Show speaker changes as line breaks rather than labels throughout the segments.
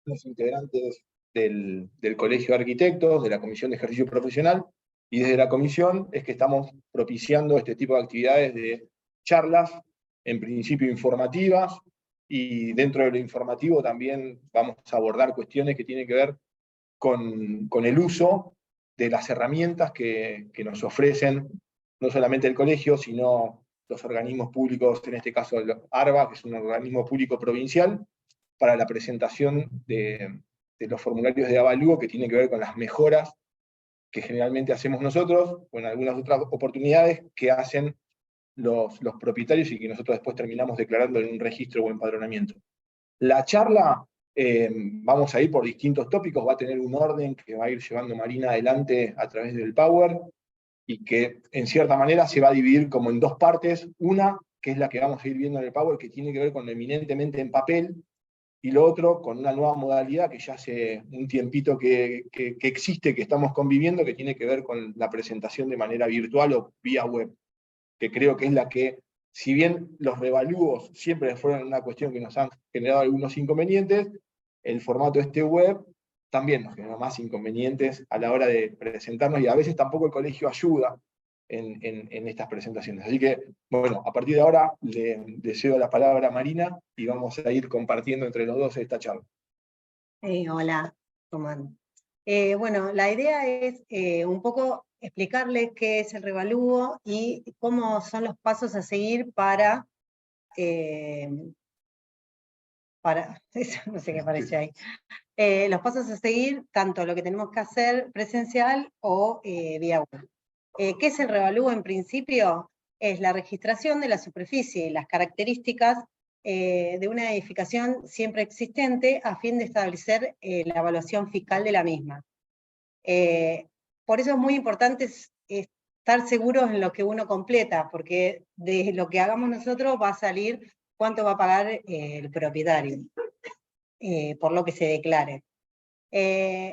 los integrantes del Colegio de Arquitectos, de la Comisión de Ejercicio Profesional, y desde la comisión es que estamos propiciando este tipo de actividades de charlas, en principio informativas, y dentro de lo informativo también vamos a abordar cuestiones que tienen que ver con el uso de las herramientas que nos ofrecen no solamente el colegio, sino los organismos públicos, en este caso el ARBA, que es un organismo público provincial, para la presentación de los formularios de avalúo que tienen que ver con las mejoras que generalmente hacemos nosotros, o en algunas otras oportunidades que hacen los propietarios y que nosotros después terminamos declarando en un registro o empadronamiento. La charla, vamos a ir por distintos tópicos, va a tener un orden que va a ir llevando Marina adelante a través del Power, y que en cierta manera se va a dividir como en dos partes. Una, que es la que vamos a ir viendo en el Power, que tiene que ver con lo eminentemente en papel, y lo otro con una nueva modalidad que ya hace un tiempito que existe, que estamos conviviendo, que tiene que ver con la presentación de manera virtual o vía web, que creo que es la que, si bien los revalúos siempre fueron una cuestión que nos han generado algunos inconvenientes, el formato web también nos generó más inconvenientes a la hora de presentarnos, y a veces tampoco el colegio ayuda en estas presentaciones. Así que, bueno, a partir de ahora le cedo la palabra a Marina y vamos a ir compartiendo entre los dos esta charla.
Hola, ¿cómo andan? Bueno, la idea es un poco explicarles qué es el revalúo y cómo son los pasos a seguir para eso, no sé qué aparece ahí. Los pasos a seguir, tanto lo que tenemos que hacer presencial o vía web. ¿Qué es el revalúo en principio? Es la registración de la superficie y las características de una edificación siempre existente a fin de establecer la evaluación fiscal de la misma. Por eso es muy importante estar seguros en lo que uno completa, porque de lo que hagamos nosotros va a salir cuánto va a pagar el propietario, por lo que se declare.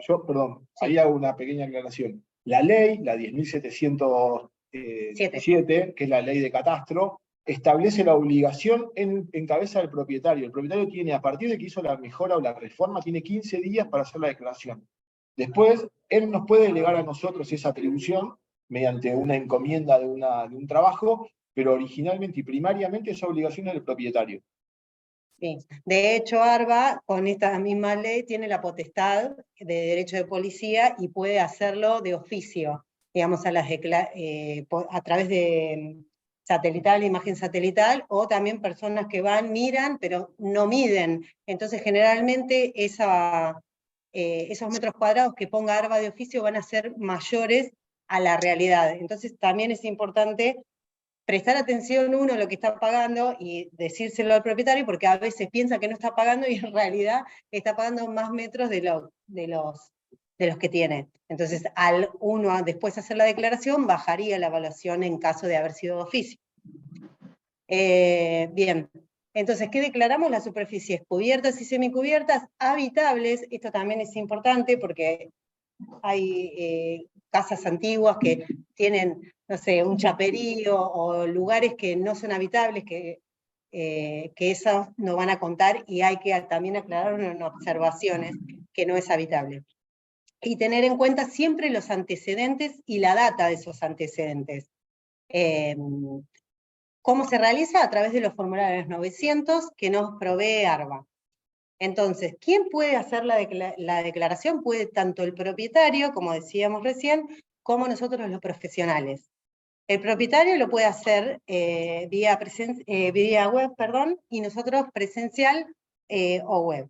Yo, perdón, sí. Ahí hago una pequeña aclaración. La ley, la 10.707, que es la ley de catastro, establece la obligación en cabeza del propietario. El propietario tiene, a partir de que hizo la mejora o la reforma, tiene 15 días para hacer la declaración. Después, él nos puede delegar a nosotros esa atribución mediante una encomienda de un trabajo, pero originalmente y primariamente esa obligación es del propietario.
Sí. De hecho, ARBA, con esta misma ley, tiene la potestad de derecho de policía y puede hacerlo de oficio, digamos, a través de satelital, imagen satelital, o también personas que van, miran, pero no miden. Entonces, generalmente, esos metros cuadrados que ponga ARBA de oficio van a ser mayores a la realidad. Entonces, también es importante prestar atención uno a lo que está pagando y decírselo al propietario, porque a veces piensa que no está pagando y en realidad está pagando más metros de los que tiene. Entonces, al uno después hacer la declaración, bajaría la evaluación en caso de haber sido de oficio. Bien, entonces, ¿qué declaramos? Las superficies cubiertas y semicubiertas, habitables. Esto también es importante porque hay casas antiguas que tienen, no sé, un chaperío o lugares que no son habitables, que esos no van a contar, y hay que también aclarar en observaciones que no es habitable. Y tener en cuenta siempre los antecedentes y la data de esos antecedentes. ¿Cómo se realiza? A través de los formularios 900 que nos provee ARBA. Entonces, ¿quién puede hacer la declaración? Puede tanto el propietario, como decíamos recién, como nosotros los profesionales. El propietario lo puede hacer vía web, y nosotros presencial o web.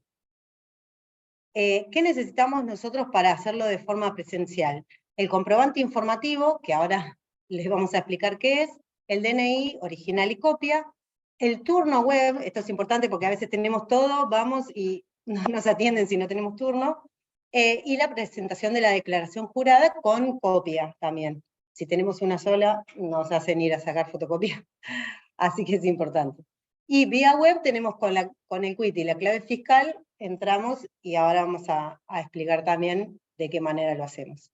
¿Qué necesitamos nosotros para hacerlo de forma presencial? El comprobante informativo, que ahora les vamos a explicar qué es, el DNI original y copia, el turno web, esto es importante porque a veces tenemos todo, vamos y no nos atienden si no tenemos turno, y la presentación de la declaración jurada con copia también. Si tenemos una sola, nos hacen ir a sacar fotocopia, así que es importante. Y vía web tenemos con el quit y la clave fiscal, entramos y ahora vamos a explicar también de qué manera lo hacemos.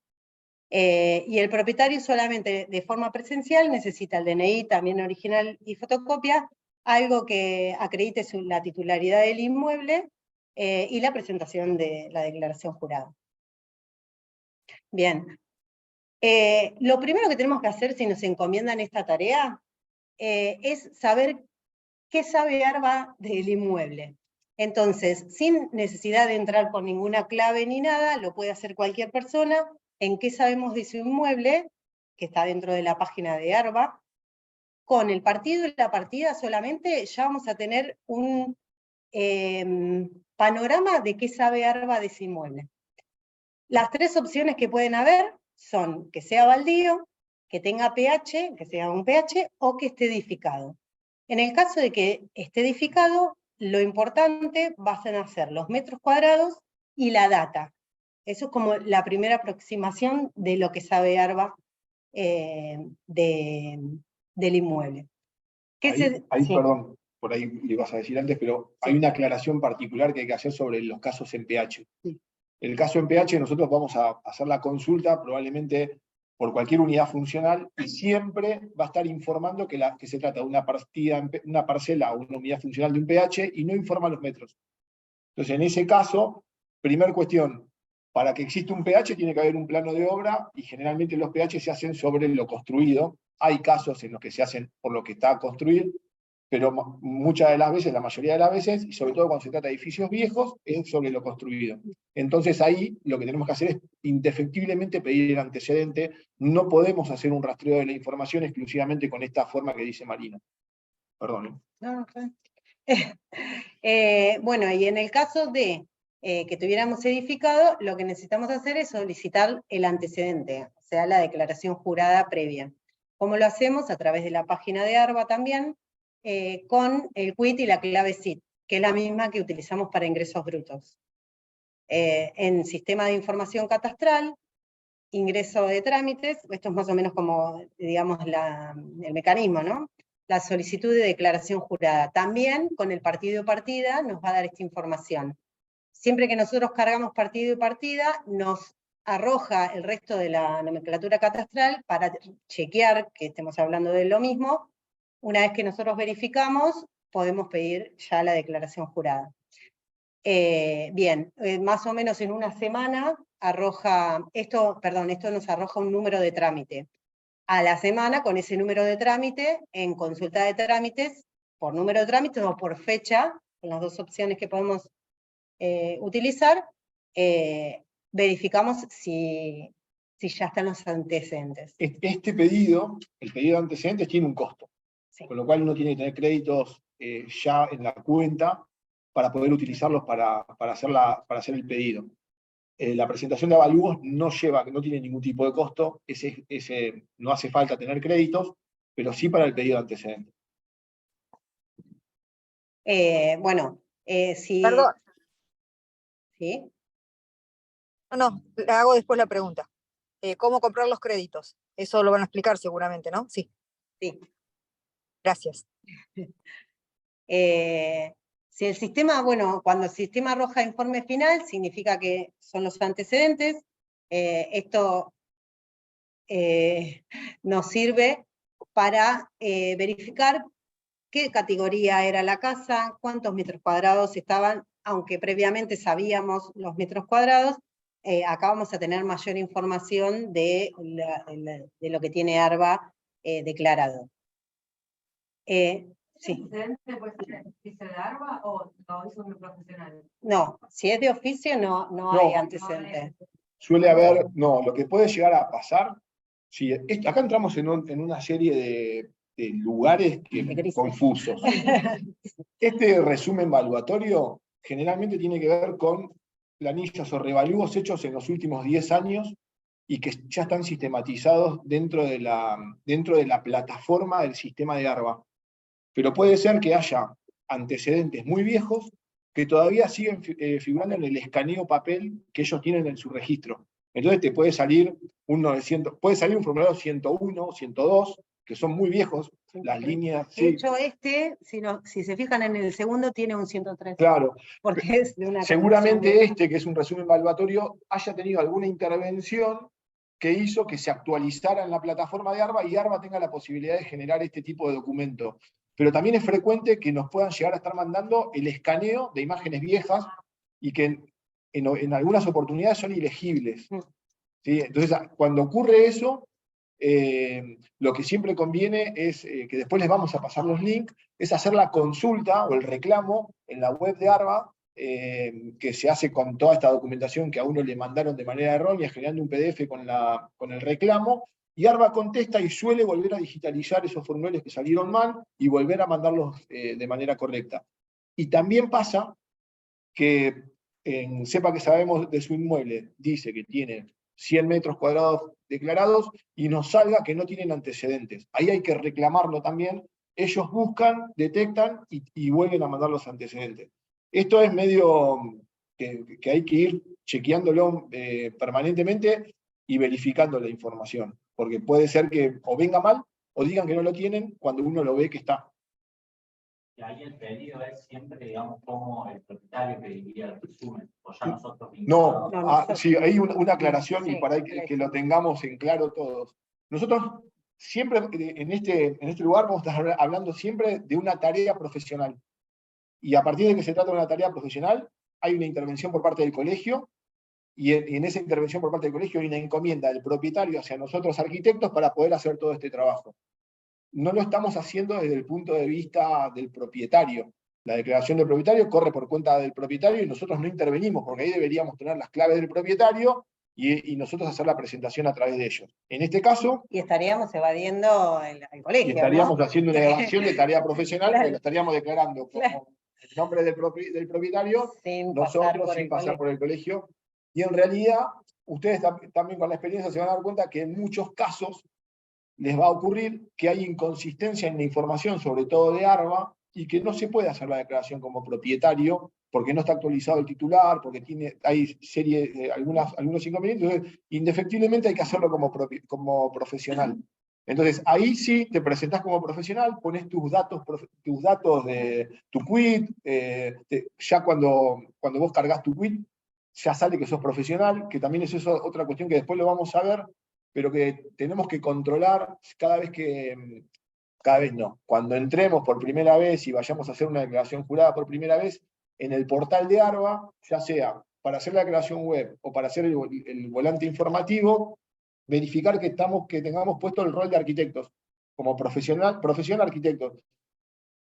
Y el propietario solamente de forma presencial necesita el DNI también original y fotocopia, algo que acredite la titularidad del inmueble, y la presentación de la declaración jurada. Bien. Lo primero que tenemos que hacer si nos encomiendan esta tarea es saber qué sabe ARBA del inmueble. Entonces, sin necesidad de entrar con ninguna clave ni nada, lo puede hacer cualquier persona. ¿En qué sabemos de su inmueble? Que está dentro de la página de ARBA. Con el partido y la partida solamente ya vamos a tener un panorama de qué sabe ARBA de ese inmueble. Las tres opciones que pueden haber son que sea baldío, que tenga pH, que sea un pH, o que esté edificado. En el caso de que esté edificado, lo importante van a ser los metros cuadrados y la data. Eso es como la primera aproximación de lo que sabe ARBA del inmueble.
Ahí,
Sí.
perdón, por ahí le ibas a decir antes, pero
Sí.
hay una aclaración particular que hay que hacer sobre los casos en pH.
Sí.
El caso en pH nosotros vamos a hacer la consulta probablemente por cualquier unidad funcional y siempre va a estar informando que se trata de una parcela o una unidad funcional de un pH y no informa los metros. Entonces, en ese caso, primer cuestión, para que exista un pH tiene que haber un plano de obra y generalmente los pH se hacen sobre lo construido. Hay casos en los que se hacen por lo que está a construir, pero muchas de las veces, la mayoría de las veces, y sobre todo cuando se trata de edificios viejos, es sobre lo construido. Entonces ahí lo que tenemos que hacer es indefectiblemente pedir el antecedente. No podemos hacer un rastreo de la información exclusivamente con esta forma que dice Marina. Perdón.
No, okay. Bueno, y en el caso de que tuviéramos edificado, lo que necesitamos hacer es solicitar el antecedente, o sea, la declaración jurada previa. ¿Cómo lo hacemos? A través de la página de ARBA también, con el quit y la clave SIT, que es la misma que utilizamos para ingresos brutos. En sistema de información catastral, ingreso de trámites, esto es más o menos como, digamos, el mecanismo, ¿no? La solicitud de declaración jurada. También con el partido y partida nos va a dar esta información. Siempre que nosotros cargamos partido y partida, nos arroja el resto de la nomenclatura catastral para chequear que estemos hablando de lo mismo. Una vez que nosotros verificamos, podemos pedir ya la declaración jurada. Bien, más o menos en una semana esto nos arroja un número de trámite. A la semana, con ese número de trámite, en consulta de trámites, por número de trámites o por fecha, con las dos opciones que podemos utilizar, verificamos si ya están los antecedentes.
Este pedido, el pedido de antecedentes, tiene un costo,
Sí.
con lo cual uno tiene que tener créditos ya en la cuenta para poder utilizarlos para hacer el pedido. La presentación de avalúos no tiene ningún tipo de costo, no hace falta tener créditos, pero sí para el pedido de antecedentes.
Bueno, si...
Perdón.
¿Sí?
No, le hago después la pregunta. ¿Cómo comprar los créditos? Eso lo van a explicar seguramente, ¿no? Sí.
Sí.
Gracias.
Si el sistema, bueno, cuando el sistema arroja informe final, significa que son los antecedentes. Esto nos sirve para verificar qué categoría era la casa, cuántos metros cuadrados estaban, aunque previamente sabíamos los metros cuadrados, acá vamos a tener mayor información de lo que tiene ARBA declarado. Sí.
¿Puede ser oficio de ARBA o lo hizo un profesional?
No, si es de oficio no hay antecedentes.
Suele haber, lo que puede llegar a pasar, acá entramos en una serie de lugares confusos. Este resumen evaluatorio generalmente tiene que ver con planillas o revalúos hechos en los últimos 10 años y que ya están sistematizados dentro de la plataforma del sistema de ARBA. Pero puede ser que haya antecedentes muy viejos que todavía siguen figurando en el escaneo papel que ellos tienen en su registro. Entonces te puede salir un formulario 101, 102, que son muy viejos, las líneas.
De hecho, si se fijan en el segundo, tiene un 103.
Claro.
Porque es de una
seguramente que es un resumen evaluatorio, haya tenido alguna intervención que hizo que se actualizara en la plataforma de ARBA y ARBA tenga la posibilidad de generar este tipo de documento. Pero también es frecuente que nos puedan llegar a estar mandando el escaneo de imágenes viejas y que en algunas oportunidades son ilegibles. ¿Sí? Entonces, cuando ocurre eso, lo que siempre conviene es, que después les vamos a pasar los links, es hacer la consulta o el reclamo en la web de ARBA, que se hace con toda esta documentación que a uno le mandaron de manera errónea, generando un PDF con el reclamo, y ARBA contesta y suele volver a digitalizar esos formularios que salieron mal y volver a mandarlos de manera correcta. Y también pasa que Sepa que Sabemos de su inmueble dice que tiene 100 metros cuadrados declarados y nos salga que no tienen antecedentes. Ahí hay que reclamarlo también. Ellos buscan, detectan y vuelven a mandar los antecedentes. Esto es medio que hay que ir chequeándolo permanentemente y verificando la información, porque puede ser que o venga mal o digan que no lo tienen cuando uno lo ve que está.
Y ahí el pedido es siempre, digamos, como el propietario que diría el resumen, o ya nosotros
No,
nosotros.
sí, hay una aclaración
Sí,
y para que lo tengamos en claro todos. Nosotros siempre en este lugar vamos a estar hablando siempre de una tarea profesional. Y a partir de que se trata de una tarea profesional, hay una intervención por parte del colegio, y en esa intervención por parte del colegio hay una encomienda del propietario hacia nosotros arquitectos para poder hacer todo este trabajo. No lo estamos haciendo desde el punto de vista del propietario. La declaración del propietario corre por cuenta del propietario y nosotros no intervenimos, porque ahí deberíamos tener las claves del propietario y nosotros hacer la presentación a través de ellos. En este caso...
Y estaríamos evadiendo el colegio,
y estaríamos
¿no?
haciendo una evasión de tarea profesional,
Claro.
porque lo estaríamos declarando como el nombre del propietario,
Sin
nosotros sin pasar por el colegio. Y en realidad, ustedes también con la experiencia se van a dar cuenta que en muchos casos les va a ocurrir que hay inconsistencia en la información, sobre todo de ARBA, y que no se puede hacer la declaración como propietario, porque no está actualizado el titular, porque hay algunos inconvenientes, entonces indefectiblemente hay que hacerlo como profesional. Entonces, ahí sí te presentás como profesional, pones tus datos de tu quit, ya cuando vos cargas tu quit, ya sale que sos profesional, que también es eso otra cuestión que después lo vamos a ver, pero que tenemos que controlar cuando entremos por primera vez y vayamos a hacer una declaración jurada por primera vez, en el portal de ARBA, ya sea para hacer la declaración web o para hacer el volante informativo, verificar que tengamos puesto el rol de arquitectos, como profesión arquitectos.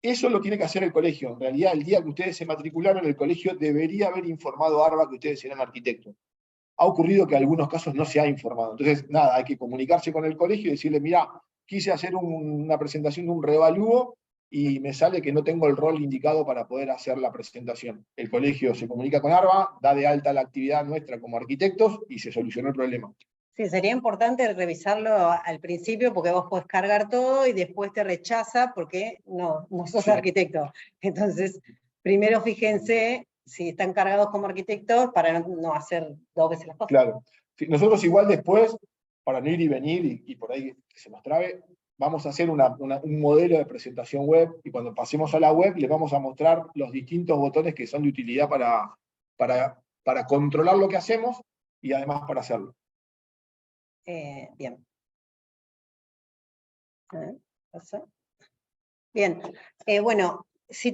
Eso lo tiene que hacer el colegio. En realidad, el día que ustedes se matricularon, el colegio debería haber informado a ARBA que ustedes eran arquitectos. Ha ocurrido que en algunos casos no se ha informado. Entonces, nada, hay que comunicarse con el colegio y decirle, mira, quise hacer una presentación de un revalúo y me sale que no tengo el rol indicado para poder hacer la presentación. El colegio se comunica con ARBA, da de alta la actividad nuestra como arquitectos y se solucionó el problema.
Sí, sería importante revisarlo al principio porque vos podés cargar todo y después te rechaza porque no sos
Sí.
arquitecto. Entonces, primero fíjense si están cargados como arquitectos para no hacer dos veces las cosas.
Claro. Nosotros igual después, para no ir y venir y por ahí que se nos trabe, vamos a hacer un modelo de presentación web y cuando pasemos a la web les vamos a mostrar los distintos botones que son de utilidad para controlar lo que hacemos y además para hacerlo.
Bien. A ver, ¿pasa? Bien. Bueno, si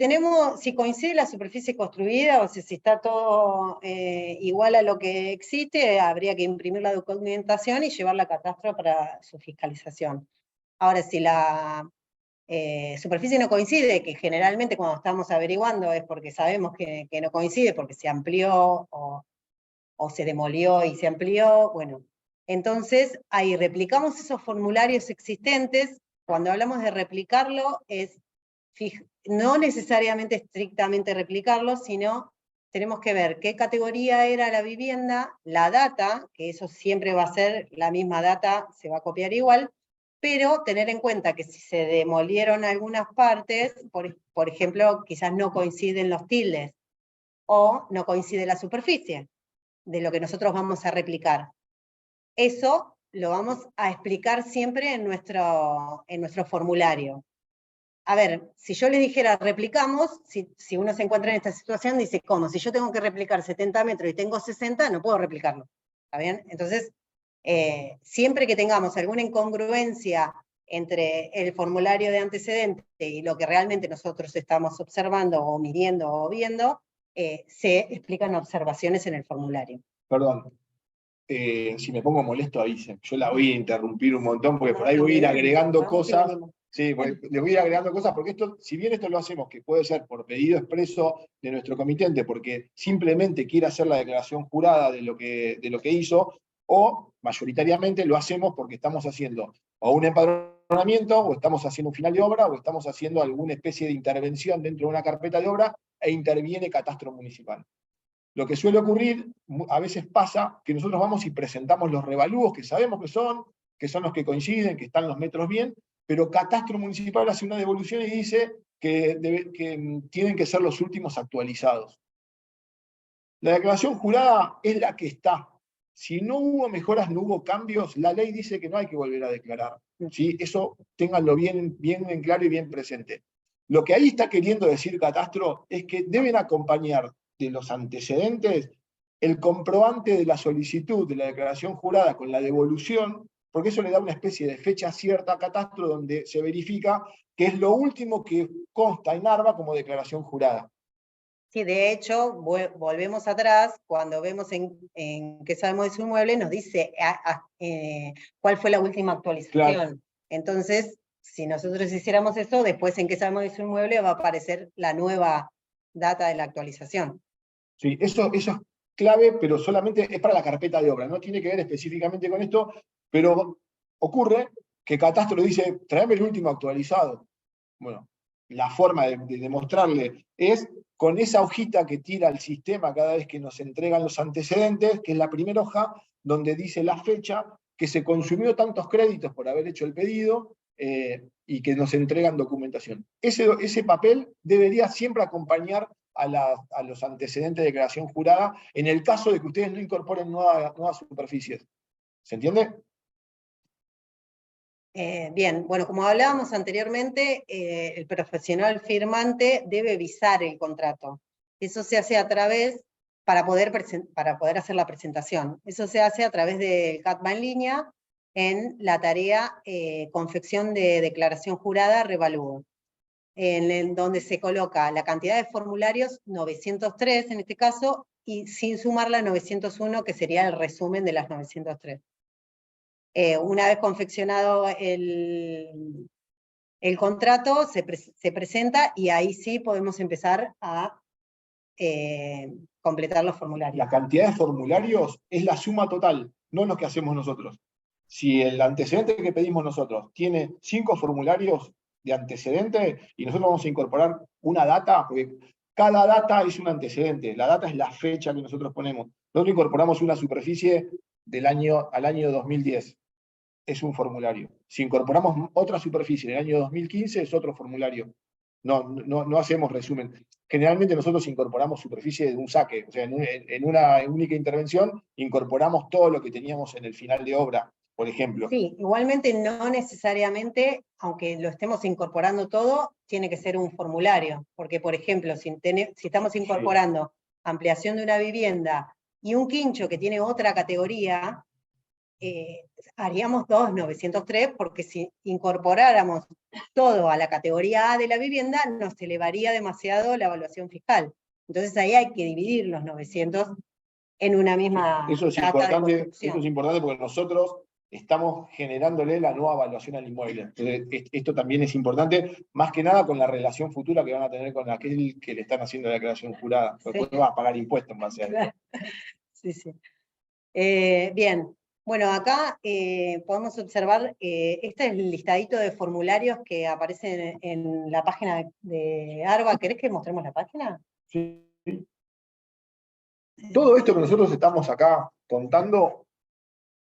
coincide la superficie construida, o sea, si está todo igual a lo que existe, habría que imprimir la documentación y llevarla a catastro para su fiscalización. Ahora, si la superficie no coincide, que generalmente cuando estamos averiguando es porque sabemos que no coincide, porque se amplió o se demolió y se amplió, bueno, entonces ahí replicamos esos formularios existentes. Cuando hablamos de replicarlo es no necesariamente estrictamente replicarlo, sino tenemos que ver qué categoría era la vivienda, la data, que eso siempre va a ser la misma data, se va a copiar igual, pero tener en cuenta que si se demolieron algunas partes, por ejemplo, quizás no coinciden los tildes, o no coincide la superficie de lo que nosotros vamos a replicar. Eso lo vamos a explicar siempre en nuestro formulario. A ver, si yo les dijera replicamos, si uno se encuentra en esta situación, dice, ¿cómo? Si yo tengo que replicar 70 metros y tengo 60, no puedo replicarlo. ¿Está bien? Entonces, siempre que tengamos alguna incongruencia entre el formulario de antecedente y lo que realmente nosotros estamos observando o midiendo o viendo, se explican observaciones en el formulario.
Perdón, si me pongo molesto avisen. Yo la voy a interrumpir un montón porque por ahí voy a ir agregando cosas. Sí, pues, les voy a ir agregando cosas porque esto, si bien esto lo hacemos, que puede ser por pedido expreso de nuestro comitente, porque simplemente quiere hacer la declaración jurada de lo que hizo, o mayoritariamente lo hacemos porque estamos haciendo o un empadronamiento, o estamos haciendo un final de obra, o estamos haciendo alguna especie de intervención dentro de una carpeta de obra, e interviene Catastro Municipal. Lo que suele ocurrir, a veces pasa, que nosotros vamos y presentamos los revalúos que sabemos que son los que coinciden, que están los metros bien, pero Catastro Municipal hace una devolución y dice que tienen que ser los últimos actualizados. La declaración jurada es la que está. Si no hubo mejoras, no hubo cambios, la ley dice que no hay que volver a declarar. ¿Sí? Eso ténganlo bien en claro y bien presente. Lo que ahí está queriendo decir Catastro es que deben acompañar de los antecedentes el comprobante de la solicitud de la declaración jurada con la devolución, porque eso le da una especie de fecha cierta a Catastro donde se verifica que es lo último que consta en ARBA como declaración jurada.
Sí, de hecho, volvemos atrás, cuando vemos en qué sabemos de su inmueble, nos dice cuál fue la última actualización. Claro. Entonces, si nosotros hiciéramos eso, después en qué sabemos de su inmueble va a aparecer la nueva data de la actualización.
Sí, eso es clave, pero solamente es para la carpeta de obra, no tiene que ver específicamente con esto, pero ocurre que Catastro dice, tráeme el último actualizado. Bueno, la forma de demostrarle es con esa hojita que tira el sistema cada vez que nos entregan los antecedentes, que es la primera hoja, donde dice la fecha, que se consumió tantos créditos por haber hecho el pedido, y que nos entregan documentación. Ese papel debería siempre acompañar a los antecedentes de declaración jurada, en el caso de que ustedes no incorporen nuevas superficies. ¿Se entiende?
Bien, bueno, como hablábamos anteriormente, el profesional firmante debe visar el contrato. Eso se hace a través, para poder hacer la presentación, eso se hace a través del CATBA en línea, en la tarea confección de declaración jurada revalúo, en donde se coloca la cantidad de formularios, 903 en este caso, y sin sumar la 901, que sería el resumen de las 903. Una vez confeccionado el contrato, se presenta y ahí sí podemos empezar a completar los formularios.
La cantidad de formularios es la suma total, no lo que hacemos nosotros. Si el antecedente que pedimos nosotros tiene 5 formularios de antecedente y nosotros vamos a incorporar una data, porque cada data es un antecedente, la data es la fecha que nosotros ponemos. Nosotros incorporamos una superficie al año 2010. Es un formulario. Si incorporamos otra superficie en el año 2015, es otro formulario. No hacemos resumen. Generalmente nosotros incorporamos superficie de un saque, o sea, en una única intervención incorporamos todo lo que teníamos en el final de obra, por ejemplo.
Sí, igualmente no necesariamente, aunque lo estemos incorporando todo, tiene que ser un formulario, porque por ejemplo, si estamos incorporando ampliación de una vivienda y un quincho que tiene otra categoría, haríamos 903, porque si incorporáramos todo a la categoría A de la vivienda, nos elevaría demasiado la evaluación fiscal. Entonces ahí hay que dividir los 900 en una misma
eso es importante porque nosotros estamos generándole la nueva evaluación al inmueble. Entonces, esto también es importante, más que nada con la relación futura que van a tener con aquel que le están haciendo la declaración jurada, porque después va a pagar impuestos en base a eso.
Sí, sí. Bien. Bueno, acá podemos observar, este es el listadito de formularios que aparecen en la página de ARBA. ¿Querés que mostremos la página?
Sí. Todo esto que nosotros estamos acá contando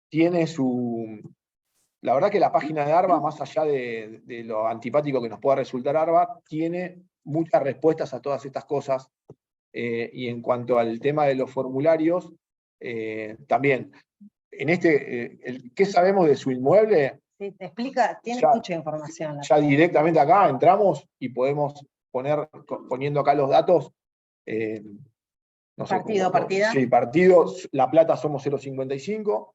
tiene su... La verdad que la página de ARBA, más allá de lo antipático que nos pueda resultar ARBA, tiene muchas respuestas a todas estas cosas. Y en cuanto al tema de los formularios, también... En ¿qué sabemos de su inmueble?
Sí, te explica, tiene mucha información.
Ya directamente acá entramos y podemos poniendo acá los datos. No sé,
partido, partida.
Sí, partidos, La Plata somos 0,55.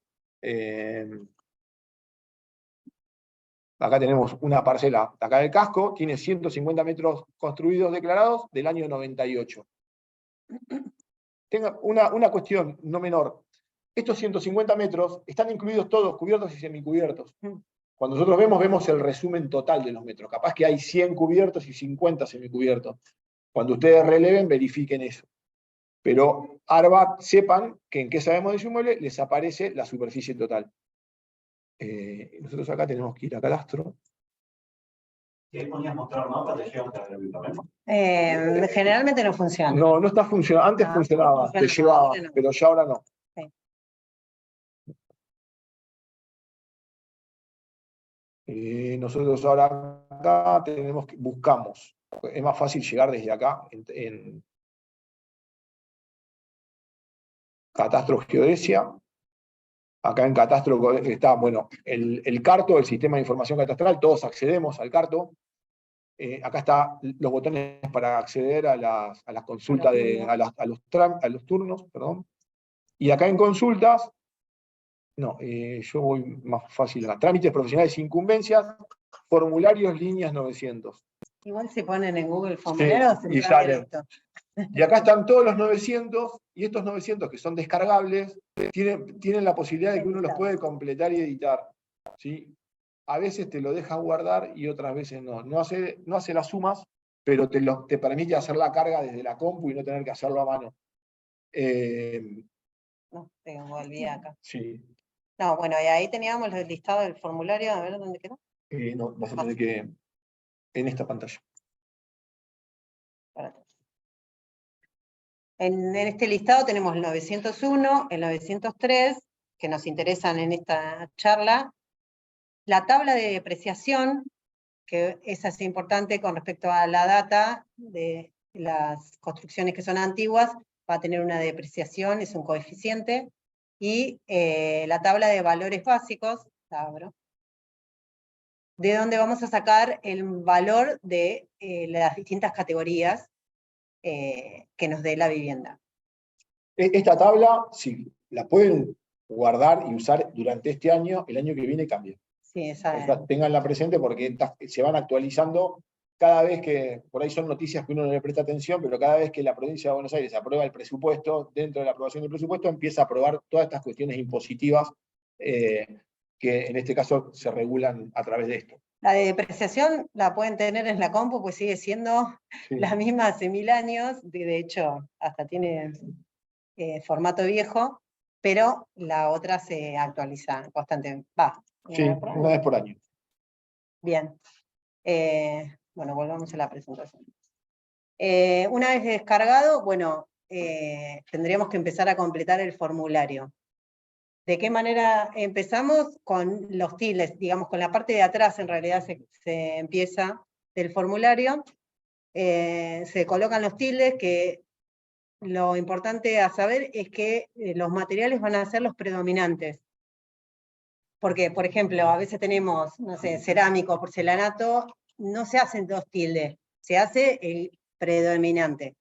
Acá tenemos una parcela acá del casco, tiene 150 metros construidos declarados del año 98. Tenga una cuestión no menor. Estos 150 metros están incluidos todos, cubiertos y semicubiertos. Cuando nosotros vemos el resumen total de los metros. Capaz que hay 100 cubiertos y 50 semicubiertos. Cuando ustedes releven, verifiquen eso. Pero ARBA, sepan que en qué sabemos de su inmueble, les aparece la superficie total. Nosotros acá tenemos que ir a cadastro.
Si ahí ponías mostrar mapa, te lleva otra vez también.
Generalmente no funciona.
No está funcionando. Antes
No,
funcionaba, te
no,
llevaba,
ahora no.
pero ya ahora no. Nosotros ahora acá buscamos. Es más fácil llegar desde acá en Catastro Geodesia. Acá en Catastro está, bueno, el CARTO, el Sistema de Información Catastral, todos accedemos al CARTO. Acá están los botones para acceder a las consultas, a los turnos, perdón. Y acá en consultas, yo voy más fácil acá. Trámites profesionales e incumbencias, formularios líneas 900.
Igual se ponen en Google formularios
y salen. Y acá están todos los 900, y estos 900 que son descargables, tienen la posibilidad de que uno los puede completar y editar. ¿Sí? A veces te lo deja guardar y otras veces no. No hace las sumas, pero te permite hacer la carga desde la compu y no tener que hacerlo a mano.
No, tengo olvidé acá.
Sí.
No, bueno, y ahí teníamos el listado del formulario, a ver dónde quedó.
No, vas a tener que... En esta pantalla.
En este listado tenemos el 901, el 903, que nos interesan en esta charla. La tabla de depreciación, que esa es importante con respecto a la data de las construcciones que son antiguas, va a tener una depreciación, es un coeficiente, y la tabla de valores básicos, la abro, de donde vamos a sacar el valor de las distintas categorías que nos dé la vivienda.
Esta tabla, si la pueden guardar y usar durante este año, el año que viene cambia.
Sí, esa es.
Ténganla presente porque se van actualizando cada vez que, por ahí son noticias que uno no le presta atención, pero cada vez que la provincia de Buenos Aires aprueba el presupuesto, dentro de la aprobación del presupuesto empieza a aprobar todas estas cuestiones impositivas que en este caso se regulan a través de esto.
La de depreciación la pueden tener en la compu, pues sigue siendo la misma hace 1000 años, de hecho hasta tiene formato viejo, pero la otra se actualiza constantemente.
Sí, una vez por año.
Bien. Bueno, volvamos a la presentación. Una vez descargado, bueno, tendríamos que empezar a completar el formulario. ¿De qué manera empezamos? Con los tildes, digamos, con la parte de atrás en realidad se empieza del formulario. Se colocan los tildes, que lo importante a saber es que los materiales van a ser los predominantes. Porque, por ejemplo, a veces tenemos, no sé, cerámico, porcelanato, no se hacen dos tildes, se hace el predominante.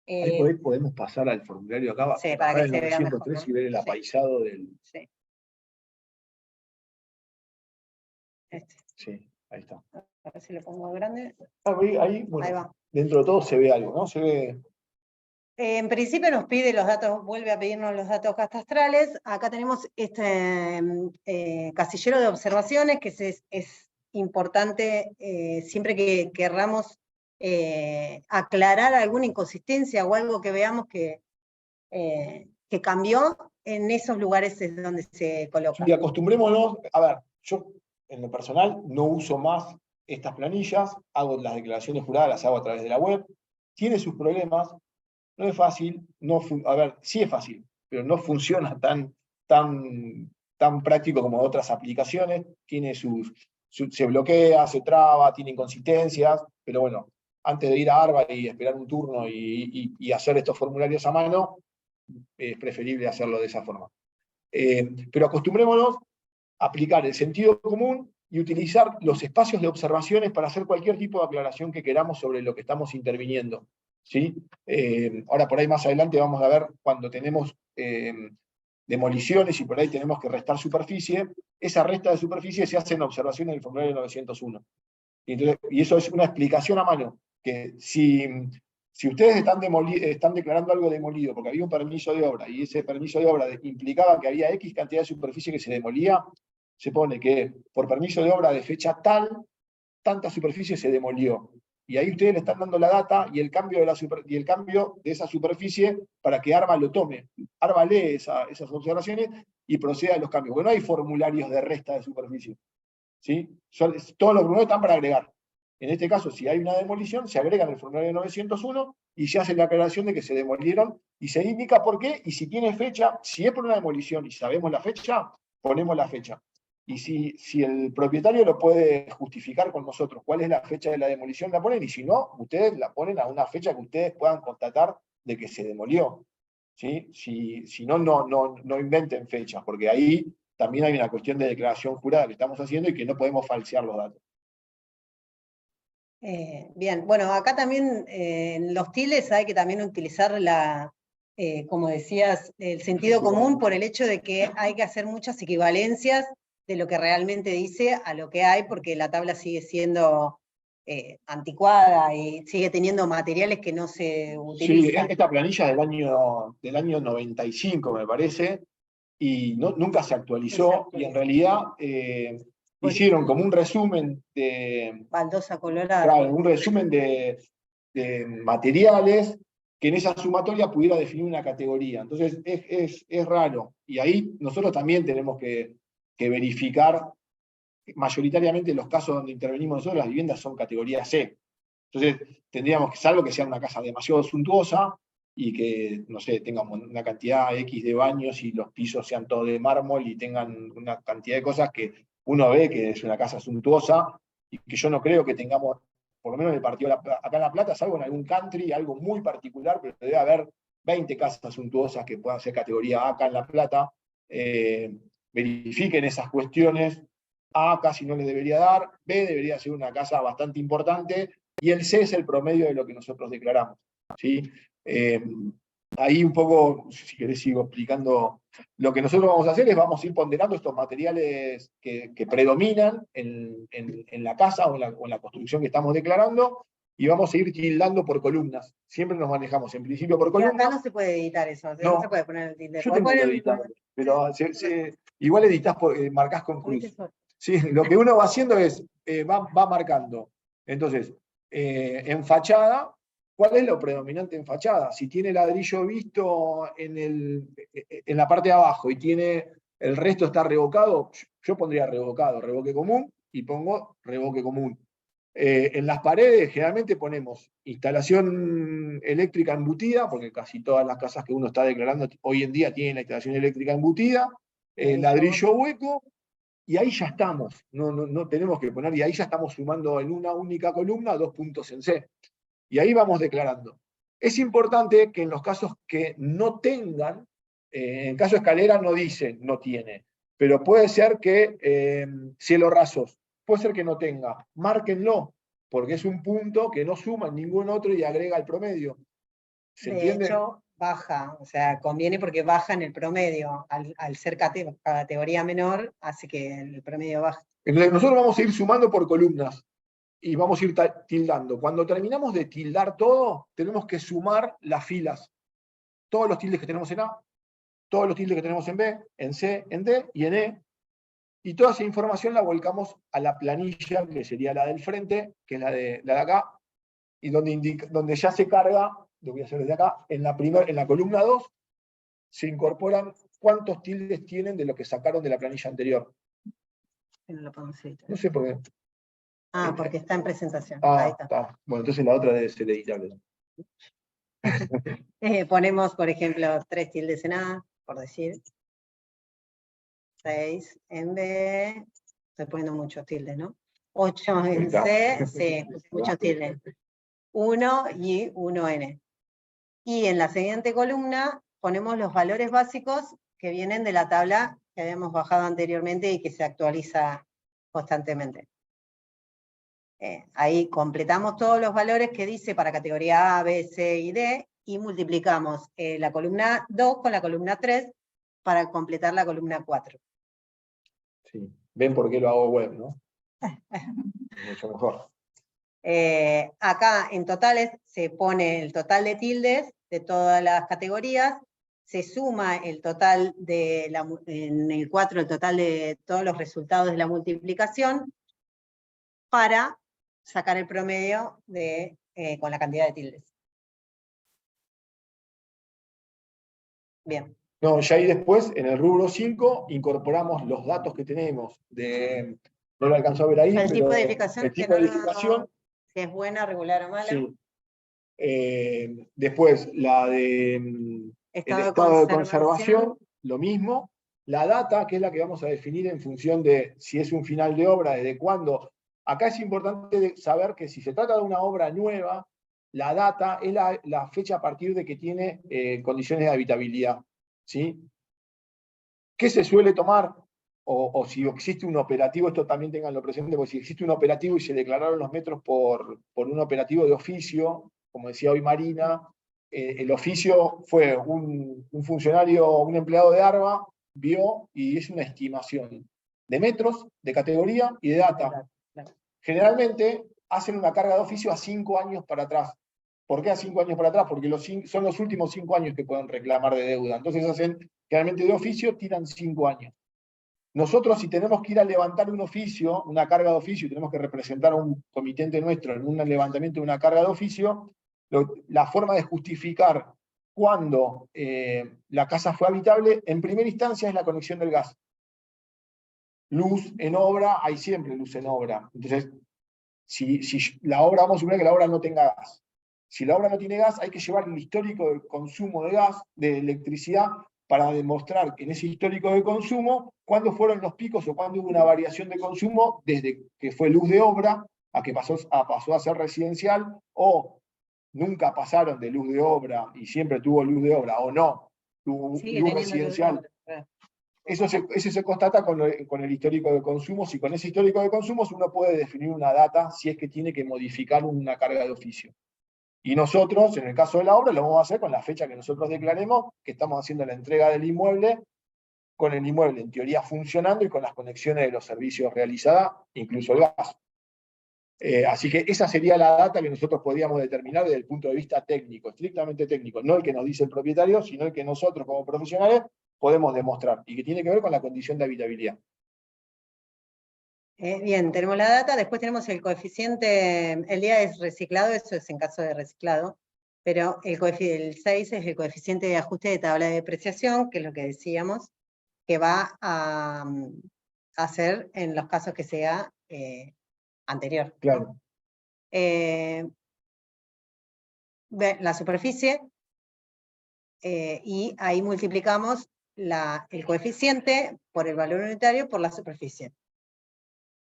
Ahí podemos pasar al formulario acá,
sí, para que se vea mejor, ¿no?
Y ver el apaisado del...
Sí.
Sí, ahí está.
A ver si lo pongo grande.
Ahí, bueno,
ahí va.
Dentro de todo se ve algo, ¿no? Se ve...
En principio nos pide los datos, vuelve a pedirnos los datos catastrales. Acá tenemos este casillero de observaciones, que es importante siempre que querramos aclarar alguna inconsistencia o algo que veamos que cambió, en esos lugares es donde se coloca.
Y acostumbrémonos, a ver, yo en lo personal no uso más estas planillas, hago las declaraciones juradas, las hago a través de la web, tiene sus problemas. No es fácil, a ver, sí es fácil, pero no funciona tan práctico como otras aplicaciones. Tiene se bloquea, se traba, tiene inconsistencias, pero bueno, antes de ir a ARBA y esperar un turno y hacer estos formularios a mano, es preferible hacerlo de esa forma. Pero acostumbrémonos a aplicar el sentido común y utilizar los espacios de observaciones para hacer cualquier tipo de aclaración que queramos sobre lo que estamos interviniendo. ¿Sí? Ahora por ahí más adelante vamos a ver cuando tenemos demoliciones y por ahí tenemos que restar superficie, esa resta de superficie se hace en observaciones del formulario 901. Y eso es una explicación a mano, que si Si ustedes están declarando algo demolido porque había un permiso de obra y ese permiso de obra implicaba que había X cantidad de superficie que se demolía, se pone que por permiso de obra de fecha tal, tanta superficie se demolió. Y ahí ustedes le están dando la data y el cambio de esa superficie para que ARBA lo tome. ARBA lee esas observaciones y proceda a los cambios. Bueno, no hay formularios de resta de superficie. ¿Sí? Todos los formularios están para agregar. En este caso, si hay una demolición, se agrega en el formulario 901 y se hace la aclaración de que se demolieron y se indica por qué, y si tiene fecha, si es por una demolición y sabemos la fecha, ponemos la fecha. Y si el propietario lo puede justificar con nosotros cuál es la fecha de la demolición, la ponen, y si no, ustedes la ponen a una fecha que ustedes puedan constatar de que se demolió. ¿Sí? Si no, no inventen fechas, porque ahí también hay una cuestión de declaración jurada que estamos haciendo y que no podemos falsear los datos.
Bien, bueno, acá también en los tildes hay que también utilizar como decías, el sentido común por el hecho de que hay que hacer muchas equivalencias de lo que realmente dice a lo que hay, porque la tabla sigue siendo anticuada y sigue teniendo materiales que no se utilizan.
Sí, esta planilla del año 95, me parece, y nunca se actualizó, y en realidad hicieron como un resumen de...
Baldosa colorada.
Claro, un resumen de materiales que en esa sumatoria pudiera definir una categoría. Entonces es raro. Y ahí nosotros también tenemos que verificar, mayoritariamente los casos donde intervenimos nosotros, las viviendas son categoría C. Entonces tendríamos que, salvo que sea una casa demasiado suntuosa y que, no sé, tengamos una cantidad X de baños y los pisos sean todos de mármol y tengan una cantidad de cosas que uno ve que es una casa suntuosa y que yo no creo que tengamos, por lo menos en el partido acá en La Plata, salvo en algún country, algo muy particular, pero debe haber 20 casas suntuosas que puedan ser categoría A acá en La Plata. Verifiquen esas cuestiones. A casi no les debería dar, B debería ser una casa bastante importante, y el C es el promedio de lo que nosotros declaramos. ¿Sí? Ahí un poco, si querés sigo explicando, lo que nosotros vamos a hacer es vamos a ir ponderando estos materiales que predominan en la casa o en la construcción que estamos declarando, y vamos a ir tildando por columnas. Siempre nos manejamos en principio por columnas.
Acá no se puede editar eso, no se puede poner el tilde.
Yo tengo que editar, pero igual editas, marcás con cruz. Sí, lo que uno va haciendo es, va marcando. Entonces, en fachada, ¿cuál es lo predominante en fachada? Si tiene ladrillo visto en la parte de abajo y el resto está revocado, yo pondría revocado, revoque común, y pongo revoque común. En las paredes generalmente ponemos instalación eléctrica embutida, porque casi todas las casas que uno está declarando hoy en día tienen la instalación eléctrica embutida, ladrillo hueco, y ahí ya estamos, no tenemos que poner, y ahí ya estamos sumando en una única columna 2 puntos en C. Y ahí vamos declarando. Es importante que en los casos que no tengan, en caso de escalera no dice, no tiene, pero puede ser que cielo rasos, puede ser que no tenga, márquenlo, porque es un punto que no suma en ningún otro y agrega el promedio. ¿Se entiende?
De hecho, baja, o sea, conviene porque baja en el promedio, al ser categoría menor, hace que el promedio baje.
Entonces nosotros vamos a ir sumando por columnas y vamos a ir tildando. Cuando terminamos de tildar todo, tenemos que sumar las filas. Todos los tildes que tenemos en A, todos los tildes que tenemos en B, en C, en D y en E. Y toda esa información la volcamos a la planilla, que sería la del frente, que es la de acá, y donde ya se carga, lo voy a hacer desde acá, en la columna 2, se incorporan cuántos tildes tienen de lo que sacaron de la planilla anterior. No sé por qué.
Porque está en presentación.
Ahí está. Bueno, entonces la otra debe ser editable.
Ponemos, por ejemplo, 3 tildes en A, por decir. 6 en B. Estoy poniendo muchos tildes, ¿no? 8 en C, sí, muchos tildes. 1 y 1 en E. Y en la siguiente columna ponemos los valores básicos que vienen de la tabla que habíamos bajado anteriormente y que se actualiza constantemente. Ahí completamos todos los valores que dice para categoría A, B, C y D, y multiplicamos la columna 2 con la columna 3 para completar la columna 4.
Sí. ¿Ven por qué lo hago web, no? Mucho mejor.
Acá en totales se pone el total de tildes de todas las categorías, se suma el total en el 4, el total de todos los resultados de la multiplicación para sacar el promedio con la cantidad de tildes. Bien.
No, ya ahí después, en el rubro 5, incorporamos los datos que tenemos de, no lo alcanzó a ver ahí,
El
pero
tipo de edificación,
el tipo de edificación,
si es buena, regular o mala.
sí. Después, la de el estado de conservación, lo mismo. La data, que es la que vamos a definir en función de si es un final de obra, desde cuándo. Acá es importante saber que si se trata de una obra nueva, la data es la fecha a partir de que tiene condiciones de habitabilidad. ¿Sí? ¿Qué se suele tomar? O si existe un operativo, esto también tenganlo presente, porque si existe un operativo y se declararon los metros por un operativo de oficio, como decía hoy Marina, el oficio fue un funcionario, un empleado de ARBA, vio y es una estimación de metros, de categoría y de data. Generalmente hacen una carga de oficio a 5 años para atrás. ¿Por qué a 5 años para atrás? Porque son los últimos 5 años que pueden reclamar de deuda. Entonces hacen, generalmente de oficio, tiran 5 años. Nosotros, si tenemos que ir a levantar un oficio, una carga de oficio, y tenemos que representar a un comitente nuestro en un levantamiento de una carga de oficio, la forma de justificar cuándo la casa fue habitable, en primera instancia es la conexión del gas. Luz en obra, hay siempre luz en obra. Entonces, si la obra, vamos a suponer que la obra no tenga gas. Si la obra no tiene gas, hay que llevar el histórico del consumo de gas, de electricidad, para demostrar que en ese histórico de consumo, cuándo fueron los picos o cuándo hubo una variación de consumo desde que fue luz de obra a que pasó a ser residencial, o nunca pasaron de luz de obra y siempre tuvo luz de obra, o no, tuvo luz residencial. Eso se constata con el histórico de consumos, y con ese histórico de consumos uno puede definir una data si es que tiene que modificar una carga de oficio. Y nosotros, en el caso de la obra, lo vamos a hacer con la fecha que nosotros declaremos, que estamos haciendo la entrega del inmueble, con el inmueble en teoría funcionando y con las conexiones de los servicios realizadas, incluso el gas. Así que esa sería la data que nosotros podríamos determinar desde el punto de vista técnico, estrictamente técnico, no el que nos dice el propietario, sino el que nosotros como profesionales podemos demostrar, y que tiene que ver con la condición de habitabilidad.
Bien, tenemos la data, después tenemos el coeficiente, el día es reciclado, eso es en caso de reciclado, pero el 6 es el coeficiente de ajuste de tabla de depreciación, que es lo que decíamos, que va a hacer en los casos que sea anterior.
Claro.
La superficie, y ahí multiplicamos el coeficiente por el valor unitario por la superficie.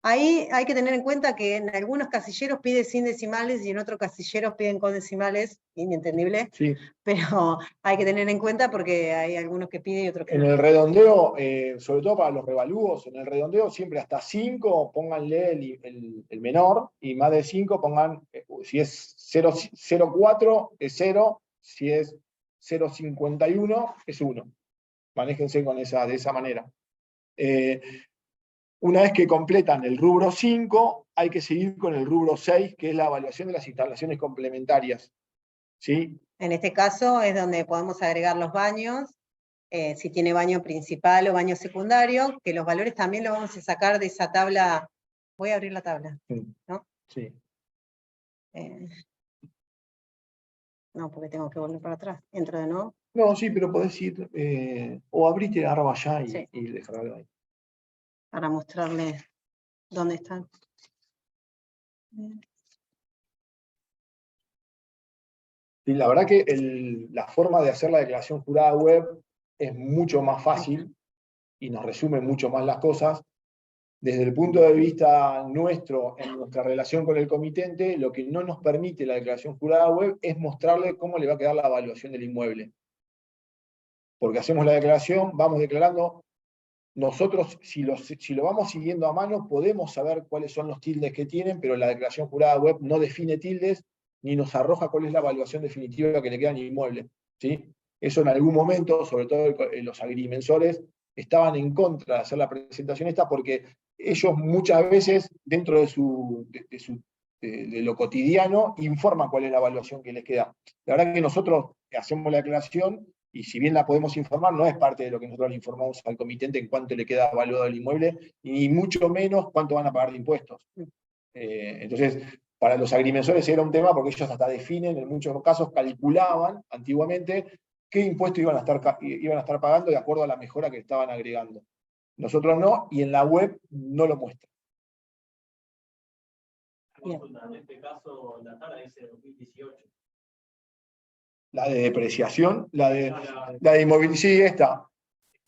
Ahí hay que tener en cuenta que en algunos casilleros pide sin decimales y en otros casilleros piden con decimales, inentendible,
Sí.
pero hay que tener en cuenta porque hay algunos que piden y otros que
En
no.
el redondeo, sobre todo para los revalúos, en el redondeo siempre hasta 5 pónganle el menor, y más de 5 pongan, si es 0,04 es 0, si es 0,51 es 1. Manéjense de esa manera. Una vez que completan el rubro 5, hay que seguir con el rubro 6, que es la evaluación de las instalaciones complementarias. ¿Sí?
En este caso es donde podemos agregar los baños, si tiene baño principal o baño secundario, que los valores también los vamos a sacar de esa tabla. Voy a abrir la tabla, ¿no?
Sí.
No, porque tengo que volver para atrás. Entro de nuevo.
No, sí, pero podés ir, o abrite Arba allá
Sí.
y dejarlo ahí.
Para mostrarles dónde están.
Y la verdad que la forma de hacer la declaración jurada web es mucho más fácil y nos resume mucho más las cosas. Desde el punto de vista nuestro, en nuestra relación con el comitente, lo que no nos permite la declaración jurada web es mostrarle cómo le va a quedar la evaluación del inmueble. Porque hacemos la declaración, vamos declarando. Nosotros, si lo vamos siguiendo a mano, podemos saber cuáles son los tildes que tienen, pero la declaración jurada web no define tildes, ni nos arroja cuál es la evaluación definitiva que le queda al inmueble. ¿Sí? Eso en algún momento, sobre todo los agrimensores, estaban en contra de hacer la presentación esta, porque ellos muchas veces, dentro de su de lo cotidiano, informa cuál es la evaluación que les queda. La verdad que nosotros hacemos la declaración, y si bien la podemos informar, no es parte de lo que nosotros le informamos al comitente en cuánto le queda evaluado el inmueble, y mucho menos cuánto van a pagar de impuestos. Entonces, para los agrimensores era un tema porque ellos hasta definen, en muchos casos calculaban antiguamente qué impuesto iban a estar pagando de acuerdo a la mejora que estaban agregando. Nosotros no, y en la web no lo muestra.
En este caso, la tabla dice 2018.
La de depreciación, la de inmobiliario, sí, esta.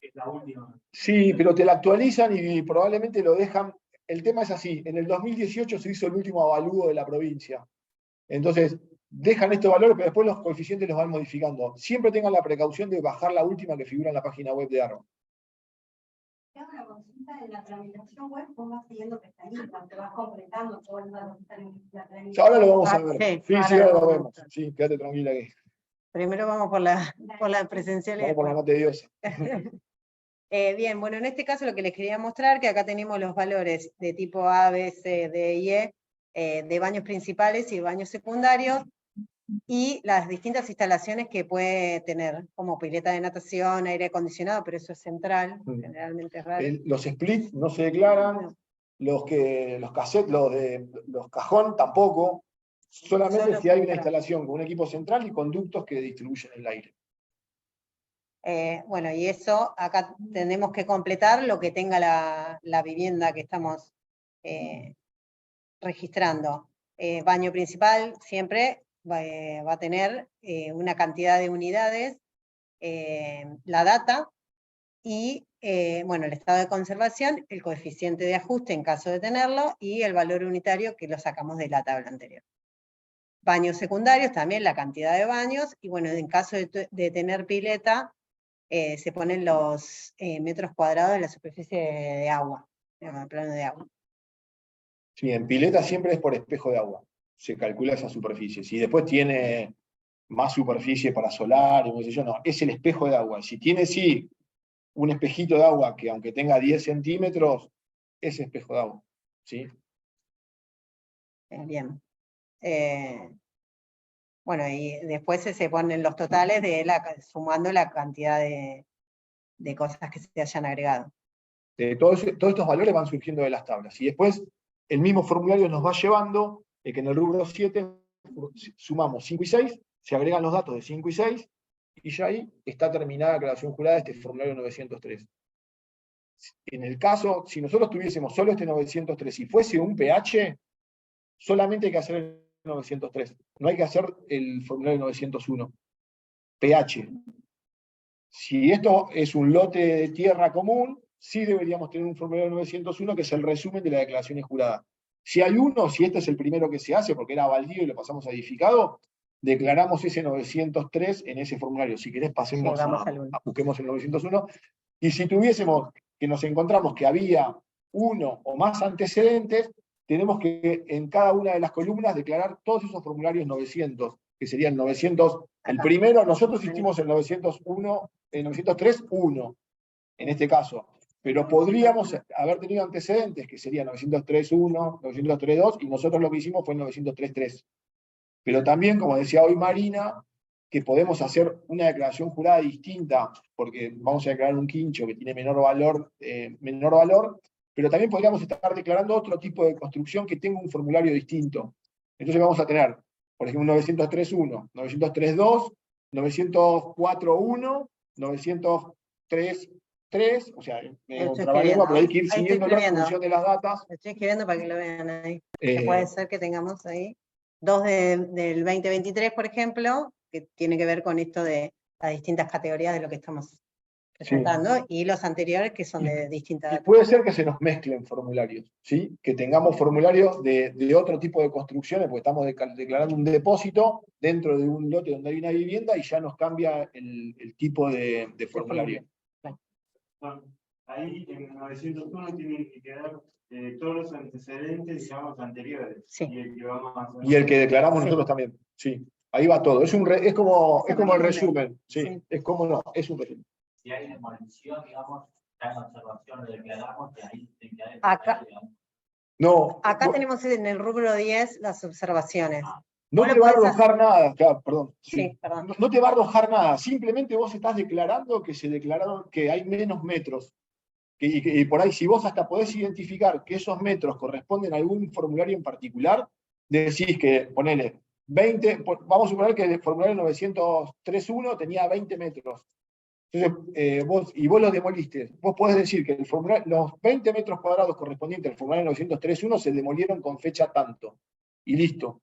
Es la última.
Sí, pero te la actualizan y probablemente lo dejan. El tema es así, en el 2018 se hizo el último avalúo de la provincia. Entonces, dejan estos valores, pero después los coeficientes los van modificando. Siempre tengan la precaución de bajar la última que figura en la página web de ARBA.
Te hago una consulta de la tramitación web, vos vas siguiendo pestañitas, te vas completando todos los datos que están en la tramitación.
Ahora lo vamos a ver.
Sí,
Ahora lo vemos. Sí, quédate tranquila que
Primero vamos por la presencial.
vamos por la mate de Dios.
Bien, bueno, en este caso lo que les quería mostrar, que acá tenemos los valores de tipo A, B, C, D y E, de baños principales y baños secundarios, y las distintas instalaciones que puede tener, como pileta de natación, aire acondicionado, pero eso es central, generalmente es raro.
Los splits no se declaran, los cassettes, los cajón tampoco, solamente
Solo
si hay una
central.
instalación con un equipo central y conductos que distribuyen el aire.
Bueno, y eso acá tenemos que completar lo que tenga la vivienda que estamos registrando. Baño principal siempre va a tener una cantidad de unidades, la data, y bueno, el estado de conservación, el coeficiente de ajuste en caso de tenerlo, y el valor unitario que lo sacamos de la tabla anterior. Baños secundarios, también la cantidad de baños, y bueno, en caso de tener pileta, se ponen los metros cuadrados de la superficie de agua, el plano de agua.
Sí, en pileta siempre es por espejo de agua. Se calcula esa superficie. Si después tiene más superficie para solar, o qué sé yo, no, es el espejo de agua. Si tiene, sí, un espejito de agua que aunque tenga 10 centímetros, es espejo de agua. ¿Sí?
Bien. Bueno, y después se ponen los totales sumando la cantidad de cosas que se hayan agregado.
Todos estos valores van surgiendo de las tablas. Y después el mismo formulario nos va llevando que en el rubro 7 sumamos 5 y 6, se agregan los datos de 5 y 6, y ya ahí está terminada la declaración jurada de este formulario 903. En el caso, si nosotros tuviésemos solo este 903 y fuese un pH, solamente hay que hacer el 903. No hay que hacer el formulario 901. pH. Si esto es un lote de tierra común, sí deberíamos tener un formulario 901 que es el resumen de las declaraciones juradas. Si hay uno, si este es el primero que se hace, porque era baldío y lo pasamos a edificado, declaramos ese 903 en ese formulario. Si querés, pasemos busquemos el 901. Y si tuviésemos, que nos encontramos que había uno o más antecedentes, tenemos que en cada una de las columnas declarar todos esos formularios 900, que serían 900. El primero, nosotros hicimos el 901, el 903, 1, en este caso. Pero podríamos haber tenido antecedentes, que serían 903.1, 903.2, y nosotros lo que hicimos fue el 903.3. Pero también, como decía hoy Marina, que podemos hacer una declaración jurada distinta, porque vamos a declarar un quincho que tiene menor valor, pero también podríamos estar declarando otro tipo de construcción que tenga un formulario distinto. Entonces vamos a tener, por ejemplo, 903.1, 903.2, 904.1, 903.3, o sea, pero hay que ir siguiendo la función de las datas.
Lo estoy escribiendo para que lo vean ahí. Que puede ser que tengamos ahí dos del 2023, por ejemplo, que tiene que ver con esto de las distintas categorías de lo que estamos presentando, sí, y los anteriores que son de distintas.
Y puede ser que se nos mezclen formularios, ¿sí? Que tengamos formularios de otro tipo de construcciones, porque estamos declarando un depósito dentro de un lote donde hay una vivienda y ya nos cambia el tipo de formulario.
Bueno, ahí en 901 tienen que quedar todos los antecedentes, digamos, anteriores.
Sí.
Y el que declaramos nosotros también, sí. Ahí va todo. Es como el resumen. Sí. Es como no, es un resumen.
Si hay demolición, digamos, está en observación, lo declaramos, que ahí te queda
acá.
No,
Acá tenemos en el rubro 10 las observaciones.
no
Vos
te
lo
va a
podés
arrojar nada, claro, perdón.
Sí, perdón.
No te va a arrojar nada, simplemente vos estás declarando que se declararon que hay menos metros. Y por ahí, si vos hasta podés identificar que esos metros corresponden a algún formulario en particular, decís que, ponele, 20, vamos a suponer que el formulario 903.1 tenía 20 metros. Entonces, vos lo demoliste. Vos podés decir que los 20 metros cuadrados correspondientes al formulario 903.1 se demolieron con fecha tanto. Y listo.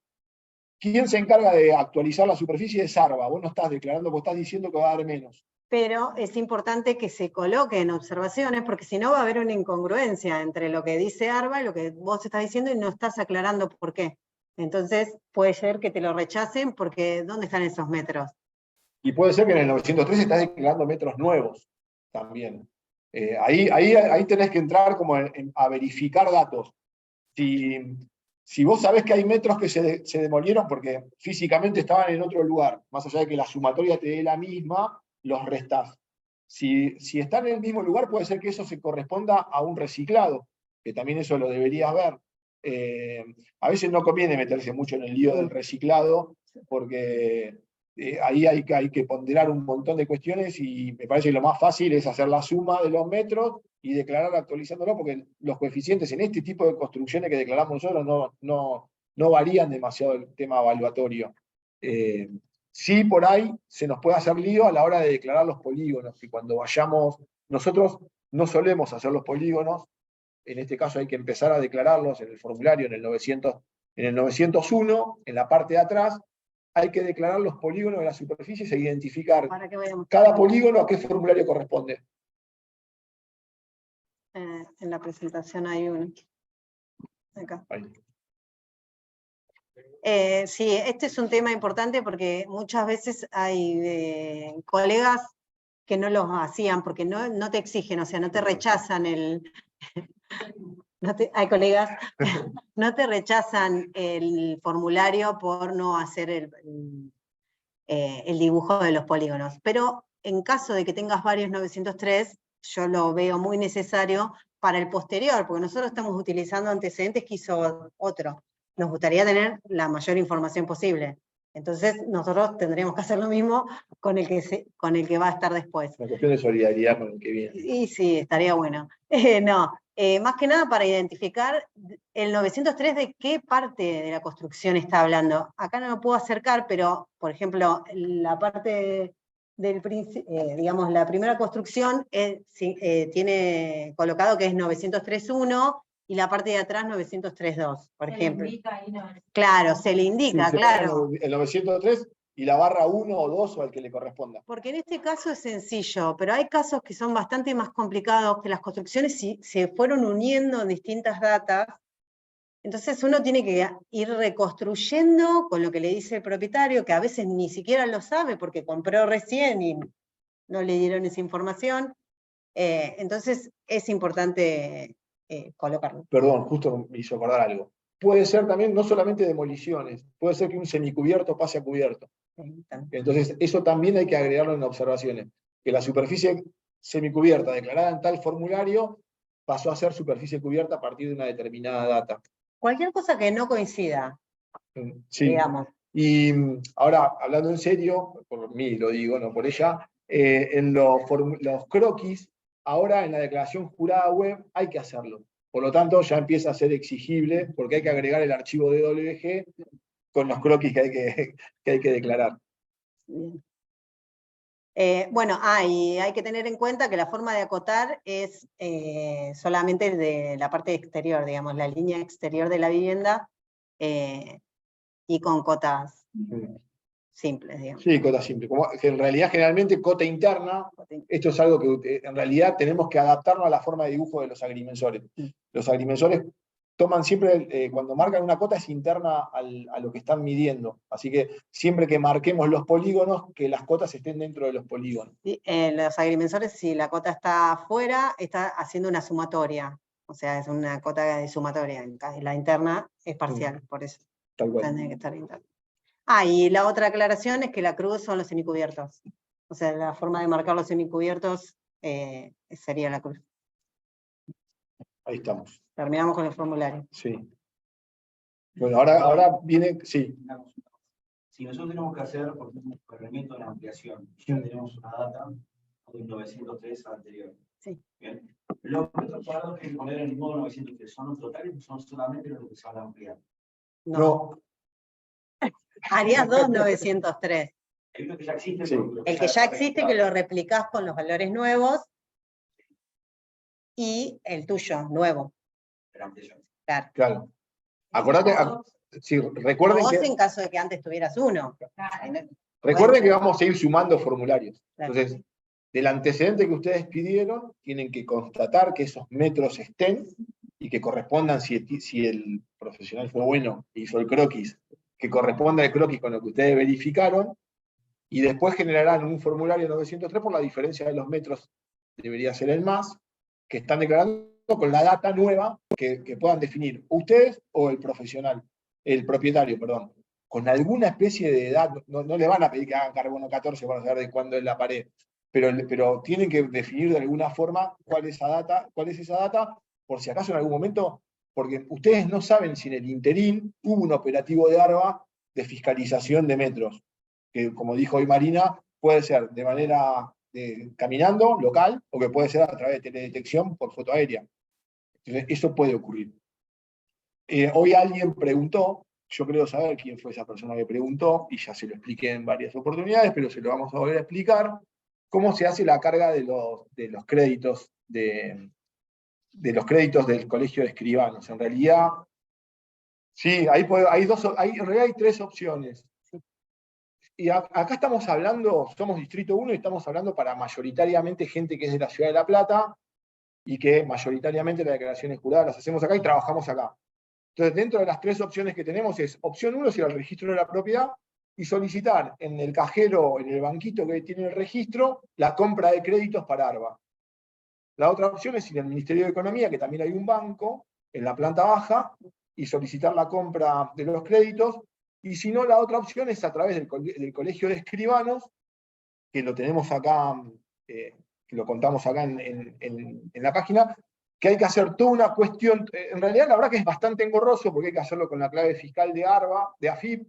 ¿Quién se encarga de actualizar la superficie? Es ARBA. Vos no estás declarando, vos estás diciendo que va a dar menos.
Pero es importante que se coloque en observaciones, porque si no va a haber una incongruencia entre lo que dice ARBA y lo que vos estás diciendo y no estás aclarando por qué. Entonces puede ser que te lo rechacen porque ¿dónde están esos metros?
Y puede ser que en el 903 estás declarando metros nuevos también. Ahí tenés que entrar como a verificar datos. Si vos sabés que hay metros que se demolieron porque físicamente estaban en otro lugar, más allá de que la sumatoria te dé la misma, los restás. Si están en el mismo lugar, puede ser que eso se corresponda a un reciclado, que también eso lo deberías ver. A veces no conviene meterse mucho en el lío del reciclado, porque ahí hay que ponderar un montón de cuestiones y me parece que lo más fácil es hacer la suma de los metros y declarar actualizándolo, porque los coeficientes en este tipo de construcciones que declaramos nosotros no varían demasiado el tema evaluatorio. Sí, por ahí se nos puede hacer lío a la hora de declarar los polígonos, y cuando vayamos, nosotros no solemos hacer los polígonos, en este caso hay que empezar a declararlos en el formulario, en el 901, en la parte de atrás, hay que declarar los polígonos de las superficies e identificar cada polígono a qué formulario corresponde.
En la presentación hay uno. Acá. Sí, este es un tema importante porque muchas veces hay colegas que no los hacían porque no te exigen, o sea, no te rechazan hay colegas no te rechazan el formulario por no hacer el dibujo de los polígonos, pero en caso de que tengas varios 903, yo lo veo muy necesario para el posterior, porque nosotros estamos utilizando antecedentes que hizo otro. Nos gustaría tener la mayor información posible. Entonces, nosotros tendríamos que hacer lo mismo con el que va a estar después.
Una cuestión de solidaridad con el que viene.
Y sí, estaría bueno. Más que nada para identificar el 903 de qué parte de la construcción está hablando. Acá no lo puedo acercar, pero, por ejemplo, la parte del digamos, la primera construcción tiene colocado que es 903.1 y la parte de atrás 903.2, por ejemplo. Claro, se le indica,
Sí,
claro.
El 903 y la barra 1 o 2 o al que le corresponda.
Porque en este caso es sencillo, pero hay casos que son bastante más complicados, que las construcciones se fueron uniendo en distintas datas. Entonces uno tiene que ir reconstruyendo con lo que le dice el propietario, que a veces ni siquiera lo sabe porque compró recién y no le dieron esa información. Entonces es importante colocarlo.
Perdón, justo me hizo acordar algo. Puede ser también no solamente demoliciones, puede ser que un semicubierto pase a cubierto. Entonces eso también hay que agregarlo en observaciones. Que la superficie semicubierta declarada en tal formulario pasó a ser superficie cubierta a partir de una determinada data.
Cualquier cosa que no coincida,
sí.
Digamos.
Y ahora, hablando en serio, por mí lo digo, no por ella, en los croquis, ahora en la declaración jurada web hay que hacerlo. Por lo tanto, ya empieza a ser exigible, porque hay que agregar el archivo DWG con los croquis que hay que declarar.
Bien. Y hay que tener en cuenta que la forma de acotar es solamente de la parte exterior, digamos, la línea exterior de la vivienda, y con cotas simples, digamos.
Sí, cota simple. Como que en realidad, generalmente, cota interna, esto es algo que en realidad tenemos que adaptarnos a la forma de dibujo de los agrimensores. Los agrimensores toman siempre, cuando marcan una cota, es interna a lo que están midiendo. Así que siempre que marquemos los polígonos, que las cotas estén dentro de los polígonos.
Los agrimensores, si la cota está afuera, está haciendo una sumatoria. O sea, es una cota de sumatoria. La interna es parcial, por eso.
Tal cual.
Tendría que estar interna. Y la otra aclaración es que la cruz son los semicubiertos. O sea, la forma de marcar los semicubiertos sería la cruz.
Ahí estamos.
Terminamos con el formulario.
Sí. Bueno, ahora viene, sí.
Si nosotros tenemos que hacer, por ejemplo, un corrimiento de la ampliación, ya tenemos una data del 903 anterior.
Sí.
Bien. Los metros cuadrados que hay que poner en el modo 903 son los totales o son solamente los que se van a ampliar.
No. Harías 2.903.
Hay uno que ya existe.
Sí.
El que ya existe, que lo replicás con los valores nuevos, y el tuyo, nuevo.
La ampliación.
Claro.
Claro. Acordate, sí, recuerden
Vos
que,
en caso de que antes tuvieras uno.
recuerden que vamos a ir sumando formularios.
Claro.
Entonces, del antecedente que ustedes pidieron, tienen que constatar que esos metros estén y que correspondan, si el profesional fue bueno e hizo el croquis, que corresponda el croquis con lo que ustedes verificaron, y después generarán un formulario 903 por la diferencia de los metros, debería ser el más, que están declarando con la data nueva que puedan definir ustedes o el profesional, el propietario, perdón, con alguna especie de edad. No le van a pedir que hagan carbono 14 para saber de cuándo es la pared, pero tienen que definir de alguna forma cuál es esa data, por si acaso en algún momento, porque ustedes no saben si en el interín hubo un operativo de ARBA de fiscalización de metros, que como dijo hoy Marina, puede ser de manera caminando, local, o que puede ser a través de teledetección por foto aérea. Entonces, eso puede ocurrir. Hoy alguien preguntó, yo creo saber quién fue esa persona que preguntó, y ya se lo expliqué en varias oportunidades, pero se lo vamos a volver a explicar, cómo se hace la carga de los créditos de los créditos del colegio de escribanos. En realidad, sí, en realidad hay tres opciones. Y acá estamos hablando, somos Distrito 1 y estamos hablando para mayoritariamente gente que es de la Ciudad de La Plata y que mayoritariamente las declaraciones juradas las hacemos acá y trabajamos acá. Entonces, dentro de las tres opciones que tenemos es, opción 1 es ir al registro de la propiedad y solicitar en el cajero, en el banquito que tiene el registro, la compra de créditos para ARBA. La otra opción es ir al Ministerio de Economía, que también hay un banco en la planta baja, y solicitar la compra de los créditos. Y si no, la otra opción es a través del Colegio de Escribanos, que lo tenemos acá, que lo contamos acá en la página, que hay que hacer toda una cuestión, en realidad la verdad que es bastante engorroso, porque hay que hacerlo con la clave fiscal de ARBA, de AFIP,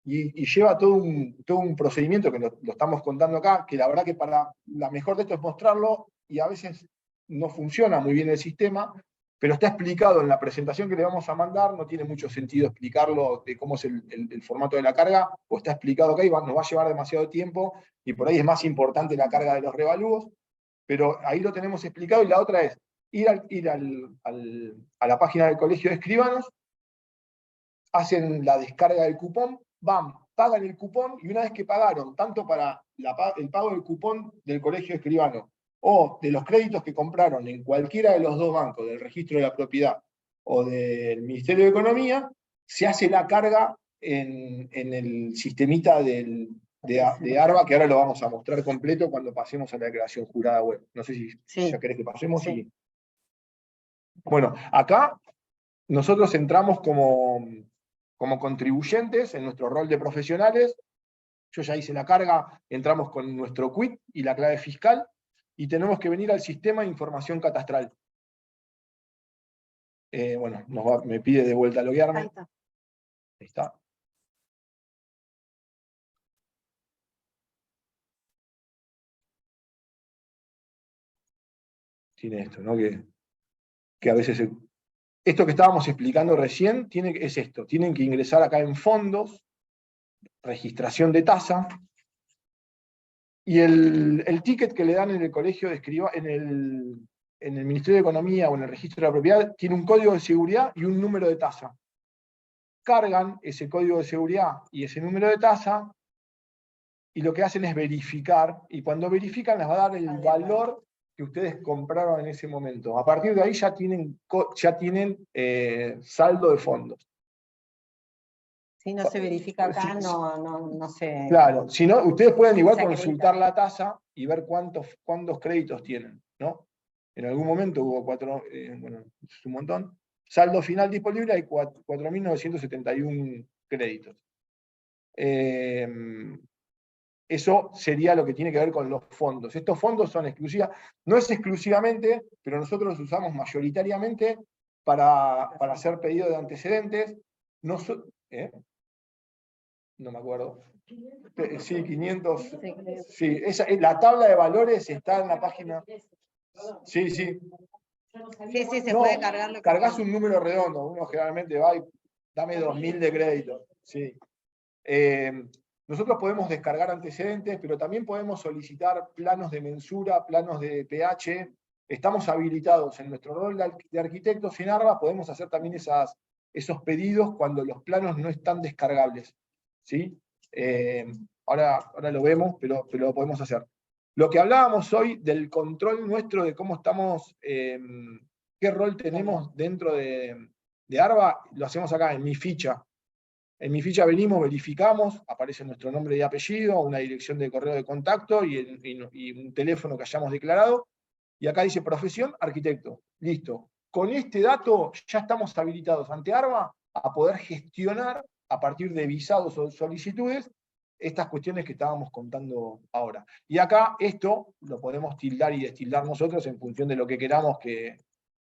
y lleva todo un procedimiento que lo estamos contando acá, que la verdad que para la mejor de esto es mostrarlo, y a veces no funciona muy bien el sistema, pero está explicado en la presentación que le vamos a mandar. No tiene mucho sentido explicarlo de cómo es el formato de la carga, o está explicado acá y nos va a llevar demasiado tiempo, y por ahí es más importante la carga de los revalúos, pero ahí lo tenemos explicado. Y la otra es ir a la página del Colegio de Escribanos, hacen la descarga del cupón, pagan el cupón, y una vez que pagaron, tanto para el pago del cupón del Colegio de Escribano o de los créditos que compraron en cualquiera de los dos bancos, del registro de la propiedad o del Ministerio de Economía, se hace la carga en el sistemita de ARBA, que ahora lo vamos a mostrar completo cuando pasemos a la declaración jurada web. No sé si ya querés que pasemos.
Sí.
Bueno, acá nosotros entramos como contribuyentes en nuestro rol de profesionales. Yo ya hice la carga, entramos con nuestro quit y la clave fiscal, y tenemos que venir al sistema de información catastral. Bueno, me pide de vuelta loguearme.
Ahí está.
Ahí está. Tiene esto, ¿no? Que a veces... Esto que estábamos explicando recién es esto. Tienen que ingresar acá en fondos, registración de tasa, y el ticket que le dan en el colegio de en el Ministerio de Economía o en el registro de la propiedad tiene un código de seguridad y un número de tasa. Cargan ese código de seguridad y ese número de tasa, y lo que hacen es verificar, y cuando verifican les va a dar el valor que ustedes compraron en ese momento. A partir de ahí ya tienen saldo de fondos.
Si no se verifica acá, no se...
Claro, si no, ustedes pueden igual
se acredita.
consultar la tasa y ver cuántos créditos tienen, ¿no? En algún momento hubo bueno, es un montón. Saldo final disponible, hay 4.971 créditos. Eso sería lo que tiene que ver con los fondos. Estos fondos son exclusivos, no es exclusivamente, pero nosotros los usamos mayoritariamente para hacer pedido de antecedentes. No me acuerdo. Sí, 500. Sí, la tabla de valores está en la página. Sí, sí.
Sí, se puede cargar lo que
cargas un número redondo. Uno generalmente va y dame 2.000 de crédito. Sí. Nosotros podemos descargar antecedentes, pero también podemos solicitar planos de mensura, planos de pH. Estamos habilitados en nuestro rol de arquitectos en ARBA, podemos hacer también esos pedidos cuando los planos no están descargables. ¿Sí? Ahora lo vemos, pero lo podemos hacer. Lo que hablábamos hoy del control nuestro de cómo estamos, qué rol tenemos dentro de ARBA, lo hacemos acá en mi ficha. En mi ficha venimos, verificamos, aparece nuestro nombre y apellido, una dirección de correo de contacto y un teléfono que hayamos declarado. Y acá dice profesión, arquitecto. Listo. Con este dato ya estamos habilitados ante ARBA a poder gestionar, a partir de visados o solicitudes, estas cuestiones que estábamos contando ahora. Y acá esto lo podemos tildar y destildar nosotros en función de lo que queramos que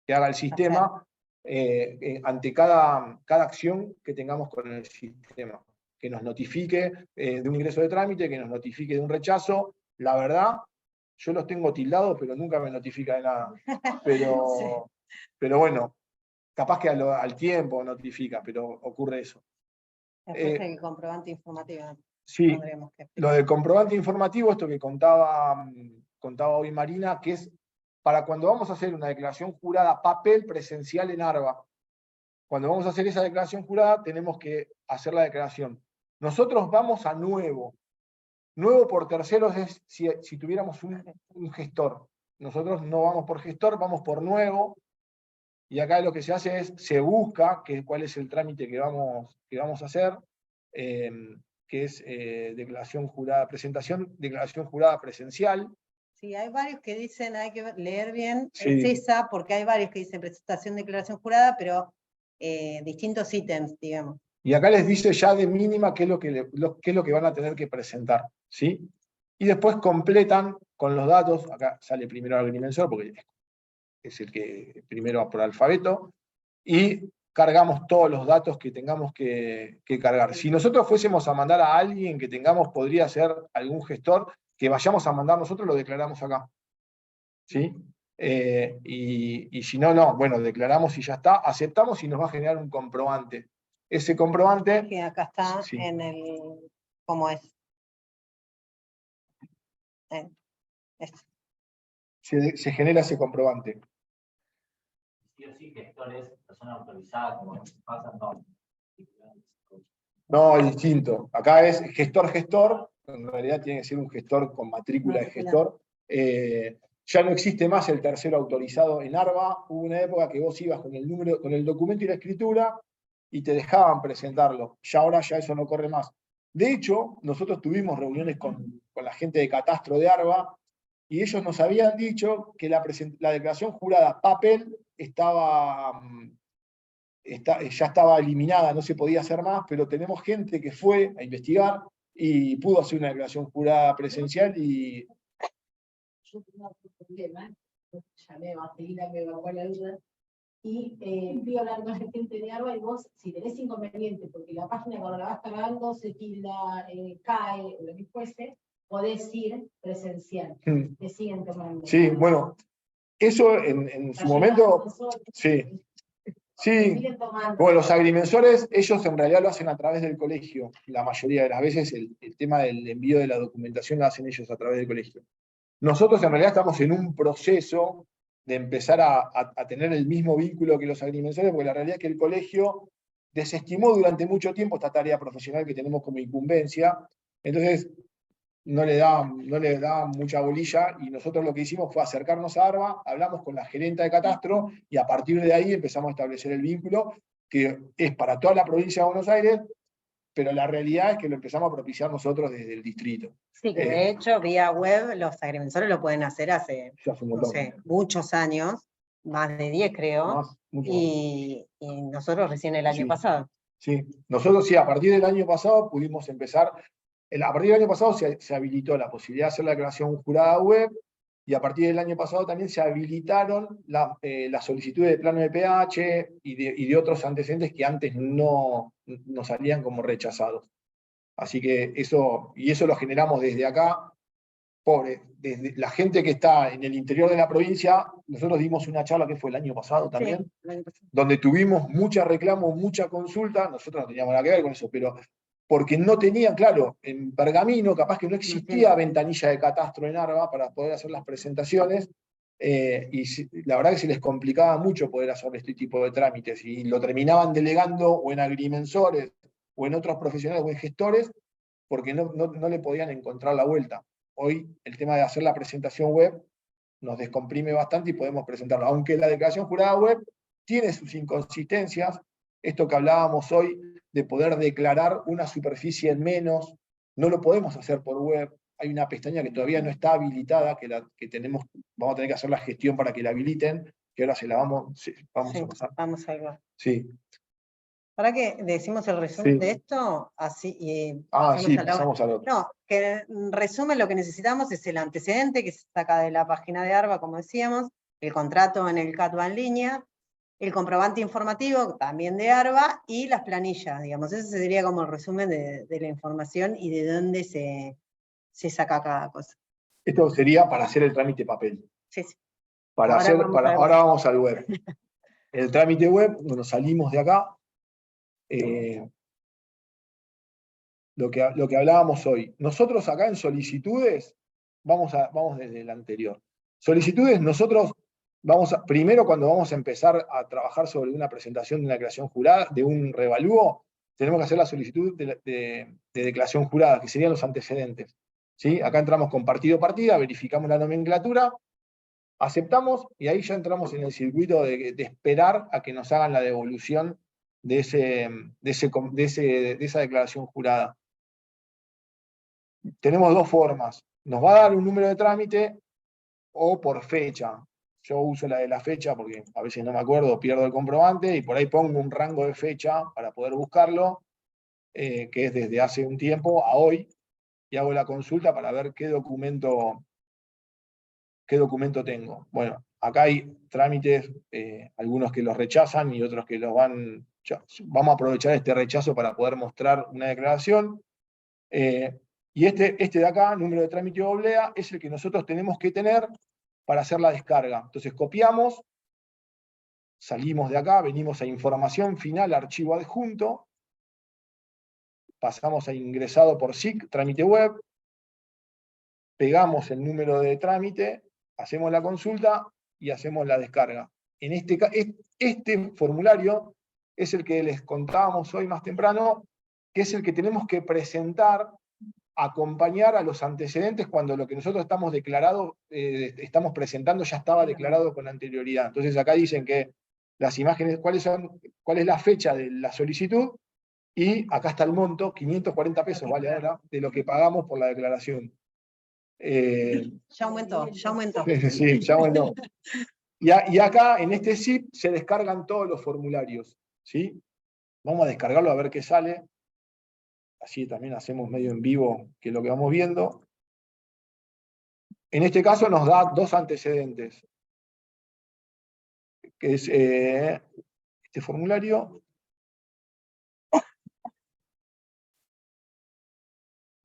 haga el sistema. Ante cada acción que tengamos con el sistema, que nos notifique de un ingreso de trámite, que nos notifique de un rechazo. La verdad, yo los tengo tildados, pero nunca me notifica de nada. Pero bueno, capaz que al tiempo notifica, pero ocurre eso.
Después el comprobante informativo.
Sí, lo del comprobante informativo, esto que contaba hoy Marina, que es para cuando vamos a hacer una declaración jurada papel presencial en ARBA. Cuando vamos a hacer esa declaración jurada, tenemos que hacer la declaración. Nosotros vamos a nuevo. Nuevo por terceros es si tuviéramos un gestor. Nosotros no vamos por gestor, vamos por nuevo. Y acá lo que se hace es, se busca cuál es el trámite que vamos a hacer, que es declaración jurada, declaración jurada presencial.
Sí, hay varios que dicen, hay que leer bien,
Sí.
es esa, porque hay varios que dicen presentación, declaración jurada, pero distintos ítems, digamos.
Y acá les dice ya de mínima qué es lo que van a tener que presentar, ¿sí? Y después completan con los datos, acá sale primero el agrimensor, porque es el que primero va por alfabeto, y cargamos todos los datos que tengamos que cargar. Si nosotros fuésemos a mandar a alguien que tengamos, podría ser algún gestor, que vayamos a mandar nosotros, lo declaramos acá. ¿Sí? Y si no, bueno, declaramos y ya está, aceptamos y nos va a generar un comprobante. Ese comprobante...
Que acá está
sí.
en el... ¿Cómo es?
Se genera ese comprobante.
Sí o sí, gestores, personas autorizadas, como pasa, no.
No, es distinto. Acá es gestor, en realidad tiene que ser un gestor con matrícula de gestor. Ya no existe más el tercero autorizado en ARBA. Hubo una época que vos ibas con el documento y la escritura y te dejaban presentarlo. Ya ahora ya eso no corre más. De hecho, nosotros tuvimos reuniones con la gente de Catastro de ARBA y ellos nos habían dicho que la declaración jurada papel ya estaba eliminada, no se podía hacer más, pero tenemos gente que fue a investigar y pudo hacer una declaración jurada presencial y...
Yo tengo un problema, llamé a Marcelina que me bajó la duda, y fui a hablar con la gente de ARBA y vos, si tenés inconveniente, porque la página cuando la vas cargando se tilda, cae, o lo que fuese, podés ir presencial, te siguen tomando.
Sí, bueno, eso en su momento... Sí. Sí, bueno, los agrimensores, ellos en realidad lo hacen a través del colegio. La mayoría de las veces el tema del envío de la documentación lo hacen ellos a través del colegio. Nosotros en realidad estamos en un proceso de empezar a tener el mismo vínculo que los agrimensores, porque la realidad es que el colegio desestimó durante mucho tiempo esta tarea profesional que tenemos como incumbencia. Entonces, no le da mucha bolilla, y nosotros lo que hicimos fue acercarnos a ARBA, hablamos con la gerenta de Catastro, y a partir de ahí empezamos a establecer el vínculo, que es para toda la provincia de Buenos Aires, pero la realidad es que lo empezamos a propiciar nosotros desde el distrito.
Sí, que de hecho, vía web, los agrimensores lo pueden hacer hace no sé, muchos años, más de 10 creo, y nosotros recién el año pasado.
Sí, nosotros sí, a partir del año pasado pudimos empezar A partir del año pasado se habilitó la posibilidad de hacer la declaración jurada web, y a partir del año pasado también se habilitaron las solicitudes de plano de pH y de otros antecedentes que antes no salían como rechazados. Así que eso lo generamos desde acá. Pobre, desde la gente que está en el interior de la provincia, nosotros dimos una charla que fue el año pasado también,
Sí, el año pasado.
donde tuvimos mucha reclamo, mucha consulta, nosotros no teníamos nada que ver con eso, pero porque no tenían, claro, en Pergamino capaz que no existía ventanilla de catastro en ARBA para poder hacer las presentaciones, la verdad que se les complicaba mucho poder hacer este tipo de trámites, y lo terminaban delegando o en agrimensores, o en otros profesionales, o en gestores, porque no le podían encontrar la vuelta. Hoy el tema de hacer la presentación web nos descomprime bastante y podemos presentarlo. Aunque la declaración jurada web tiene sus inconsistencias, esto que hablábamos hoy de poder declarar una superficie en menos, no lo podemos hacer por web. Hay una pestaña que todavía no está habilitada, vamos a tener que hacer la gestión para que la habiliten, que ahora vamos a pasar.
Vamos a ver.
Sí.
¿Para qué decimos el resumen de esto? Así,
Sí,
pasamos
pasamos al otro.
No, que en resumen lo que necesitamos es el antecedente, que se saca de la página de ARBA, como decíamos, el contrato en el CATBA en línea, el comprobante informativo también de ARBA, y las planillas, digamos. Ese sería como el resumen de la información y de dónde se saca cada cosa.
Esto sería para hacer el trámite papel.
Sí, sí.
Ahora vamos al web. El trámite web, bueno, salimos de acá. Lo que hablábamos hoy. Nosotros acá en solicitudes, vamos desde el anterior. Solicitudes, nosotros primero cuando vamos a empezar a trabajar sobre una presentación de una declaración jurada, de un revalúo, tenemos que hacer la solicitud de declaración jurada, que serían los antecedentes. ¿Sí? Acá entramos con partido-partida, verificamos la nomenclatura, aceptamos, y ahí ya entramos en el circuito de esperar a que nos hagan la devolución de esa declaración jurada. Tenemos dos formas. Nos va a dar un número de trámite o por fecha. Yo uso la de la fecha porque a veces no me acuerdo, pierdo el comprobante, y por ahí pongo un rango de fecha para poder buscarlo, que es desde hace un tiempo a hoy, y hago la consulta para ver qué documento tengo. Bueno, acá hay trámites, algunos que los rechazan y otros que los van... Vamos a aprovechar este rechazo para poder mostrar una declaración. Y este de acá, número de trámite oblea, es el que nosotros tenemos que tener para hacer la descarga. Entonces copiamos, salimos de acá, venimos a información final, archivo adjunto, pasamos a ingresado por SIC, trámite web, pegamos el número de trámite, hacemos la consulta y hacemos la descarga. En este formulario es el que les contábamos hoy más temprano, que es el que tenemos que presentar, acompañar a los antecedentes cuando lo que nosotros estamos presentando ya estaba declarado con anterioridad. Entonces acá dicen que las imágenes, cuál es la fecha de la solicitud, y acá está el monto, 540 pesos vale ahora, de lo que pagamos por la declaración.
Ya aumentó.
Sí, ya aumentó. Y acá, en este zip, se descargan todos los formularios. ¿Sí? Vamos a descargarlo a ver qué sale. Así también hacemos medio en vivo, que es lo que vamos viendo. En este caso nos da dos antecedentes, que es este formulario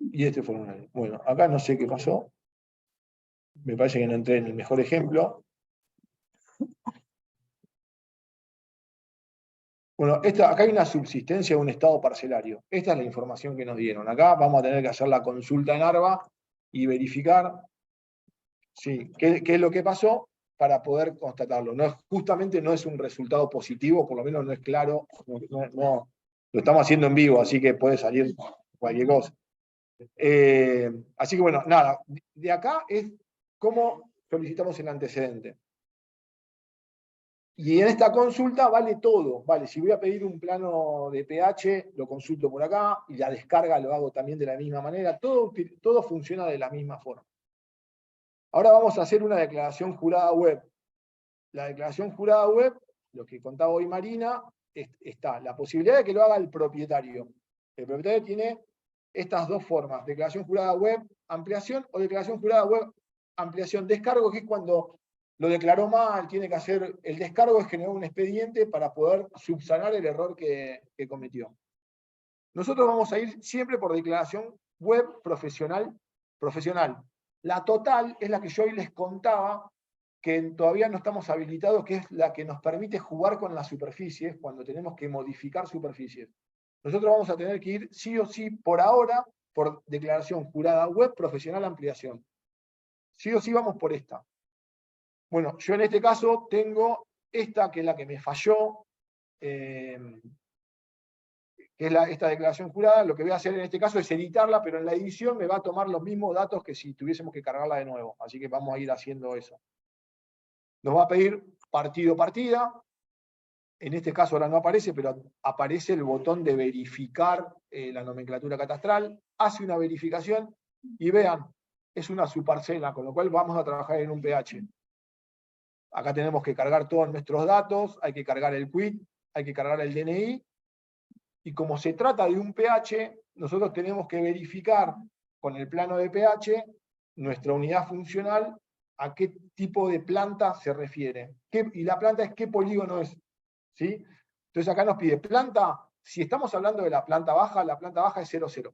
y este formulario. Bueno, acá no sé qué pasó. Me parece que no entré en el mejor ejemplo. Bueno, acá hay una subsistencia de un estado parcelario. Esta es la información que nos dieron. Acá vamos a tener que hacer la consulta en ARBA y verificar qué es lo que pasó para poder constatarlo. Justamente no es un resultado positivo, por lo menos no es claro. No, lo estamos haciendo en vivo, así que puede salir cualquier cosa. Así que bueno, nada. De acá es cómo solicitamos el antecedente. Y en esta consulta vale todo, vale, si voy a pedir un plano de pH, lo consulto por acá, y la descarga lo hago también de la misma manera, todo funciona de la misma forma. Ahora vamos a hacer una declaración jurada web. La declaración jurada web, lo que contaba hoy Marina, está la posibilidad de que lo haga el propietario. El propietario tiene estas dos formas, declaración jurada web, ampliación, o declaración jurada web, ampliación. Descargo, que es cuando lo declaró mal, tiene que hacer, el descargo es generar un expediente para poder subsanar el error que cometió. Nosotros vamos a ir siempre por declaración web profesional. La total es la que yo hoy les contaba, que todavía no estamos habilitados, que es la que nos permite jugar con las superficies cuando tenemos que modificar superficies. Nosotros vamos a tener que ir sí o sí por ahora por declaración jurada web profesional ampliación. Sí o sí vamos por esta. Bueno, yo en este caso tengo esta, que es la que me falló, que es esta declaración jurada. Lo que voy a hacer en este caso es editarla, pero en la edición me va a tomar los mismos datos que si tuviésemos que cargarla de nuevo. Así que vamos a ir haciendo eso. Nos va a pedir partido-partida. En este caso ahora no aparece, pero aparece el botón de verificar la nomenclatura catastral. Hace una verificación y vean, es una subparcela, con lo cual vamos a trabajar en un pH. Acá tenemos que cargar todos nuestros datos, hay que cargar el quit, hay que cargar el DNI, y como se trata de un pH, nosotros tenemos que verificar con el plano de pH nuestra unidad funcional a qué tipo de planta se refiere. Y la planta es qué polígono es. ¿Sí? Entonces acá nos pide planta, si estamos hablando de la planta baja es 00.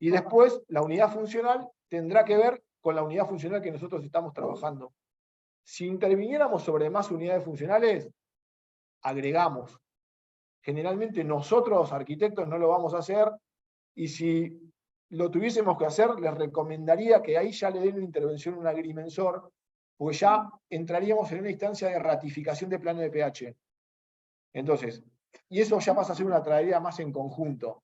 Y después la unidad funcional tendrá que ver con la unidad funcional que nosotros estamos trabajando. Si interviniéramos sobre más unidades funcionales, agregamos. Generalmente nosotros, arquitectos, no lo vamos a hacer, y si lo tuviésemos que hacer, les recomendaría que ahí ya le den una intervención a un agrimensor, porque ya entraríamos en una instancia de ratificación de plano de pH. Entonces, y eso ya pasa a ser una tarea más en conjunto.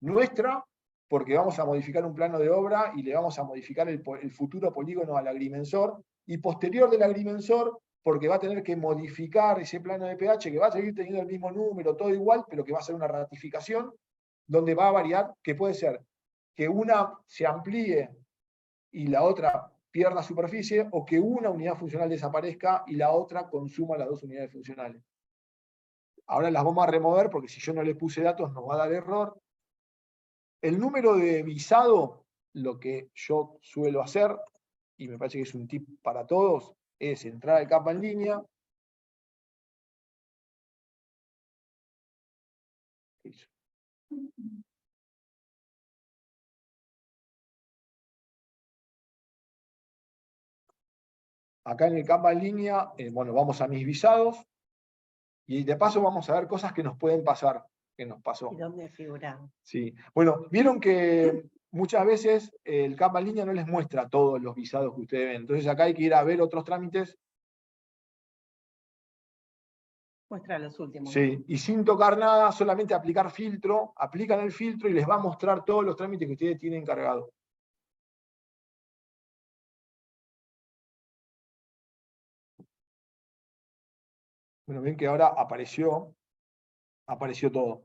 Nuestra, porque vamos a modificar un plano de obra y le vamos a modificar el futuro polígono al agrimensor, y posterior del agrimensor, porque va a tener que modificar ese plano de pH, que va a seguir teniendo el mismo número, todo igual, pero que va a ser una ratificación, donde va a variar, que puede ser que una se amplíe y la otra pierda superficie, o que una unidad funcional desaparezca y la otra consuma las dos unidades funcionales. Ahora las vamos a remover, porque si yo no le puse datos nos va a dar error. El número de visado, lo que yo suelo hacer, y me parece que es un tip para todos, es entrar al capa en línea. Acá en el capa en línea, bueno, vamos a mis visados, y de paso vamos a ver cosas que nos pueden pasar, que nos pasó.
¿Y dónde figuramos?
Sí. Bueno, vieron que muchas veces el capa en línea no les muestra todos los visados que ustedes ven. Entonces acá hay que ir a ver otros trámites.
Muestra los últimos.
Sí, y sin tocar nada, solamente aplicar filtro, aplican el filtro y les va a mostrar todos los trámites que ustedes tienen cargados. Bueno, ven que ahora apareció todo.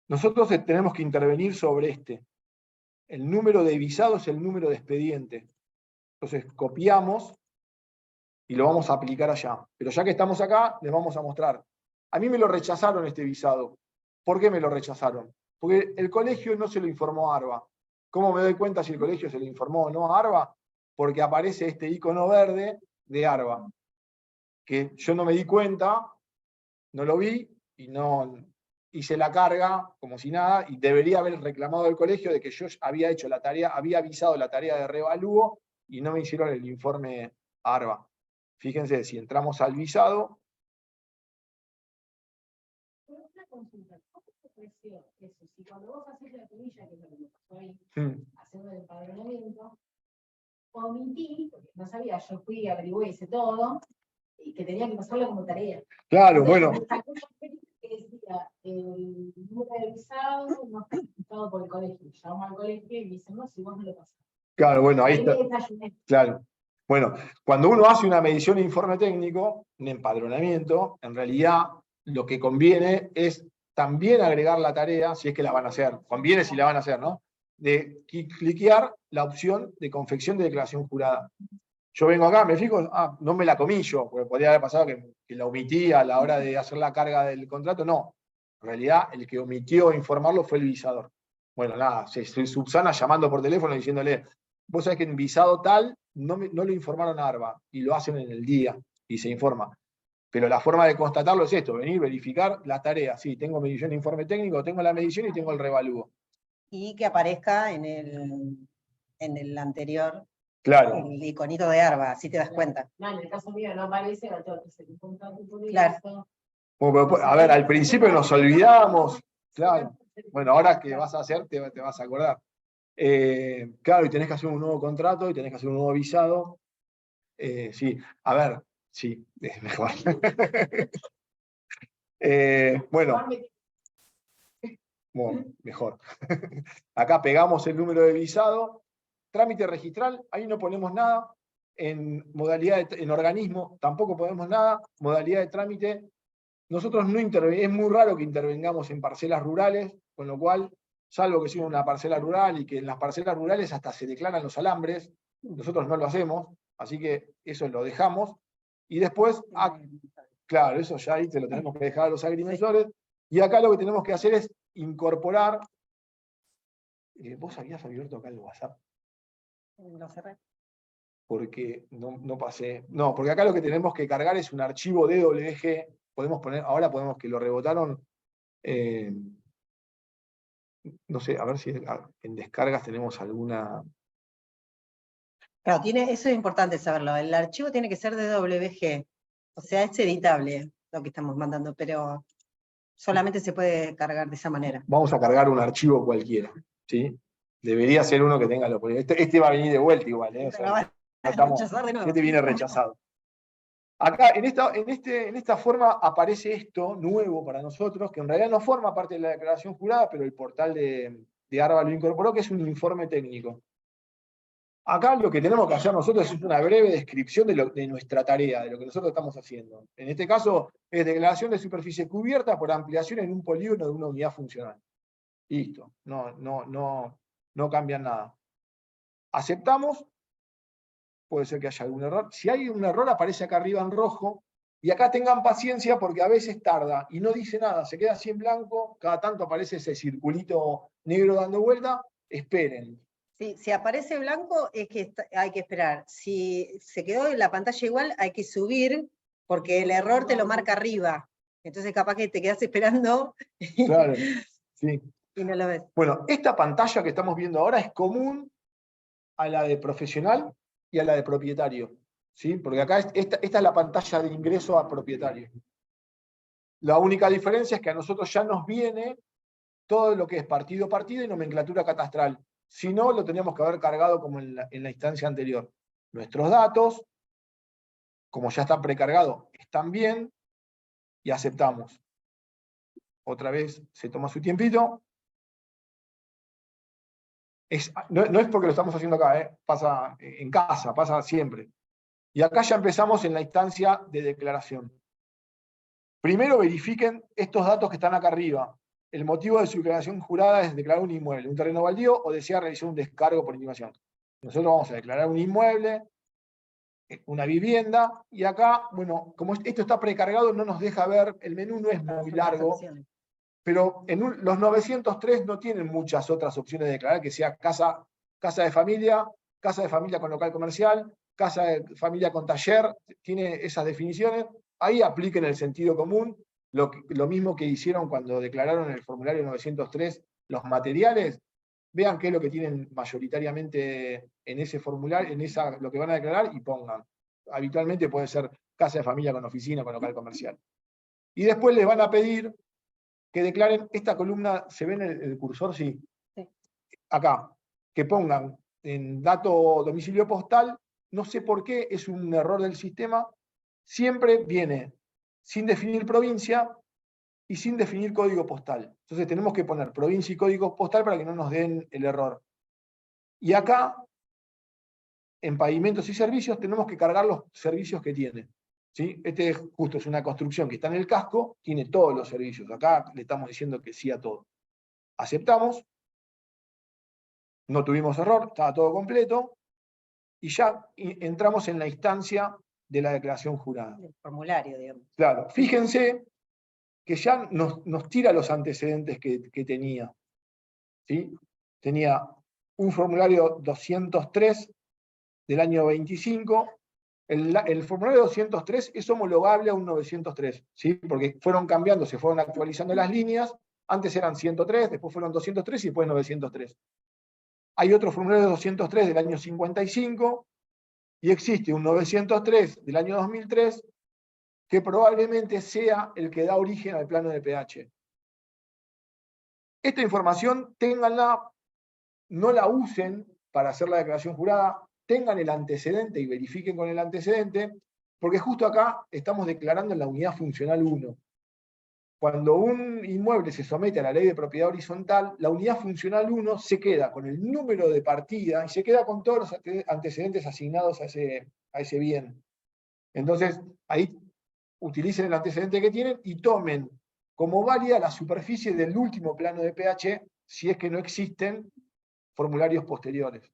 Nosotros tenemos que intervenir sobre este. El número de visado es el número de expediente. Entonces copiamos y lo vamos a aplicar allá. Pero ya que estamos acá, les vamos a mostrar. A mí me lo rechazaron este visado. ¿Por qué me lo rechazaron? Porque el colegio no se lo informó a ARBA. ¿Cómo me doy cuenta si el colegio se lo informó o no a ARBA? Porque aparece este icono verde de ARBA, que yo no me di cuenta, no lo vi, y no hice la carga como si nada, y debería haber reclamado al colegio de que yo había hecho la tarea, había avisado la tarea de revalúo, y no me hicieron el informe a ARBA. Fíjense, si entramos al visado.
Una consulta, ¿cómo se ofreció eso? Si cuando vos haces la planilla, que es lo que me pasó ahí, haciendo el empadronamiento, omití, porque no sabía, yo fui, averigué, hice todo, y que tenía que pasarlo como tarea.
Claro,
Entonces,
bueno.
me sacó un papel que decía, el número de visado no está registrado por el colegio. Llamo al colegio y me dicen, no, si vos no lo pasás.
Claro, bueno, ahí está.
Me desayuné.
Claro. Bueno, cuando uno hace una medición de informe técnico, un empadronamiento, en realidad lo que conviene es también agregar la tarea, si es que la van a hacer, conviene si la van a hacer, ¿no? De cliquear la opción de confección de declaración jurada. Yo vengo acá, me fijo, no me la comí yo, porque podría haber pasado que la omití a la hora de hacer la carga del contrato, no. En realidad, el que omitió informarlo fue el visador. Bueno, nada, se subsana llamando por teléfono diciéndole, vos sabés que en visado tal no lo informaron a ARBA, y lo hacen en el día, y se informa. Pero la forma de constatarlo es esto, venir, verificar la tarea. Sí, tengo medición de informe técnico, tengo la medición y tengo el revalúo.
Y que aparezca en el anterior,
Claro.
el iconito de ARBA, así te das cuenta.
No, en el caso mío no aparece, la tengo que hacer un contrato público.
Claro.
Bueno, pero, a ver, al principio nos olvidamos. Claro. Bueno, ahora que vas a hacer, te vas a acordar. Claro, y tenés que hacer un nuevo contrato, y tenés que hacer un nuevo visado. Sí, a ver, sí, es mejor. Bueno, mejor. Acá pegamos el número de visado. Trámite registral, ahí no ponemos nada. En modalidad en organismo tampoco ponemos nada. Modalidad de trámite, nosotros no intervenimos, es muy raro que intervengamos en parcelas rurales, con lo cual, salvo que sea una parcela rural y que en las parcelas rurales hasta se declaran los alambres, nosotros no lo hacemos, así que eso lo dejamos. Y después, claro, eso ya ahí te lo tenemos que dejar a los agrimensores. Y acá lo que tenemos que hacer es incorporar. ¿Vos habías abierto acá el WhatsApp?
Lo cerré.
Porque no pasé. No, porque acá lo que tenemos que cargar es un archivo DWG. Podemos poner, ahora podemos que lo rebotaron. No sé, a ver si en descargas tenemos alguna.
Claro, eso es importante saberlo. El archivo tiene que ser de DWG. O sea, es editable lo que estamos mandando, pero solamente se puede cargar de esa manera.
Vamos a cargar un archivo cualquiera, ¿sí? Debería ser uno que tenga lo. Este va a venir de vuelta igual, ¿eh? O sea, este viene rechazado. Acá, en esta forma, aparece esto nuevo para nosotros, que en realidad no forma parte de la declaración jurada, pero el portal de ARBA lo incorporó, que es un informe técnico. Acá lo que tenemos que hacer nosotros es una breve descripción de nuestra tarea, de lo que nosotros estamos haciendo. En este caso, es declaración de superficie cubierta por ampliación en un polígono de una unidad funcional. Listo, no cambian nada. Aceptamos. Puede ser que haya algún error. Si hay un error, aparece acá arriba en rojo. Y acá tengan paciencia porque a veces tarda y no dice nada, se queda así en blanco, cada tanto aparece ese circulito negro dando vuelta, esperen.
Sí, si aparece blanco es que hay que esperar. Si se quedó en la pantalla igual, hay que subir porque el error te lo marca arriba. Entonces capaz que te quedas esperando
Claro, sí.
Y no lo ves.
Bueno, esta pantalla que estamos viendo ahora es común a la de profesional y a la de propietario, ¿sí? Porque acá esta es la pantalla de ingreso a propietario. La única diferencia es que a nosotros ya nos viene todo lo que es partido a partido y nomenclatura catastral. Si no, lo teníamos que haber cargado como en la instancia anterior. Nuestros datos, como ya están precargados, están bien y aceptamos. Otra vez se toma su tiempito. No es porque lo estamos haciendo acá, pasa en casa, pasa siempre. Y acá ya empezamos en la instancia de declaración. Primero verifiquen estos datos que están acá arriba. El motivo de su declaración jurada es declarar un inmueble, un terreno baldío, o desea realizar un descargo por intimación. Nosotros vamos a declarar un inmueble, una vivienda, y acá, bueno, como esto está precargado, no nos deja ver, el menú no es muy largo, pero los 903 no tienen muchas otras opciones de declarar, que sea casa de familia con local comercial, casa de familia con taller, tiene esas definiciones. Ahí apliquen el sentido común, lo mismo que hicieron cuando declararon en el formulario 903 los materiales. Vean qué es lo que tienen mayoritariamente en ese formulario, lo que van a declarar, y pongan. Habitualmente puede ser casa de familia con oficina, con local comercial. Y después les van a pedir que declaren esta columna. ¿Se ve en el cursor? Sí. Acá. Que pongan en dato domicilio postal. No sé por qué, es un error del sistema. Siempre viene sin definir provincia y sin definir código postal. Entonces tenemos que poner provincia y código postal para que no nos den el error. Y acá, en pavimentos y servicios, tenemos que cargar los servicios que tiene. ¿Sí? Este justo es una construcción que está en el casco, tiene todos los servicios. Acá le estamos diciendo que sí a todo. Aceptamos. No tuvimos error, estaba todo completo. Y ya entramos en la instancia de la declaración jurada.
El formulario, digamos.
Claro, fíjense que ya nos tira los antecedentes que tenía. ¿sí? Tenía un formulario 203 del año 25. El formulario 203 es homologable a un 903, ¿sí? Porque fueron cambiando, se fueron actualizando las líneas. Antes eran 103, después fueron 203 y después 903. Hay otro formulario 203 del año 55 y existe un 903 del año 2003 que probablemente sea el que da origen al plano de pH. Esta información, ténganla, no la usen para hacer la declaración jurada, tengan el antecedente y verifiquen con el antecedente, porque justo acá estamos declarando en la unidad funcional 1. Cuando un inmueble se somete a la ley de propiedad horizontal, la unidad funcional 1 se queda con el número de partida y se queda con todos los antecedentes asignados a ese bien. Entonces, ahí utilicen el antecedente que tienen y tomen como válida la superficie del último plano de pH si es que no existen formularios posteriores.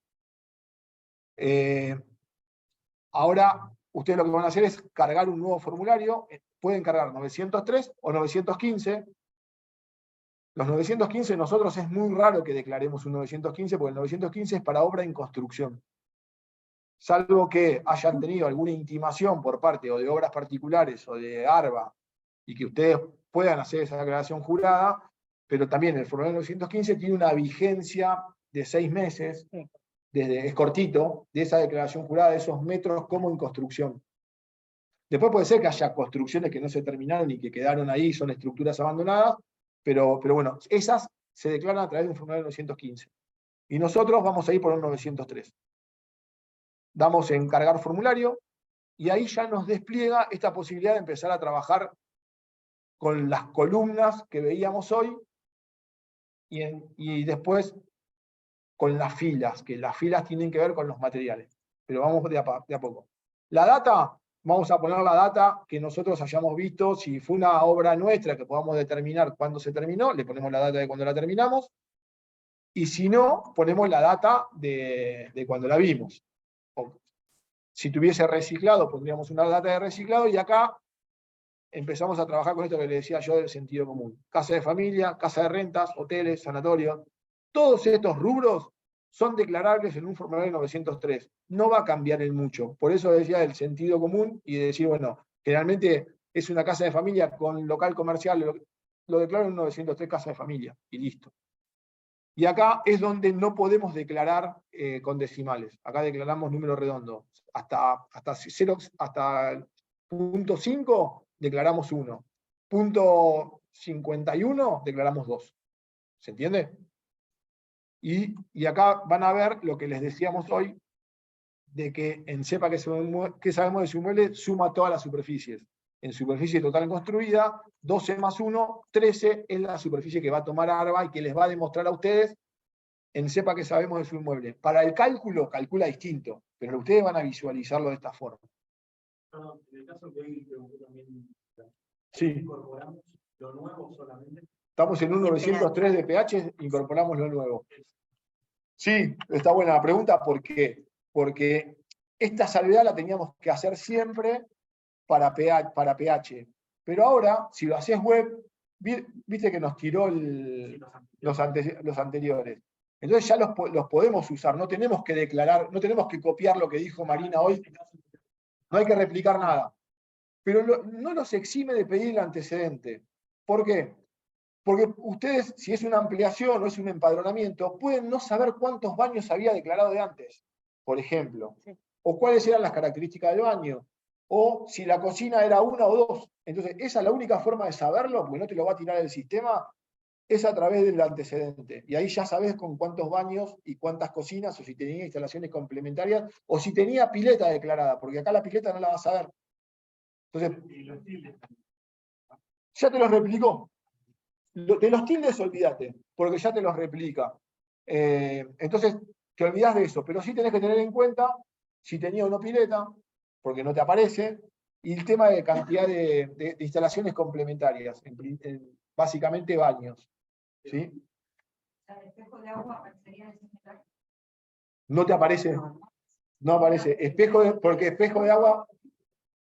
Ahora, ustedes lo que van a hacer es cargar un nuevo formulario. Pueden cargar 903 o 915. Los 915 nosotros es muy raro que declaremos un 915 porque el 915 es para obra en construcción. Salvo que hayan tenido alguna intimación por parte o de obras particulares o de ARBA y que ustedes puedan hacer esa declaración jurada, pero también el formulario 915 tiene una vigencia de 6 meses, es cortito, de esa declaración jurada, de esos metros como en construcción. Después puede ser que haya construcciones que no se terminaron y que quedaron ahí, son estructuras abandonadas, pero bueno, esas se declaran a través de un formulario 915. Y nosotros vamos a ir por un 903. Damos en cargar formulario, y ahí ya nos despliega esta posibilidad de empezar a trabajar con las columnas que veíamos hoy, y después con las filas, que las filas tienen que ver con los materiales. Pero vamos de a poco. La data, vamos a poner la data que nosotros hayamos visto, si fue una obra nuestra que podamos determinar cuándo se terminó, le ponemos la data de cuando la terminamos, y si no, ponemos la data de cuando la vimos. Si tuviese reciclado, pondríamos una data de reciclado, y acá empezamos a trabajar con esto que le decía yo del sentido común. Casa de familia, casa de rentas, hoteles, sanatorios. Todos estos rubros son declarables en un formulario 903. No va a cambiar en mucho. Por eso decía del sentido común y de decir, bueno, generalmente es una casa de familia con local comercial, lo declaro en un 903 casa de familia y listo. Y acá es donde no podemos declarar con decimales. Acá declaramos número redondo. Hasta 0.5 declaramos 1. Punto 51 declaramos 2. ¿Se entiende? Y acá van a ver lo que les decíamos hoy, de que en SEPA que sabemos de su inmueble suma todas las superficies. En superficie total construida, 12 más 1, 13 es la superficie que va a tomar ARBA y que les va a demostrar a ustedes en SEPA que sabemos de su inmueble. Para el cálculo, calcula distinto, pero ustedes van a visualizarlo de esta forma.
En el caso que hoy preguntó también,
Sí.
¿incorporamos lo nuevo solamente?
Estamos en un 903 de pH, incorporamos lo nuevo. Sí, está buena la pregunta. ¿Por qué? Porque esta salvedad la teníamos que hacer siempre para pH. Pero ahora, si lo haces web, viste que nos tiró los anteriores. Entonces ya los podemos usar, no tenemos que declarar, no tenemos que copiar lo que dijo Marina hoy, no hay que replicar nada. Pero no los exime de pedir el antecedente. ¿Por qué? Porque ustedes, si es una ampliación o es un empadronamiento, pueden no saber cuántos baños había declarado de antes, por ejemplo. O cuáles eran las características del baño. O si la cocina era 1 o 2. Entonces, esa es la única forma de saberlo, porque no te lo va a tirar el sistema, es a través del antecedente. Y ahí ya sabes con cuántos baños y cuántas cocinas, o si tenía instalaciones complementarias, o si tenía pileta declarada, porque acá la pileta no la vas a ver. Entonces, ya te los replicó. De los tildes olvídate, porque ya te los replica. Entonces, te olvidás de eso, pero sí tenés que tener en cuenta si tenía o no pileta, porque no te aparece, y el tema de cantidad de instalaciones complementarias, básicamente baños. ¿Sí?
¿El espejo de agua aparecería en ese mensaje?
¿No te aparece? No aparece. Porque espejo de agua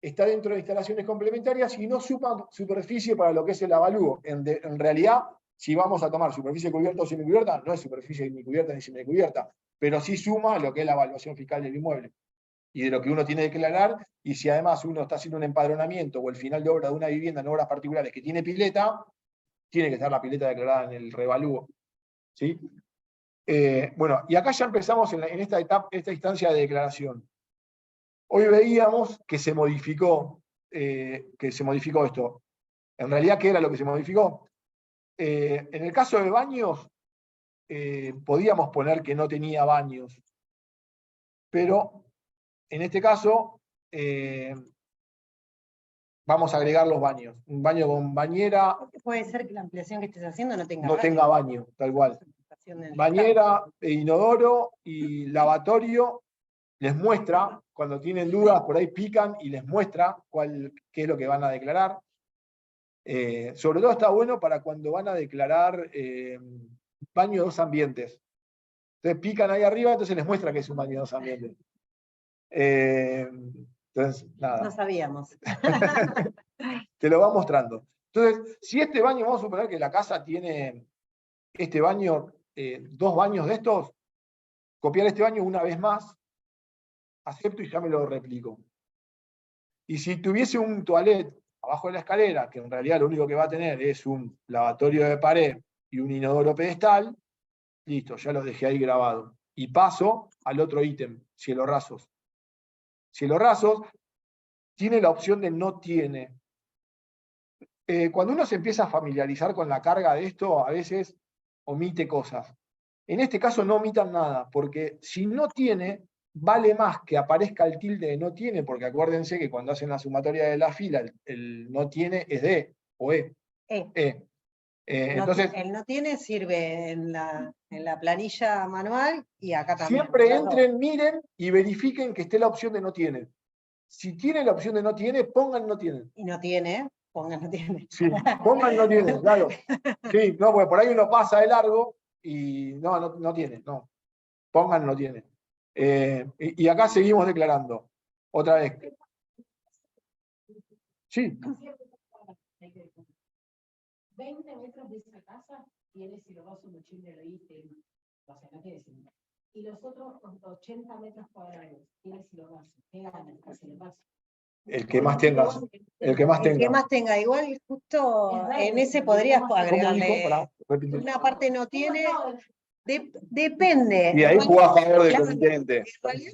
está dentro de instalaciones complementarias y no supa superficie para lo que es el avalúo. En realidad, Si vamos a tomar superficie cubierta o semicubierta, no es superficie ni cubierta ni semicubierta, pero sí suma lo que es la evaluación fiscal del inmueble y de lo que uno tiene que declarar, y si además uno está haciendo un empadronamiento o el final de obra de una vivienda en obras particulares que tiene pileta, tiene que estar la pileta declarada en el revalúo. ¿Sí? Bueno, y acá ya empezamos en esta etapa, esta instancia de declaración. Hoy veíamos que se modificó esto. En realidad, ¿qué era lo que se modificó? En el caso de baños, podíamos poner que no tenía baños, pero en este caso vamos a agregar los baños. Un baño con bañera.
Puede ser que la ampliación que estés haciendo no tenga
no tenga baño, tal cual.
Bañera,
Bañera, inodoro y lavatorio. Les muestra, cuando tienen dudas, por ahí pican y les muestra qué es lo que van a declarar. Sobre todo está bueno para cuando van a declarar baño de 2 ambientes. Entonces pican ahí arriba, entonces les muestra que es un baño de 2 ambientes. Entonces, nada.
No sabíamos.
Te lo va mostrando. Entonces, si este baño, vamos a suponer que la casa tiene este baño, 2 baños de estos, copiar este baño una vez más, acepto y ya me lo replico. Y si tuviese un toilet abajo de la escalera, que en realidad lo único que va a tener es un lavatorio de pared y un inodoro pedestal, listo, ya lo dejé ahí grabado. Y paso al otro ítem, cielos rasos. Cielos rasos tiene la opción de no tiene. Cuando uno se empieza a familiarizar con la carga de esto, a veces omite cosas. En este caso no omitan nada, porque si no tiene, vale más que aparezca el tilde de no tiene, porque acuérdense que cuando hacen la sumatoria de la fila, el no tiene es de o E. Entonces,
el no tiene sirve en la planilla manual y acá también.
Siempre entren, miren y verifiquen que esté la opción de no tiene. Si tiene la opción de no tiene, pongan no tiene.
Y no tiene, pongan no tiene.
Sí, pongan no tiene, claro. Sí, no, porque por ahí uno pasa de largo y no tiene, no. Pongan no tiene. Y acá seguimos declarando. Otra vez. Sí.
20 metros de esa casa tiene silobazo, mochila de ítem, o sea, no tiene silobazo. Y los otros 80 metros cuadrados tiene silobazo. ¿Qué gana el silobazo?
El que más tenga. El que más tenga.
El que más tenga. Igual justo en ese podrías agregarle una parte no tiene. Depende.
Y ahí jugás a favor del
Claro,
comitente.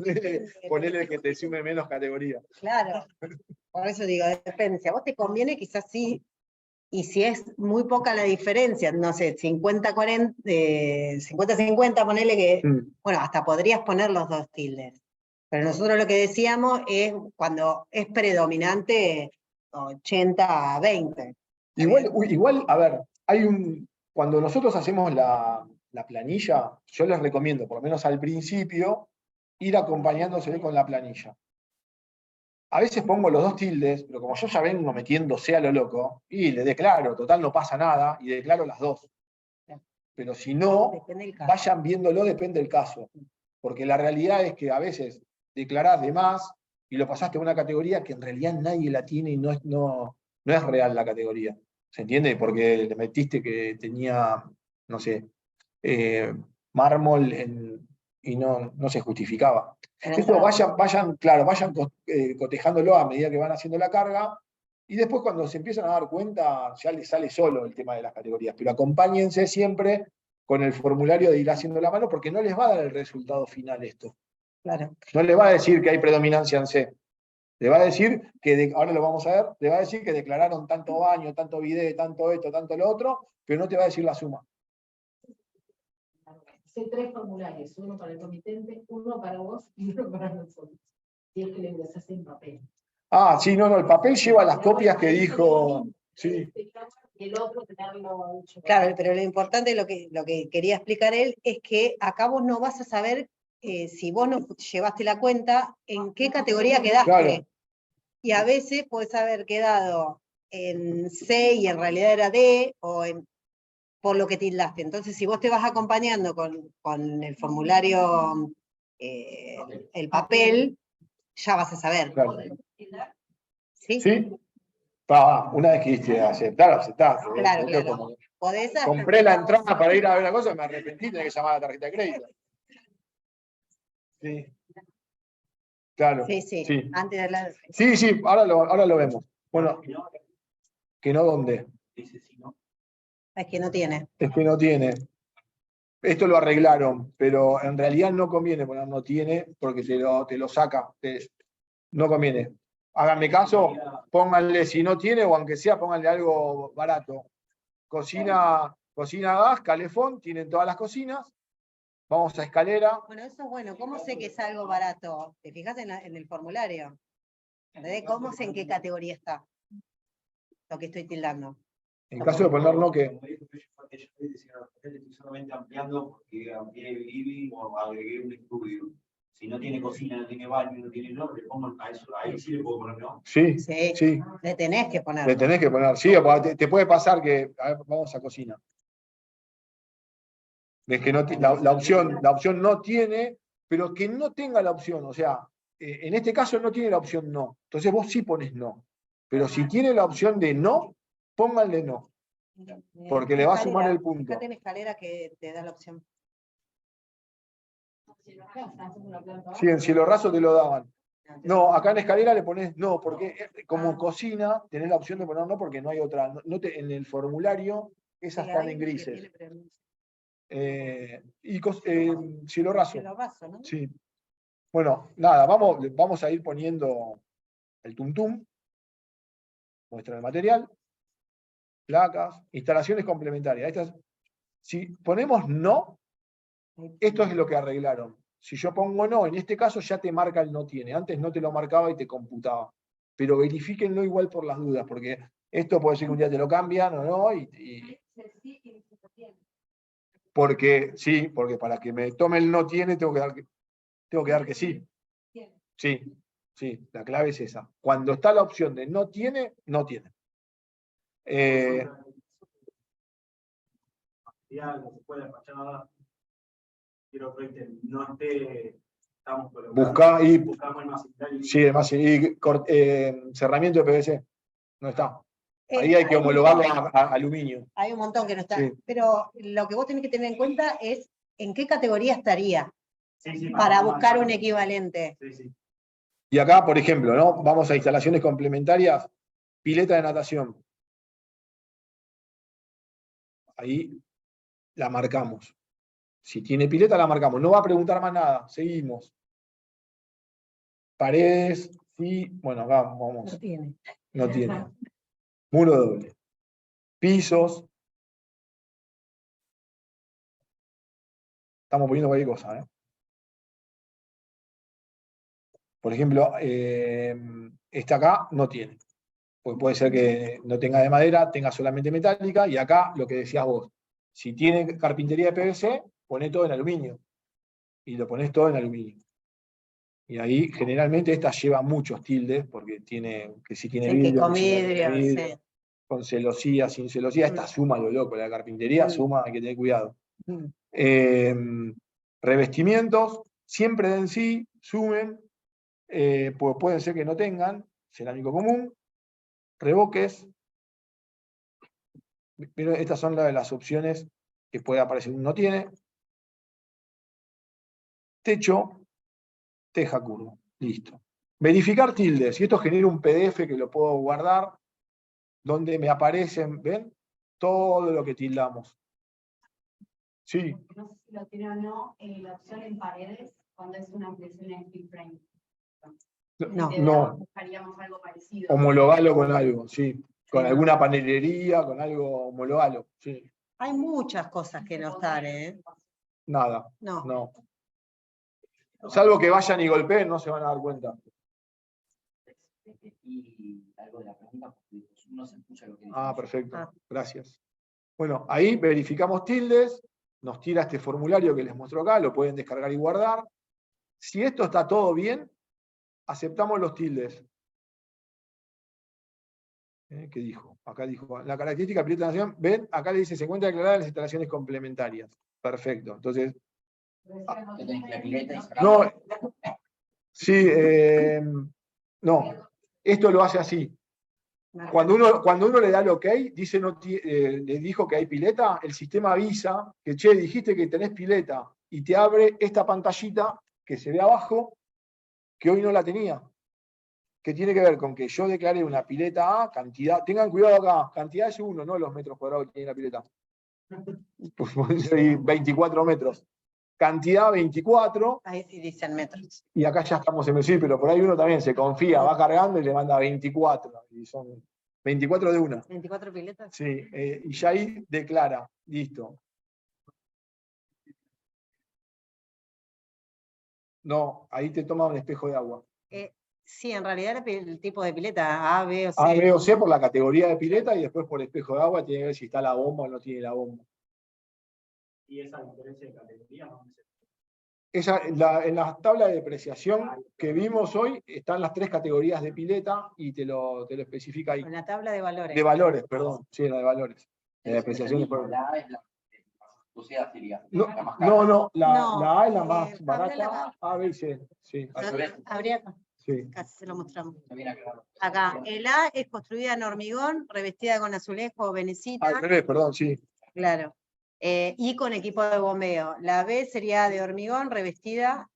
depende.
Ponele que te sume menos categoría.
Claro. Por eso digo, depende. Si a vos te conviene, quizás sí. Y si es muy poca la diferencia, no sé, 50-40, 50-50, ponele que, bueno, hasta podrías poner los 2 tildes. Pero nosotros lo que decíamos es cuando es predominante 80-20.
Igual, a ver, cuando nosotros hacemos la planilla, yo les recomiendo, por lo menos al principio, ir acompañándose con la planilla. A veces pongo los 2 tildes, pero como yo ya vengo metiéndose a lo loco, y le declaro, total no pasa nada, y declaro las 2. Pero si no, vayan viéndolo, depende del caso. Porque la realidad es que a veces declarás de más y lo pasaste a una categoría que en realidad nadie la tiene y no es real la categoría. ¿Se entiende? Porque le metiste que tenía, no sé, mármol y no se justificaba. Eso vayan cotejándolo a medida que van haciendo la carga, y después cuando se empiezan a dar cuenta, ya les sale solo el tema de las categorías. Pero acompáñense siempre con el formulario de ir haciendo la mano, porque no les va a dar el resultado final esto.
Claro.
No les va a decir que hay predominancia en C. Le va a decir que, ahora lo vamos a ver, le va a decir que declararon tanto baño, tanto bidet, tanto esto, tanto lo otro, pero no te va a decir la suma.
Hay 3 formularios, uno para el comitente, uno para vos y uno para nosotros. Y es que le ingresas en papel.
Ah, sí, no, el papel lleva las copias que dijo. Sí.
Y el otro tenerlo hecho.
Claro, pero lo importante, lo que quería explicar él, es que acá vos no vas a saber si vos no llevaste la cuenta, en qué categoría quedaste.
Claro.
Y a veces puedes haber quedado en C y en realidad era D, por lo que tildaste. Entonces, si vos te vas acompañando con el formulario, el papel, ya vas a saber.
Claro.
¿Sí?
¿Sí? Una vez que dijiste aceptar, aceptar.
Claro,
Esto es
claro.
como-
Podés
compré la entrada para ir a ver la cosa, me arrepentí, tenía que llamar a la tarjeta de crédito. Sí. Claro.
Sí, sí,
Sí,
antes de hablar.
sí, sí, ahora lo vemos. Bueno, que no dónde.
Dice si no.
Es que no tiene.
Es que no tiene. Esto lo arreglaron, pero en realidad no conviene poner no tiene porque te lo saca. No conviene. Háganme caso, pónganle si no tiene o aunque sea, pónganle algo barato. Cocina gas, calefón, tienen todas las cocinas. Vamos a escalera.
Bueno, eso es bueno. ¿Cómo sé que es algo barato? ¿Te fijas en el formulario? ¿Entendés? ¿Cómo sé en qué categoría está lo que estoy tildando?
En caso de poner no, que
Como dijo aquella vez, decía, estoy solamente ampliando porque amplié el living o agregué un estudio. Si no tiene cocina, no tiene baño, no tiene no, le pongo a eso, ahí sí le puedo poner no.
sí,
Sí,
sí,
le tenés que poner.
le tenés que poner. Sí, te puede pasar que, a ver, vamos a cocina. Es que no, la opción no tiene, pero que no tenga la opción. O sea, en este caso no tiene la opción no. Entonces vos sí pones no. Pero si tiene la opción de no, pónganle no. Porque le va a sumar el punto.
Fíjate en escalera que te da la opción.
Sí, en cielo raso te lo daban. No, acá en escalera le pones no, porque como cocina tenés la opción de poner no porque no hay otra. En el formulario esas
Sí,
están
hay
en
uno que
grises.
tiene, pero no
Cielo raso.
cielo raso, ¿no?
Sí. Bueno, nada, vamos a ir poniendo el tuntum. Muestra el material. Placas. Instalaciones complementarias. Si ponemos no, esto es lo que arreglaron. Si yo pongo no, en este caso ya te marca el no tiene. Antes no te lo marcaba y te computaba. Pero verifíquenlo igual por las dudas, porque esto puede ser que un día te lo cambian o no. Porque para que me tome el no tiene, tengo que dar que sí. Sí, la clave es esa. Cuando está la opción de no tiene, no tiene.
Quiero que no esté, estamos
Buscamos
el más
sí, además, cerramiento de PVC. No está. Ahí hay que homologarlo a aluminio.
Hay un montón que no está.
Sí.
Pero lo que vos tenés que tener en cuenta es en qué categoría estaría para buscar un equivalente.
Y acá, por ejemplo, ¿no? Vamos a instalaciones complementarias, pileta de natación. Ahí la marcamos. Si tiene pileta, la marcamos. No va a preguntar más nada. Seguimos. Paredes, sí. Bueno, acá vamos.
No tiene.
No tiene. Muro doble. Pisos. Estamos poniendo cualquier cosa, ¿eh? Por ejemplo, esta acá no tiene. Porque puede ser que no tenga de madera, tenga solamente metálica. Y acá, lo que decías vos. Si tiene carpintería de PVC, poné todo en aluminio. Y lo ponés todo en aluminio. Y ahí, generalmente, esta lleva muchos tildes, porque tiene, que si tiene
Sí,
vidrio,
que con
que si no tiene
vidrio,
vidrio,
sí.
con celosía, sin celosía. Esta suma lo loco, la carpintería suma, hay que tener cuidado. Revestimientos, siempre den sí, sumen, pues pueden ser que no tengan, cerámico común, revoques, pero estas son las opciones que puede aparecer, no tiene. Techo, teja curvo, listo. Verificar tildes, y esto genera un PDF que lo puedo guardar, donde me aparecen, ¿ven? Todo lo que tildamos. Sí.
No sé si lo tiene o no, la opción en paredes, cuando es una ampliación en steel frame.
No.
Buscaríamos algo parecido.
Homologalo con algo, sí. Con alguna panelería, con algo, homologalo, sí.
Hay muchas cosas que no están, ¿eh?
Nada.
No.
Salvo que vayan y golpeen, no se van a dar cuenta.
Y algo de la pregunta, porque no se escucha lo que dice.
Perfecto. Gracias. Bueno, ahí verificamos tildes, nos tira este formulario que les muestro acá, lo pueden descargar y guardar. Si esto está todo bien, aceptamos los tildes. ¿Qué dijo? Acá dijo, la característica pileta de nación, ven, acá le dice, se encuentra declarada las instalaciones complementarias. Perfecto. Entonces, no, sí, no, esto lo hace así. Cuando uno le da el ok, dice le dijo que hay pileta, el sistema avisa que, che, dijiste que tenés pileta, y te abre esta pantallita que se ve abajo, que hoy no la tenía. Que tiene que ver con que yo declaré una pileta A, cantidad, tengan cuidado acá, cantidad es 1, no los metros cuadrados que tiene la pileta. Pues 24 metros. Cantidad 24.
Ahí sí dicen metros.
Y acá ya estamos en el sí, pero por ahí uno también se confía, va cargando y le manda 24. Y son 24 de una.
24 piletas.
Sí, y ya ahí declara, listo. No, ahí te toma un espejo de agua.
Sí, en realidad el tipo de pileta, A, B o C.
A, B o C por la categoría de pileta y después por espejo de agua tiene que ver si está la bomba o no tiene la bomba.
¿Y esa diferencia de categoría?
En la tabla de depreciación que vimos hoy están las 3 categorías de pileta y te lo especifica ahí.
En la tabla de valores.
De valores, perdón. Sí, en la de valores. La depreciación de
La A es la o sea, sería
No,
la más cara.
la A es la más
habla
barata, A, B y C. Sí,
Habría acá.
sí.
Casi se lo mostramos.
También acá.
Acá, el A es construida en hormigón, revestida con azulejo o venecita.
Al revés, perdón, sí.
Claro. Y con equipo de bombeo. La B sería de hormigón, revestida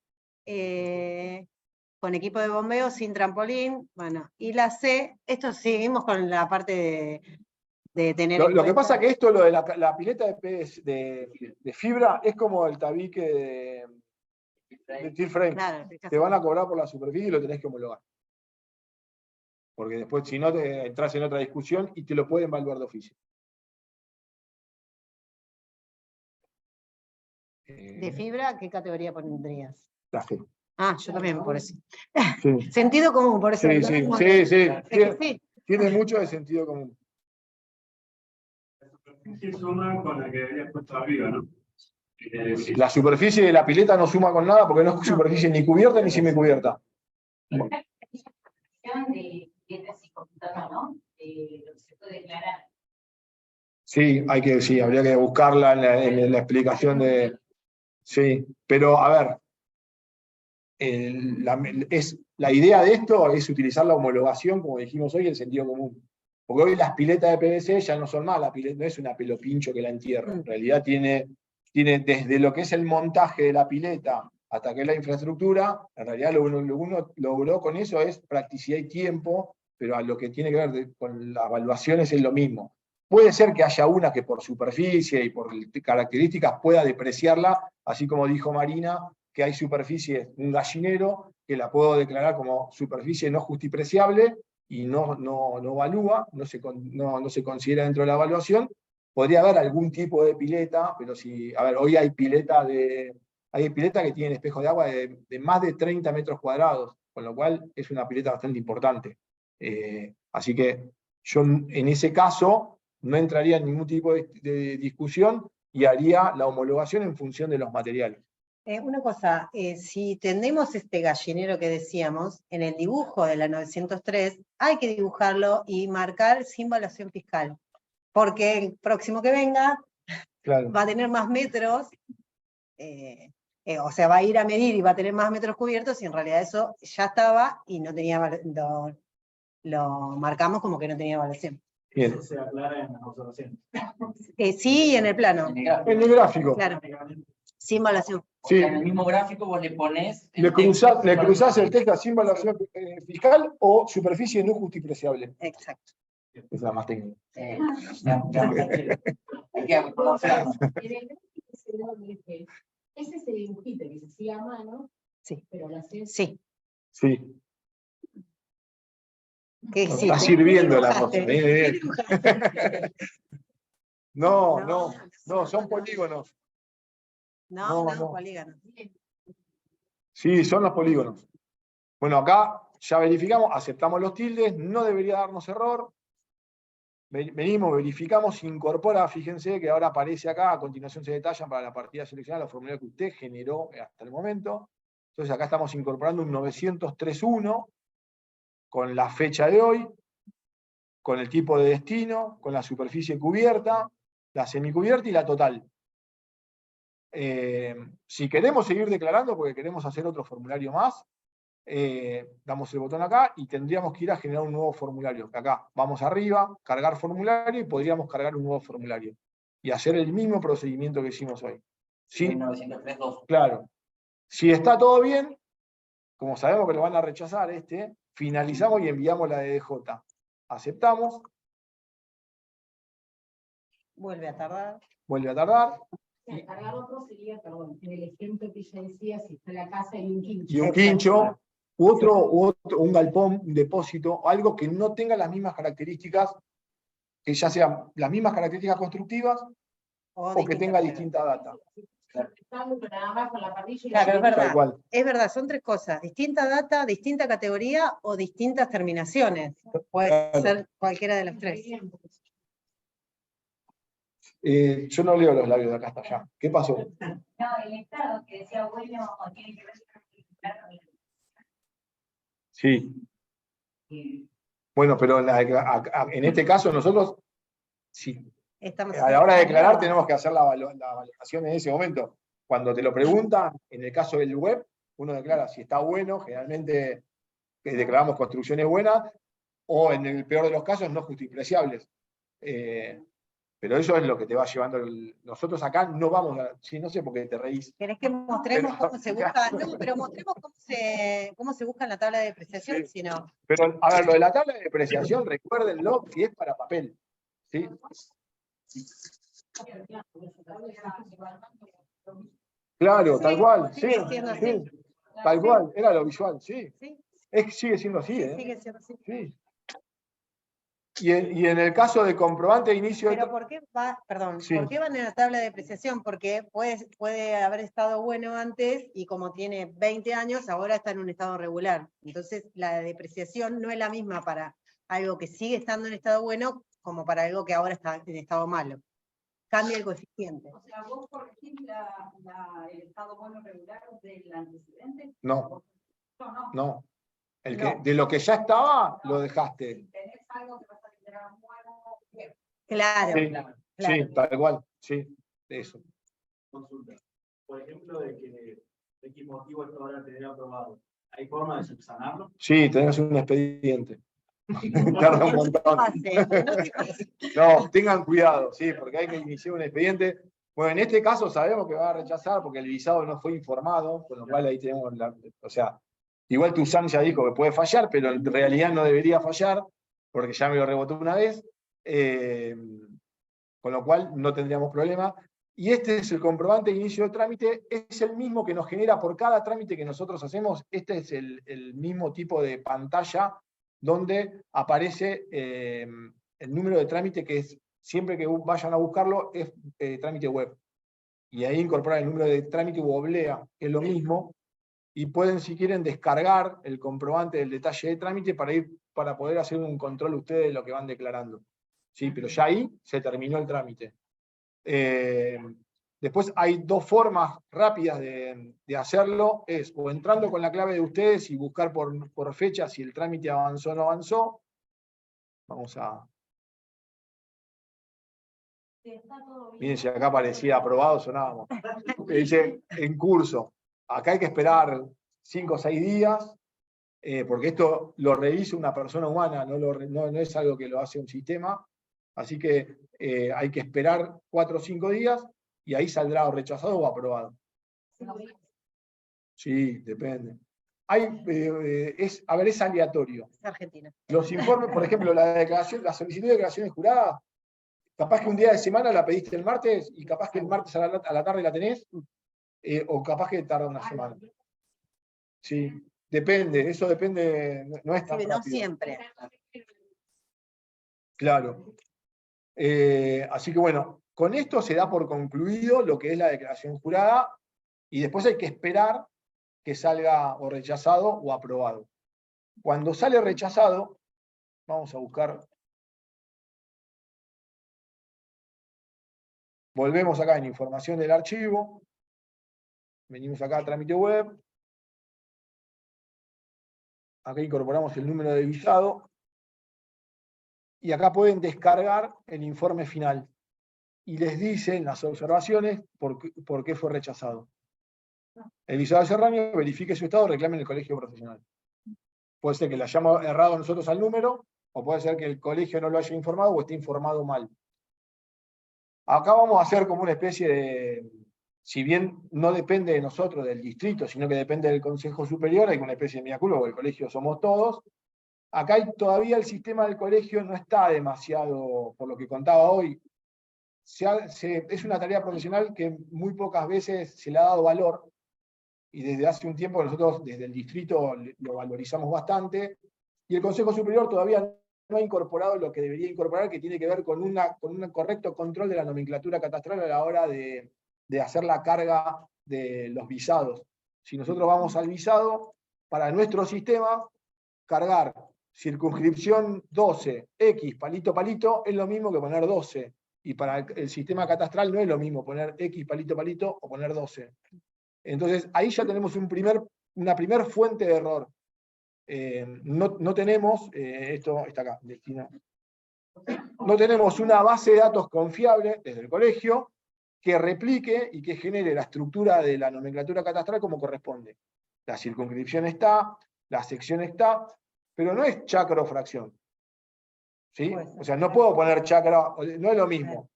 con equipo de bombeo, sin trampolín. Bueno, y la C, esto seguimos con la parte de tener en
Lo que
cuenta.
pasa que esto, lo de la pileta de fibra, es como el tabique de steel frame.
Claro,
Te van a cobrar por la superficie y lo tenés que homologar. Porque después, si no, te entras en otra discusión y te lo pueden evaluar de oficio.
¿De fibra qué categoría pondrías?
La G.
Ah, yo también, por eso.
Sí,
Sentido común, por eso.
sí,
¿no?
sí,
Como
sí,
que-
sí.
es que sí.
Tiene mucho de sentido común.
Sí, suma con la que habías puesto arriba, ¿no? Sí.
La superficie de la pileta no suma con nada porque no es superficie ni cubierta ni semicubierta.
De letras y computadora, ¿no? Lo que se puede declarar.
Sí, habría que buscarla en la explicación de. Sí, pero a ver, la idea de esto es utilizar la homologación, como dijimos hoy, el sentido común. Porque hoy las piletas de PVC ya no son más, no es una pelo pincho que la entierra. En realidad tiene desde lo que es el montaje de la pileta hasta que es la infraestructura, en realidad lo uno logró con eso es practicidad y tiempo, pero a lo que tiene que ver con las evaluaciones es lo mismo. Puede ser que haya una que por superficie y por características pueda depreciarla, así como dijo Marina, que hay superficie, un gallinero, que la puedo declarar como superficie no justipreciable y no evalúa, no se considera dentro de la evaluación. Podría haber algún tipo de pileta, pero hoy hay pileta que tienen espejo de agua de más de 30 metros cuadrados, con lo cual es una pileta bastante importante. Así que yo en ese caso no entraría en ningún tipo de discusión y haría la homologación en función de los materiales.
Una cosa, si tenemos este gallinero que decíamos, en el dibujo de la 903 hay que dibujarlo y marcar sin evaluación fiscal, porque el próximo que venga
Claro.
va a tener más metros, o sea, va a ir a medir y va a tener más metros cubiertos, y en realidad eso ya estaba y no tenía, lo marcamos como que no tenía evaluación.
Bien.
Eso se aclara en las observaciones.
Sí, en el plano.
En el gráfico.
Claro, sin evaluación.
O
Sí.
sea, en el mismo gráfico vos le ponés.
Le cruzás el texto sin evaluación fiscal o superficie no justipreciable.
Exacto.
Esa es la más técnica.
Hay que conocerlo.
En el gráfico ese doble G, es ese dibujito que se hacía a mano,
Sí.
pero lo haces.
Sí.
Sí.
Que sí,
Está
¿qué
sirviendo la
dibujaste?
cosa. Bien, bien.
¿Qué dibujaste?
No, son polígonos. No.
polígonos.
Sí, son los polígonos. Bueno, acá ya verificamos, aceptamos los tildes, no debería darnos error. Venimos, verificamos, se incorpora, fíjense que ahora aparece acá, a continuación se detallan para la partida seleccionada los formularios que usted generó hasta el momento. Entonces acá estamos incorporando un 903.1 con la fecha de hoy, con el tipo de destino, con la superficie cubierta, la semicubierta y la total. Si queremos seguir declarando, porque queremos hacer otro formulario más, damos el botón acá y tendríamos que ir a generar un nuevo formulario. Acá vamos arriba, cargar formulario y podríamos cargar un nuevo formulario. Y hacer el mismo procedimiento que hicimos hoy. ¿Sí?
1903-2.
Claro. Si está todo bien, como sabemos que lo van a rechazar finalizamos y enviamos la de DJ. Aceptamos.
Vuelve a tardar.
Vuelve a tardar.
Sí, cargar otro sería, perdón, en el ejemplo que ella decía, si está en la casa y un quincho.
Y un quincho, un galpón, un depósito, algo que no tenga las mismas características, que ya sean las mismas características constructivas o que tenga distinta data.
Nada más con la parrilla y
Claro, es verdad.
Tal cual.
Es verdad, son tres cosas: distinta data, distinta categoría o distintas terminaciones. Puede
Claro.
ser cualquiera de las tres.
Yo no leo los labios de acá hasta allá. ¿Qué pasó?
No, el Estado que decía, bueno, tiene que ver con el.
Sí. Bueno, pero en este caso nosotros, sí,
Estamos
a la hora de declarar tenemos que hacer la valoración en ese momento. Cuando te lo preguntan, en el caso del web, uno declara si está bueno, generalmente declaramos construcciones buenas, o en el peor de los casos, no justipreciables. Pero eso es lo que te va llevando. Nosotros acá no vamos a. Sí, no sé por qué te reís.
¿Querés que mostremos
Pero-
cómo se busca? No, pero mostremos cómo se busca en la tabla de depreciación,
Sí.
si no.
Pero, a ver, lo de la tabla de depreciación, recuérdenlo que es para papel. ¿Sí? Claro, tal cual. Sí,
Sigue siendo así.
sí. Tal cual, era lo visual, sí.
Sí,
Sigue siendo así,
sí, sigue siendo así.
Sí. Y en el caso de comprobante de inicio de.
Pero ¿por qué va, perdón,
Sí.
por qué van en la tabla de depreciación? Porque puede haber estado bueno antes y como tiene 20 años, ahora está en un estado regular. Entonces, la depreciación no es la misma para algo que sigue estando en estado bueno como para algo que ahora está en estado malo. Cambia el coeficiente.
O sea, vos corregís el estado bueno regular del antecedente.
No,
No.
no.
No.
De lo que ya estaba, lo dejaste.
Si tenés algo que vas a generar nuevo, bien.
Claro,
Sí,
claro.
sí, tal cual, sí, eso.
Consulta. Por ejemplo, de qué motivo esto ahora te debe aprobado. ¿Hay forma de subsanarlo?
Sí, tenés un expediente. Tarda un montón.
No te pase.
No, tengan cuidado, sí, porque hay que iniciar un expediente. Bueno, en este caso sabemos que va a rechazar porque el visado no fue informado, con lo cual ahí tenemos o sea, igual Tuzán ya dijo que puede fallar, pero en realidad no debería fallar, porque ya me lo rebotó una vez, con lo cual no tendríamos problema. Y este es el comprobante de inicio de trámite, es el mismo que nos genera por cada trámite que nosotros hacemos, este es el mismo tipo de pantalla donde aparece el número de trámite que es, siempre que vayan a buscarlo, es trámite web. Y ahí incorporar el número de trámite u oblea, que es lo mismo, y pueden, si quieren, descargar el comprobante del detalle de trámite para poder hacer un control ustedes de lo que van declarando. ¿Sí? Pero ya ahí se terminó el trámite. Después hay dos formas rápidas de hacerlo, es o entrando con la clave de ustedes y buscar por fecha si el trámite avanzó o no avanzó. Vamos a... Miren si acá aparecía aprobado, sonábamos. Dice en curso. Acá hay que esperar 5 o 6 días, porque esto lo revisa una persona humana, no es algo que lo hace un sistema. Así que hay que esperar 4 o 5 días y ahí saldrá o rechazado o aprobado. Sí, depende. Es aleatorio.
Es Argentina.
Los informes, por ejemplo, la solicitud de declaraciones juradas, capaz que un día de semana la pediste el martes y capaz que el martes a la tarde la tenés, o capaz que tarda una semana. Sí, depende, eso depende, no es tan
Sí, no
rápido.
siempre.
Claro. Así que bueno, con esto se da por concluido lo que es la declaración jurada y después hay que esperar que salga o rechazado o aprobado. Cuando sale rechazado, vamos a buscar, volvemos acá en información del archivo, venimos acá a trámite web, acá incorporamos el número de visado, y acá pueden descargar el informe final. Y les dicen las observaciones por qué fue rechazado. El visado de Serrano verifique su estado, reclame en el colegio profesional. puede ser que le hayamos errado nosotros al número, o puede ser que el colegio no lo haya informado o esté informado mal. Acá vamos a hacer como una especie de, si bien no depende de nosotros, del distrito, sino que depende del Consejo Superior, hay una especie de mea culpa, porque el colegio somos todos. Acá todavía el sistema del colegio no está demasiado, por lo que contaba hoy, es una tarea profesional que muy pocas veces se le ha dado valor, y desde hace un tiempo nosotros desde el distrito lo valorizamos bastante, y el Consejo Superior todavía no ha incorporado lo que debería incorporar, que tiene que ver con un correcto control de la nomenclatura catastral a la hora de hacer la carga de los visados. Si nosotros vamos al visado, para nuestro sistema, cargar circunscripción 12, X, palito, palito, es lo mismo que poner 12. Y para el sistema catastral no es lo mismo poner X, palito, palito, o poner 12. Entonces, ahí ya tenemos una primer fuente de error. No tenemos, esto está acá, destino. No tenemos una base de datos confiable desde el colegio que replique y que genere la estructura de la nomenclatura catastral como corresponde. La circunscripción está, la sección está, pero no es chacra o fracción. ¿Sí? O sea, no puedo poner chacra, no es lo mismo.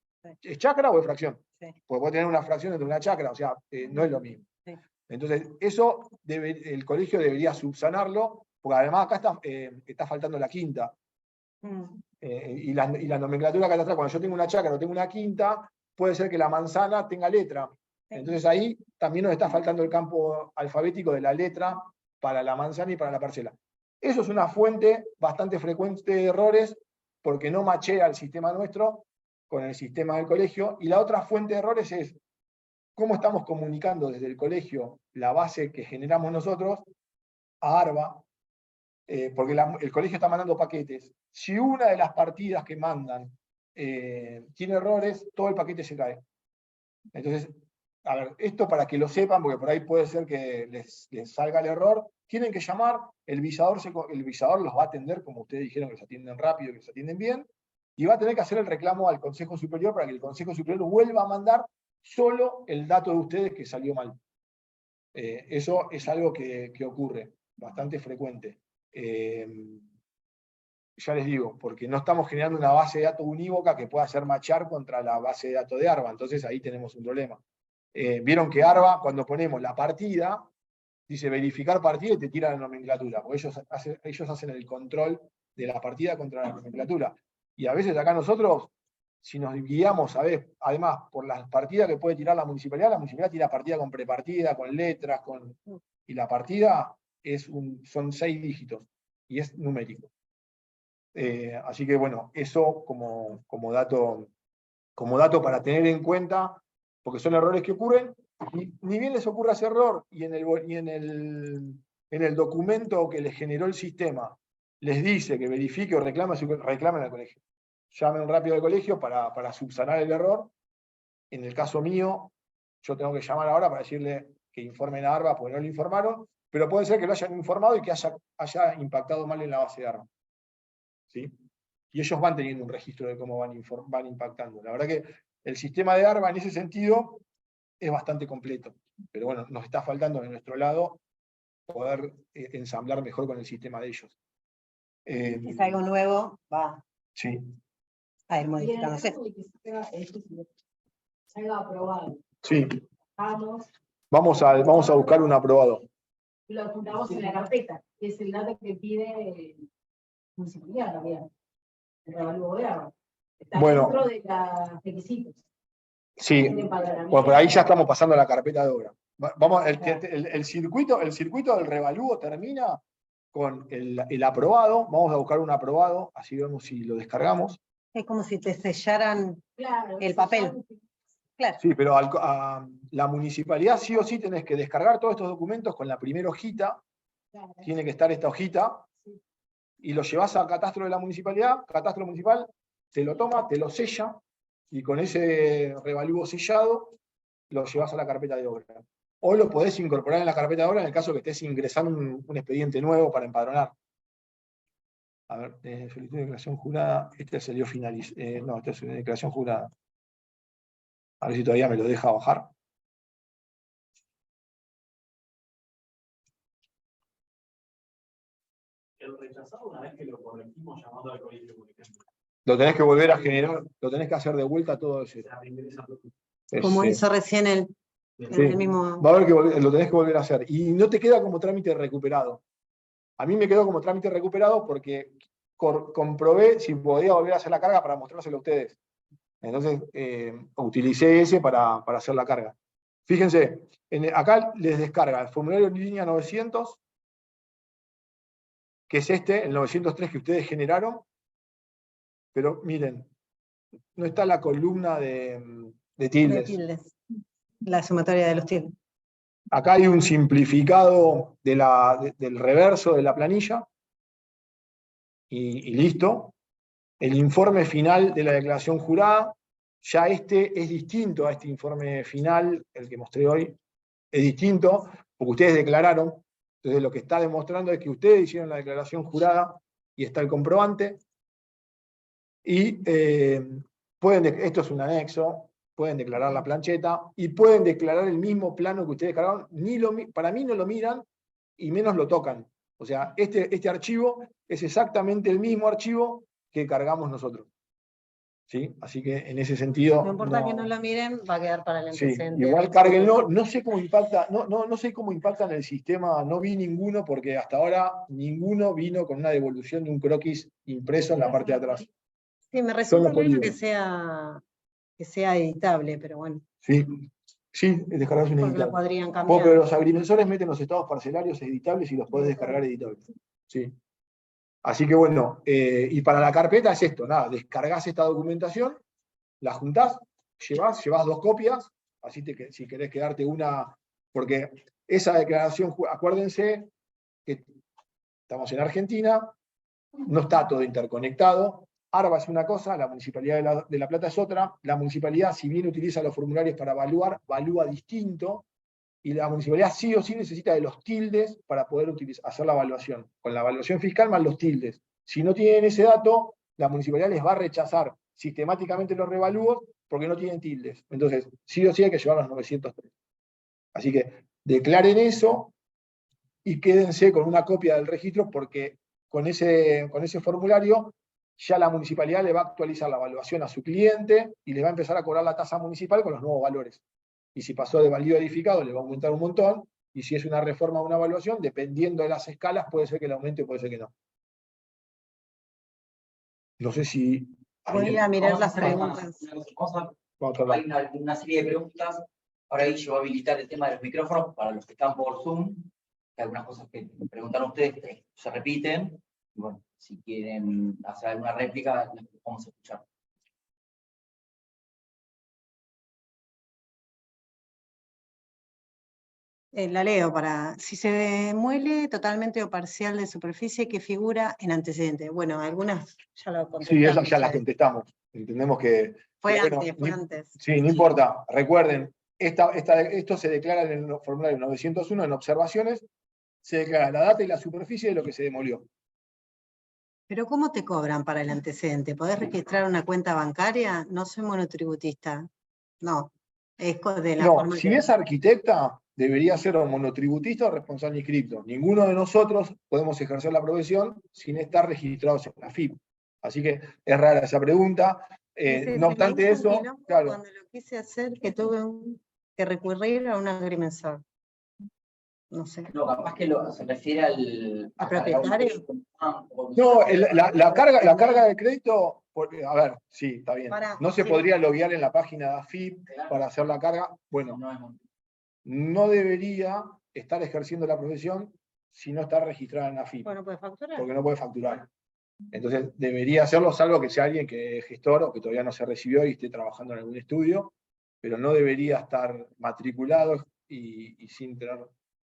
¿Es chacra o es fracción?
Sí.
Porque puedo tener una fracción dentro de una chacra, o sea, no es lo mismo.
Sí.
Entonces, eso el colegio debería subsanarlo, porque además acá está faltando la quinta. Y la nomenclatura catastral, cuando yo tengo una chacra o tengo una quinta, puede ser que la manzana tenga letra. Entonces ahí también nos está faltando el campo alfabético de la letra para la manzana y para la parcela. Eso es una fuente bastante frecuente de errores, porque no machea el sistema nuestro con el sistema del colegio. Y la otra fuente de errores es cómo estamos comunicando desde el colegio la base que generamos nosotros a ARBA, porque el colegio está mandando paquetes. Si una de las partidas que mandan tiene errores, todo el paquete se cae. Entonces, a ver, esto para que lo sepan, porque por ahí puede ser que les salga el error, tienen que llamar, el visador los va a atender, como ustedes dijeron, que los atienden rápido, que los atienden bien, y va a tener que hacer el reclamo al Consejo Superior para que el Consejo Superior vuelva a mandar solo el dato de ustedes que salió mal. Eso es algo que ocurre, bastante frecuente. Ya les digo, porque no estamos generando una base de datos unívoca que pueda hacer machar contra la base de datos de ARBA, entonces ahí tenemos un problema. Vieron que ARBA, cuando ponemos la partida, dice verificar partida y te tira la nomenclatura, porque ellos hacen el control de la partida contra la nomenclatura. Y a veces acá nosotros, si nos guiamos, además, por las partidas que puede tirar la municipalidad tira partida con prepartida, con letras, y la partida son 6 dígitos, y es numérico. Así que bueno, eso como dato para tener en cuenta, porque son errores que ocurren, y ni bien les ocurra ese error, y en el documento que les generó el sistema les dice que verifique o reclamen al colegio. Llamen rápido al colegio para subsanar el error. En el caso mío, yo tengo que llamar ahora para decirle que informen a ARBA porque no lo informaron, pero puede ser que lo hayan informado y que haya impactado mal en la base de ARBA. ¿Sí? Y ellos van teniendo un registro de cómo van impactando. La verdad que el sistema de ARBA en ese sentido es bastante completo, pero bueno, nos está faltando de nuestro lado poder ensamblar mejor con el sistema de ellos.
Si es algo nuevo, va
Sí.
a ir
Y en el
modificándose.
caso de que salga aprobado,
Sí.
vamos
Vamos a buscar un aprobado.
y lo apuntamos en la carpeta, que es el dato que pide municipalidad también. El revalúo de agua. Está
Bueno.
dentro de los requisitos.
Sí, bueno, pero ahí ya estamos pasando a la carpeta de obra. Vamos, el circuito del revalúo termina con el aprobado. Vamos a buscar un aprobado, así vemos si lo descargamos.
Es como si te sellaran
Claro,
el papel. Claro.
Sí, pero a la municipalidad sí o sí tenés que descargar todos estos documentos con la primera hojita.
claro.
Tiene que estar esta hojita. Y lo llevas a catastro de la municipalidad, catastro municipal, te lo toma, te lo sella, y con ese revalúo sellado, lo llevas a la carpeta de obra. O lo podés incorporar en la carpeta de obra en el caso que estés ingresando un expediente nuevo para empadronar. A ver, solicitud de declaración jurada, este salió finalizado. No, esta es una declaración jurada. A ver si todavía me lo deja bajar.
rechazado una vez que lo corregimos llamando al colegio, por ejemplo.
Lo tenés que volver a generar, lo tenés que hacer de vuelta todo de cero.
Como
Sí.
hizo recién el
Sí.
mismo.
Va a haber que lo tenés que volver a hacer. Y no te queda como trámite recuperado. A mí me quedó como trámite recuperado porque comprobé si podía volver a hacer la carga para mostrárselo a ustedes. Entonces, utilicé ese para hacer la carga. Fíjense, acá les descarga el formulario en línea 900, que es el 903 que ustedes generaron. Pero miren, no está la columna de tildes.
De tildes. La sumatoria de los tildes.
Acá hay un simplificado del reverso de la planilla y listo. El informe final de la declaración jurada, ya este es distinto a este informe final, el que mostré hoy, es distinto, porque ustedes declararon, entonces lo que está demostrando es que ustedes hicieron la declaración jurada y está el comprobante, y esto es un anexo, pueden declarar la plancheta, y pueden declarar el mismo plano que ustedes cargaron, para mí no lo miran, y menos lo tocan. O sea, este archivo es exactamente el mismo archivo que cargamos nosotros. ¿Sí? Así que en ese sentido.
No importa que no lo miren, va a quedar para el
Sí,
antecedente.
igual cárguenlo, no sé cómo impacta, no sé cómo impacta en el sistema, no vi ninguno, porque hasta ahora ninguno vino con una devolución de un croquis impreso en la parte de atrás.
Sí, me
Son
resulta
los
raro
polígonos.
que sea editable, pero bueno.
Sí, descargas un
Porque lo
editable.
podrían cambiar.
Pero los agrimensores meten los estados parcelarios editables y los podés descargar editables. Sí. Así que bueno, y para la carpeta es esto, nada, descargás esta documentación, la juntás, llevás 2 copias, así si querés quedarte una, porque esa declaración, acuérdense que estamos en Argentina, no está todo interconectado, ARBA es una cosa, la Municipalidad de La Plata es otra, la Municipalidad, si bien utiliza los formularios para evaluar, valúa distinto, y la Municipalidad sí o sí necesita de los tildes para poder hacer la evaluación. Con la evaluación fiscal más los tildes. Si no tienen ese dato, la Municipalidad les va a rechazar sistemáticamente los revalúos porque no tienen tildes. Entonces, sí o sí hay que llevar los 903. Así que declaren eso y quédense con una copia del registro porque con ese formulario ya la Municipalidad le va a actualizar la evaluación a su cliente y le va a empezar a cobrar la tasa municipal con los nuevos valores. Y si pasó de válido a edificado, le va a aumentar un montón, y si es una reforma o una evaluación, dependiendo de las escalas, puede ser que le aumente o puede ser que no. No sé si...
Voy a mirar las
Vamos a
preguntas.
Hay una serie de preguntas. Ahora ahí yo voy a habilitar el tema de los micrófonos para los que están por Zoom. Hay algunas cosas que preguntaron ustedes se repiten. Y bueno, si quieren hacer alguna réplica, las vamos a escuchar.
La leo si se demuele totalmente o parcial de superficie que figura en antecedente. Bueno, algunas ya lo contestamos.
Sí, esas ya las contestamos. Entendemos que...
Fue
bueno,
antes.
Sí, no importa. Recuerden, esto se declara en el formulario 901 en observaciones, se declara la data y la superficie de lo que se demolió.
Pero ¿cómo te cobran para el antecedente? ¿Podés registrar una cuenta bancaria? No soy monotributista. No. Es de la forma
Si
que...
es arquitecta, debería ser o monotributista o responsable inscripto. Ninguno de nosotros podemos ejercer la profesión sin estar registrados en la FIP. Así que es rara esa pregunta. No obstante eso, claro.
Cuando lo quise hacer, que tuve que recurrir a un agrimensor. No sé.
No, capaz que se refiere
¿A propietario?
No, la carga de crédito, a ver, sí, está bien. No se podría loguear en la página de AFIP para hacer la carga. Bueno, no debería estar ejerciendo la profesión si no está registrada en AFIP.
Bueno, puede facturar.
Porque no puede facturar. Entonces, debería hacerlo, salvo que sea alguien que es gestor o que todavía no se recibió y esté trabajando en algún estudio, pero no debería estar matriculado y sin tener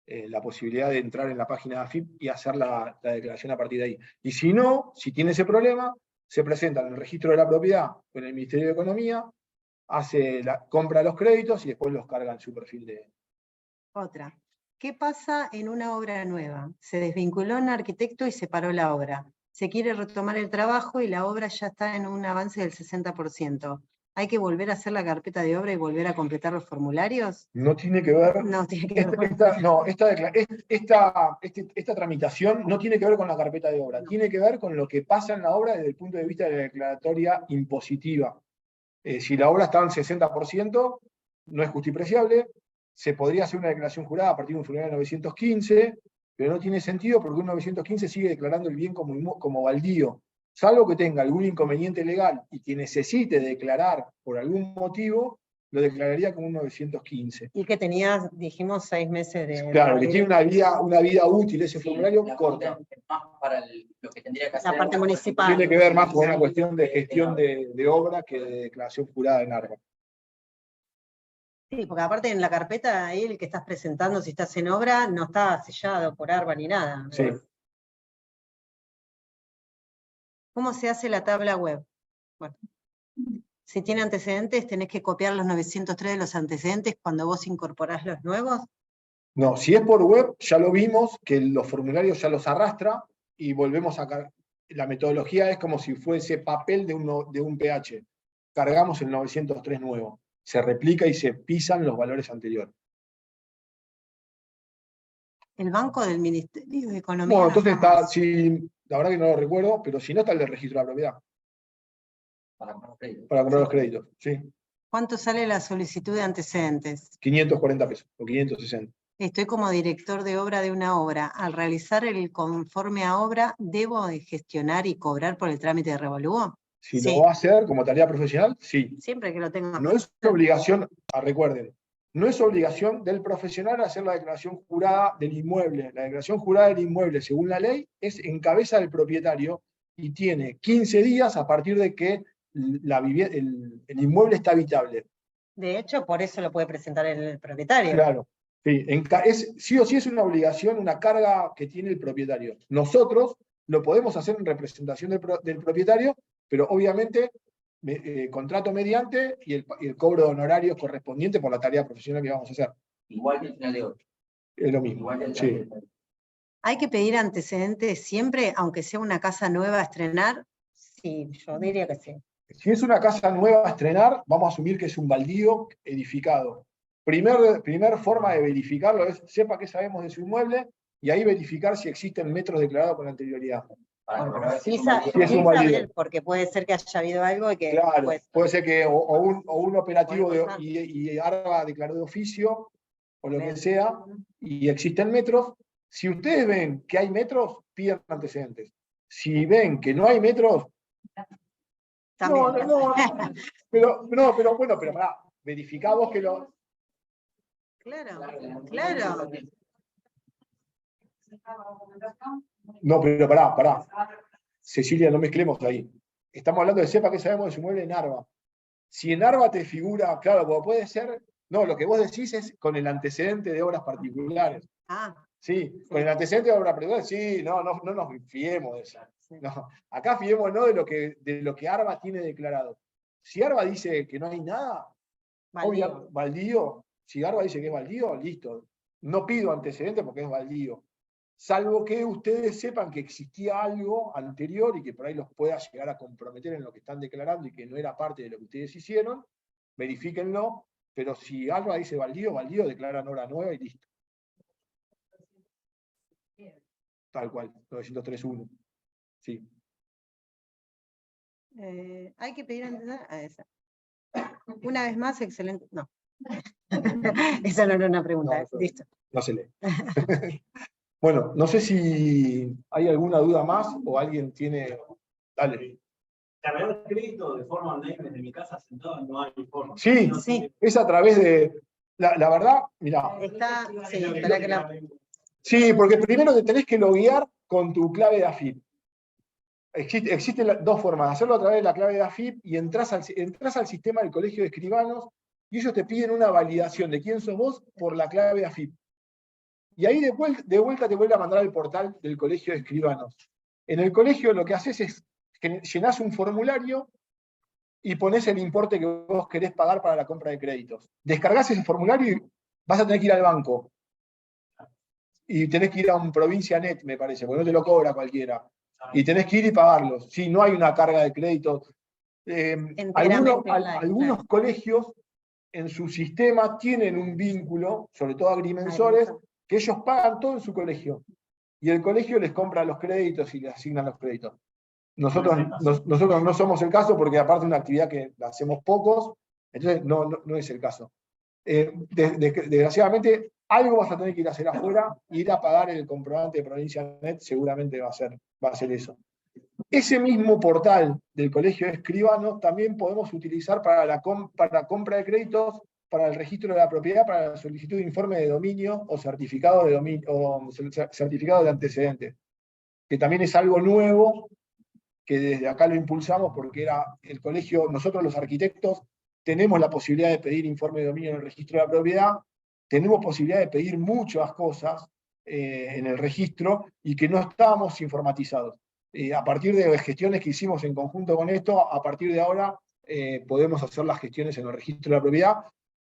la posibilidad de entrar en la página de AFIP y hacer la declaración a partir de ahí. Y si no, si tiene ese problema, se presenta en el registro de la propiedad con el Ministerio de Economía, compra los créditos y después los carga en su perfil de...
Otra. ¿Qué pasa en una obra nueva? Se desvinculó un arquitecto y se paró la obra. Se quiere retomar el trabajo y la obra ya está en un avance del 60%. ¿Hay que volver a hacer la carpeta de obra y volver a completar los formularios?
No tiene que ver.
No, tiene que ver con...
Esta tramitación no tiene que ver con la carpeta de obra, tiene que ver con lo que pasa en la obra desde el punto de vista de la declaratoria impositiva. Si la obra está en 60%, no es justipreciable, se podría hacer una declaración jurada a partir de un formulario 915, pero no tiene sentido porque un 915 sigue declarando el bien como baldío. Salvo que tenga algún inconveniente legal y que necesite declarar por algún motivo, lo declararía como un 915.
Y que tenía, dijimos, 6 meses de...
Claro, que tiene una vida útil ese formulario
la
corta.
pregunta es más para lo que tendría que hacer.
La parte municipal.
Tiene que ver más con una cuestión de gestión de obra que de declaración jurada en ARBA.
Sí, porque aparte en la carpeta ahí el que estás presentando, si estás en obra, no está sellado por ARBA ni nada.
Sí.
¿Cómo se hace la tabla web? Bueno, si tiene antecedentes, tenés que copiar los 903 de los antecedentes cuando vos incorporás los nuevos.
No, si es por web, ya lo vimos, que los formularios ya los arrastra y volvemos a... La metodología es como si fuese papel de un pH. Cargamos el 903 nuevo. Se replica y se pisan los valores anteriores.
El banco del Ministerio de Economía.
Bueno, entonces está, si, la verdad que no lo recuerdo, pero si no está el del registro de la propiedad.
Para comprar los créditos.
Para comprar los créditos, sí.
¿Cuánto sale la solicitud de antecedentes?
540 pesos o 560.
Estoy como director de obra de una obra. Al realizar el conforme a obra, ¿debo de gestionar y cobrar por el trámite de revolúo?
Si
Sí.
lo va a hacer como tarea profesional, sí.
Siempre que lo tenga.
No es obligación, recuerden, no es obligación del profesional hacer la declaración jurada del inmueble. La declaración jurada del inmueble, según la ley, es en cabeza del propietario y tiene 15 días a partir de que el inmueble está habitable.
De hecho, por eso lo puede presentar el propietario.
Claro. Sí, sí o sí es una obligación, una carga que tiene el propietario. Nosotros lo podemos hacer en representación del propietario, pero obviamente contrato mediante y el cobro de honorarios correspondiente por la tarea profesional que vamos a hacer.
Igual que el final de hoy.
Es lo mismo.
Igual que el
Sí.
final de hoy.
¿Hay que pedir antecedentes siempre, aunque sea una casa nueva a estrenar? Sí, yo diría que sí.
Si es una casa nueva a estrenar, vamos a asumir que es un baldío edificado. Primer forma de verificarlo es, sepa qué sabemos de su inmueble, y ahí verificar si existen metros declarados con anterioridad.
Sí,
es un baldío.
saber, porque puede ser que haya habido algo y que...
Claro,
pues,
puede ser que o un operativo
Puede pasar.
y ARBA declaró de oficio, o lo que sea, y existen metros. Si ustedes ven que hay metros, pidan antecedentes. Si ven que no hay metros,
también.
pero bueno, pero pará, verificamos que lo...
Claro, claro.
No, pero pará. Cecilia, no mezclemos ahí. Estamos hablando de sepa que sabemos de su inmueble en ARBA. Si en ARBA te figura, claro, como puede ser, no, lo que vos decís es con el antecedente de obras particulares.
Ah,
Sí, con el antecedente de obras particulares, sí, no nos fiemos de eso.
sí.
No, acá fiémonos de lo que ARBA tiene declarado. Si ARBA dice que no hay nada,
Baldío.
baldío, si ARBA dice que es baldío, listo. No pido antecedentes porque es baldío. Salvo que ustedes sepan que existía algo anterior y que por ahí los pueda llegar a comprometer en lo que están declarando y que no era parte de lo que ustedes hicieron, verifíquenlo, pero si ARBA dice baldío, declaran obra nueva y listo. Tal cual, 903.1. Sí.
Hay que pedir antecedentes a esa. Una vez más, excelente. No. Esa no era una pregunta.
No, eso-
Listo.
No se lee. Bueno, no sé si hay alguna duda más o alguien tiene... Dale.
Cargar crédito de forma online desde mi casa sentado no hay forma.
Sí,
No
sí.
tiene-
es a través de... La verdad, mirá.
Está, sí, espera que la...
Sí, porque primero te tenés que loguear con tu clave de AFIP. Existen dos formas, hacerlo a través de la clave de AFIP y entras al sistema del Colegio de Escribanos y ellos te piden una validación de quién sos vos por la clave de AFIP. Y ahí de vuelta te vuelve a mandar al portal del Colegio de Escribanos. En el colegio lo que haces es que llenás un formulario y ponés el importe que vos querés pagar para la compra de créditos. Descargás ese formulario y vas a tener que ir al banco. Y tenés que ir a un Provincia Net, me parece, porque no te lo cobra cualquiera. Y tenés que ir y pagarlos. Sí, no hay una carga de crédito.
Enteramente online,
algunos
claro.
colegios en su sistema tienen un vínculo, sobre todo agrimensores, que ellos pagan todo en su colegio. Y el colegio les compra los créditos y les asignan los créditos. Nosotros no somos el caso porque aparte de una actividad que la hacemos pocos, entonces no es el caso. Desgraciadamente, algo vas a tener que ir a hacer afuera, ir a pagar el comprobante de Provincia Net, seguramente va a ser eso. Ese mismo portal del Colegio de Escribanos también podemos utilizar para la compra de créditos, para el registro de la propiedad, para la solicitud de informe de dominio o certificado certificado de antecedentes, que también es algo nuevo, que desde acá lo impulsamos porque era el colegio, nosotros los arquitectos tenemos la posibilidad de pedir informe de dominio en el registro de la propiedad, tenemos posibilidad de pedir muchas cosas en el registro y que no estábamos informatizados. A partir de gestiones que hicimos en conjunto con esto, a partir de ahora podemos hacer las gestiones en el registro de la propiedad.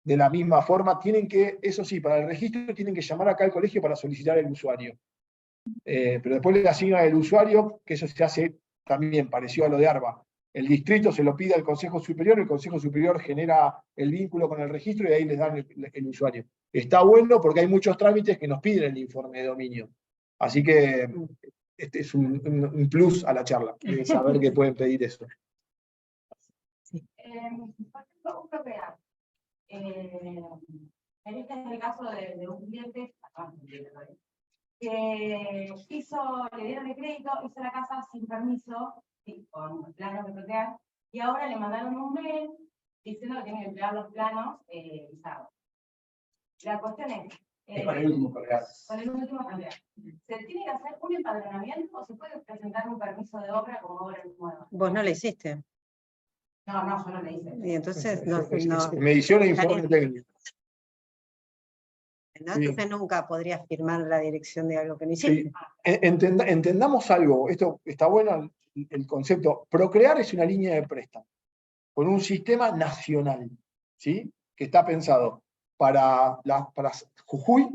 De la misma forma, eso sí, para el registro tienen que llamar acá al colegio para solicitar el usuario. Pero después le asignan el usuario, que eso se hace también parecido a lo de ARBA. El distrito se lo pide al Consejo Superior, el Consejo Superior genera el vínculo con el registro y ahí les dan el usuario. Está bueno porque hay muchos trámites que nos piden el informe de dominio. Así que este es un plus a la charla, saber que pueden pedir eso.
Por ejemplo, un propiedad. En este es el caso de un cliente que le dieron el crédito, hizo la casa sin permiso, ¿sí? Con planos de propiedad, y ahora le mandaron un mail diciendo que tiene que entregar los planos visados. La cuestión es
con el último propiedad.
Con el último propiedad. ¿Se tiene que hacer un empadronamiento o se puede presentar un permiso de obra como obra nueva?
Vos no lo hiciste.
No, yo no le hice.
Y entonces
Medición e informe técnico.
¿no? Entonces nunca podrías firmar la dirección de algo que no hiciste.
Sí. Entendamos algo, esto está bueno, el concepto. Procrear es una línea de préstamo con un sistema nacional, ¿sí? Que está pensado para Jujuy,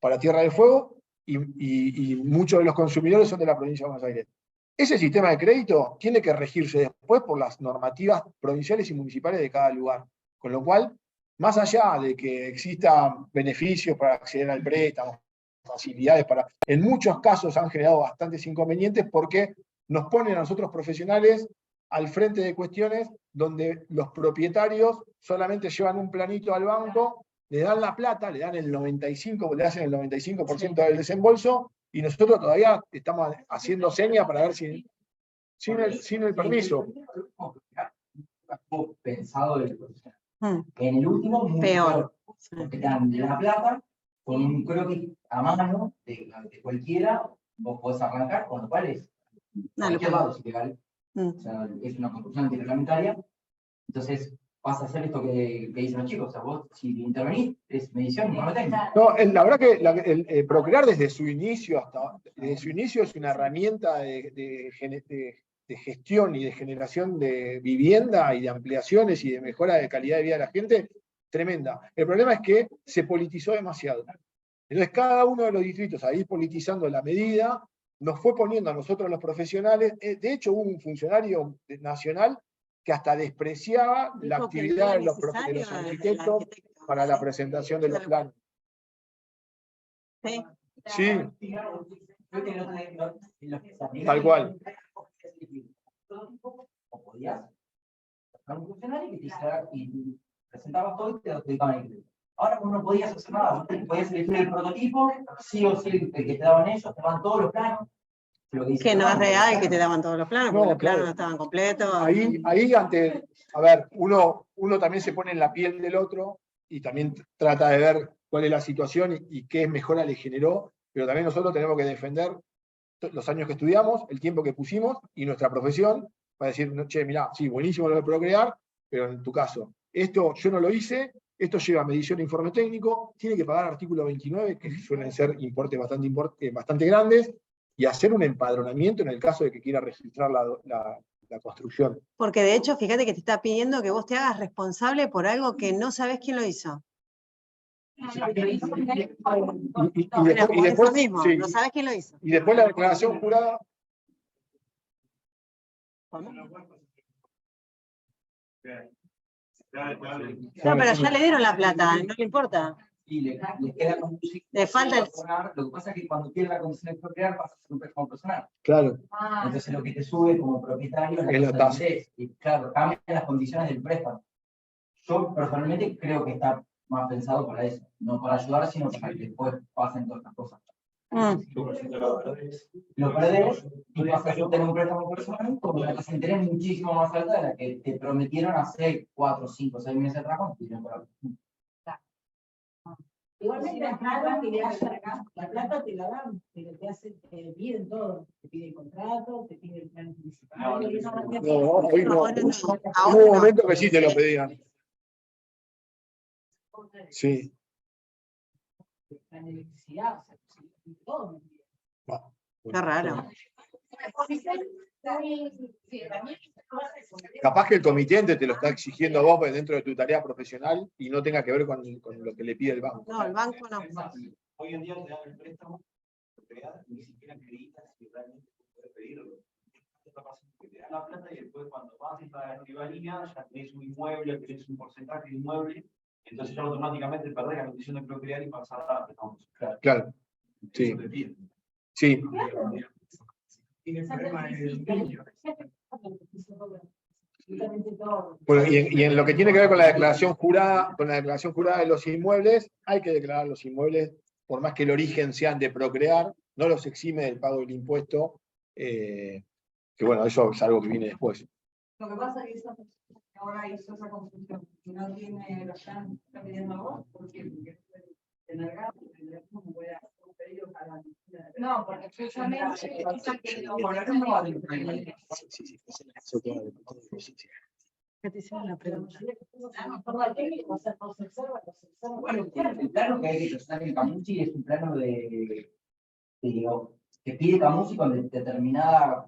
para Tierra del Fuego, y muchos de los consumidores son de la provincia de Buenos Aires. Ese sistema de crédito tiene que regirse después por las normativas provinciales y municipales de cada lugar, con lo cual, más allá de que existan beneficios para acceder al préstamo, facilidades en muchos casos han generado bastantes inconvenientes porque nos ponen a nosotros profesionales al frente de cuestiones donde los propietarios solamente llevan un planito al banco, le dan la plata, le hacen el 95% del desembolso, y nosotros todavía estamos haciendo señas para ver sin el permiso.
Pensado en el último,
peor.
Porque te dan la plata con un croquis a mano de cualquiera, vos podés arrancar, con lo cual es cualquier lado es ilegal. O sea, es una construcción antirreglamentaria. Entonces vas a hacer esto que dicen los chicos. O sea, vos si intervenís, es medición y no lo tenés.
No, la verdad que el Procrear desde su inicio es una herramienta de gestión y de generación de vivienda y de ampliaciones y de mejora de calidad de vida de la gente tremenda. El problema es que se politizó demasiado. Entonces cada uno de los distritos a ir politizando la medida nos fue poniendo a nosotros los profesionales. De hecho hubo un funcionario nacional que hasta despreciaba la actividad de los arquitectos para la presentación de los planos. Sí. Tal cual.
O podías un funcionario que te hiciera y presentabas todo y te dedicaban el crédito. Ahora no podías hacer nada, podías elegir el prototipo, sí o sí el que te daban ellos, te daban todos los planos.
Que no es real que te daban todos los planos, porque los planos no estaban completos.
Ahí uno también se pone en la piel del otro y también trata de ver cuál es la situación y qué mejora le generó, pero también nosotros tenemos que defender los años que estudiamos, el tiempo que pusimos y nuestra profesión, para decir, che, mirá, sí, buenísimo lo de Procrear, pero en tu caso, esto yo no lo hice, esto lleva medición e informe técnico, tiene que pagar artículo 29, que suelen ser importes bastante grandes, y hacer un empadronamiento en el caso de que quiera registrar la construcción.
Porque de hecho, fíjate que te está pidiendo que vos te hagas responsable por algo que no sabés quién lo hizo.
Y después
mismo,
sí,
no sabés quién lo hizo.
Y después la declaración jurada.
¿Cómo?
Dale.
No, pero ya le dieron la plata, no le importa.
Y le queda conducir.
Le falta el-
Lo que pasa es que cuando pierde la condición de procrear pasa a ser un préstamo personal.
Claro,
Entonces lo que te sube como propietario
Es la tasa.
de interés. Y claro, cambian las condiciones del préstamo. Yo personalmente creo que está más pensado para eso. No para ayudar, sino para que después pasen todas estas cosas. Lo perdés y pasas a tener un préstamo personal con una tasa de interés muchísimo más alta de la que te prometieron hace 4, 5, 6 meses atrás cuando te dieron por la-
Igualmente es raro que le haya la plata te la dan, pero te piden todo, te piden contrato, te piden el plan principal.
No,
y eso
no, hoy no.
Ahora no.
Hubo
Ahora
un
no.
momento que sí te lo pedían. Sí.
La electricidad, o sea, todo me piden.
Va.
Qué raro.
Capaz que el comitente te lo está exigiendo a vos dentro de tu tarea profesional y no tenga que ver con lo que le pide el banco.
No, el banco no.
Hoy en día te dan el préstamo, ni siquiera acreditas si realmente puedes pedirlo. Está pasando que te dan la plata y después cuando vas a la rivalía ya tenés un inmueble, tenés un porcentaje de inmueble, entonces ya automáticamente perdés la condición de procrear y pasar a préstamo.
Claro. Sí.
Eso te piden.
Sí.
Tiene el problema del niño.
Bueno, y en lo que tiene que ver con la declaración jurada, de los inmuebles, hay que declarar los inmuebles, por más que el origen sean de procrear, no los exime del pago del impuesto, que bueno, eso es algo que viene después.
Lo que pasa es que ahora hizo esa confusión, que no tiene los planes que está pidiendo a vos, porque tener gato, no puede hacer un pedido para. No, porque precisamente
¿Qué te hicieron la pregunta?
Bueno, el plano que hay que presentar en Camusi es un plano que pide Camusi con determinada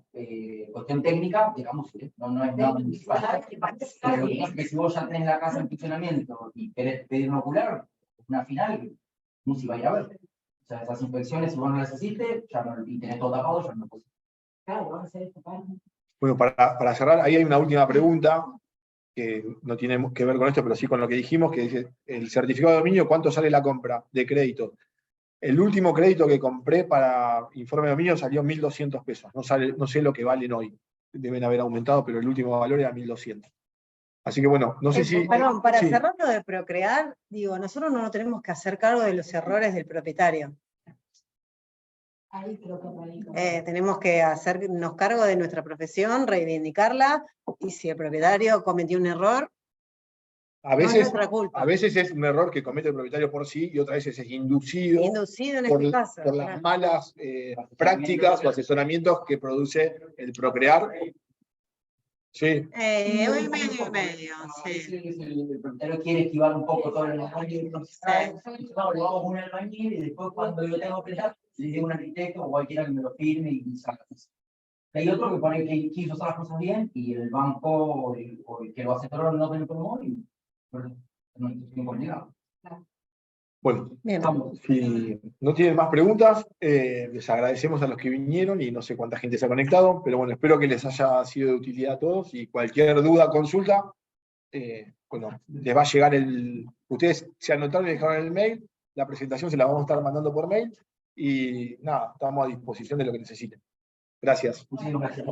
cuestión técnica de Camusi, no es nada municipal. Pero lo que pasa es que si vos ya tenés la casa en funcionamiento y querés pedir un ocular, una final, Camusi va a ir a ver. O sea, esas inspecciones, si vos no las hiciste, ya no, y tenés todo tapado, ya no puedes.
Claro, van a hacer esto,
Bueno, para cerrar, ahí hay una última pregunta que no tiene que ver con esto, pero sí con lo que dijimos, que dice, el certificado de dominio, ¿cuánto sale la compra de crédito? El último crédito que compré para informe de dominio salió 1.200 pesos. No sé lo que valen hoy. Deben haber aumentado, pero el último valor era 1.200. Así que bueno, no sé si...
Perdón, para
sí.
cerrar lo de procrear, digo, nosotros no nos tenemos que hacer cargo de los errores del propietario.
ahí creo que radica.
Tenemos que hacernos cargo de nuestra profesión, reivindicarla, y si el propietario cometió un error,
A
no es
veces,
nuestra culpa.
a veces es un error que comete el propietario por sí y otras veces es inducido
Inducido en
por,
este caso.
por las malas prácticas o asesoramientos que produce el procrear. Sí,
Hoy medio, sí.
El propietario quiere esquivar un poco todo el albañil, entonces, no, lo hago con un albañil y después cuando yo tengo que pelear, le digo a un arquitecto o cualquiera que me lo firme y salga. Hay otro que pone que quiso hacer las cosas bien y el banco o el que lo asesoró no te lo informó y bueno, no es muy complicado.
bueno,
Bien.
si no tienen más preguntas, les agradecemos a los que vinieron y no sé cuánta gente se ha conectado, pero bueno, espero que les haya sido de utilidad a todos y cualquier duda, consulta, bueno, les va a llegar ustedes se anotaron y dejaron el mail, la presentación se la vamos a estar mandando por mail y nada, estamos a disposición de lo que necesiten. Gracias.
Muchísimas gracias.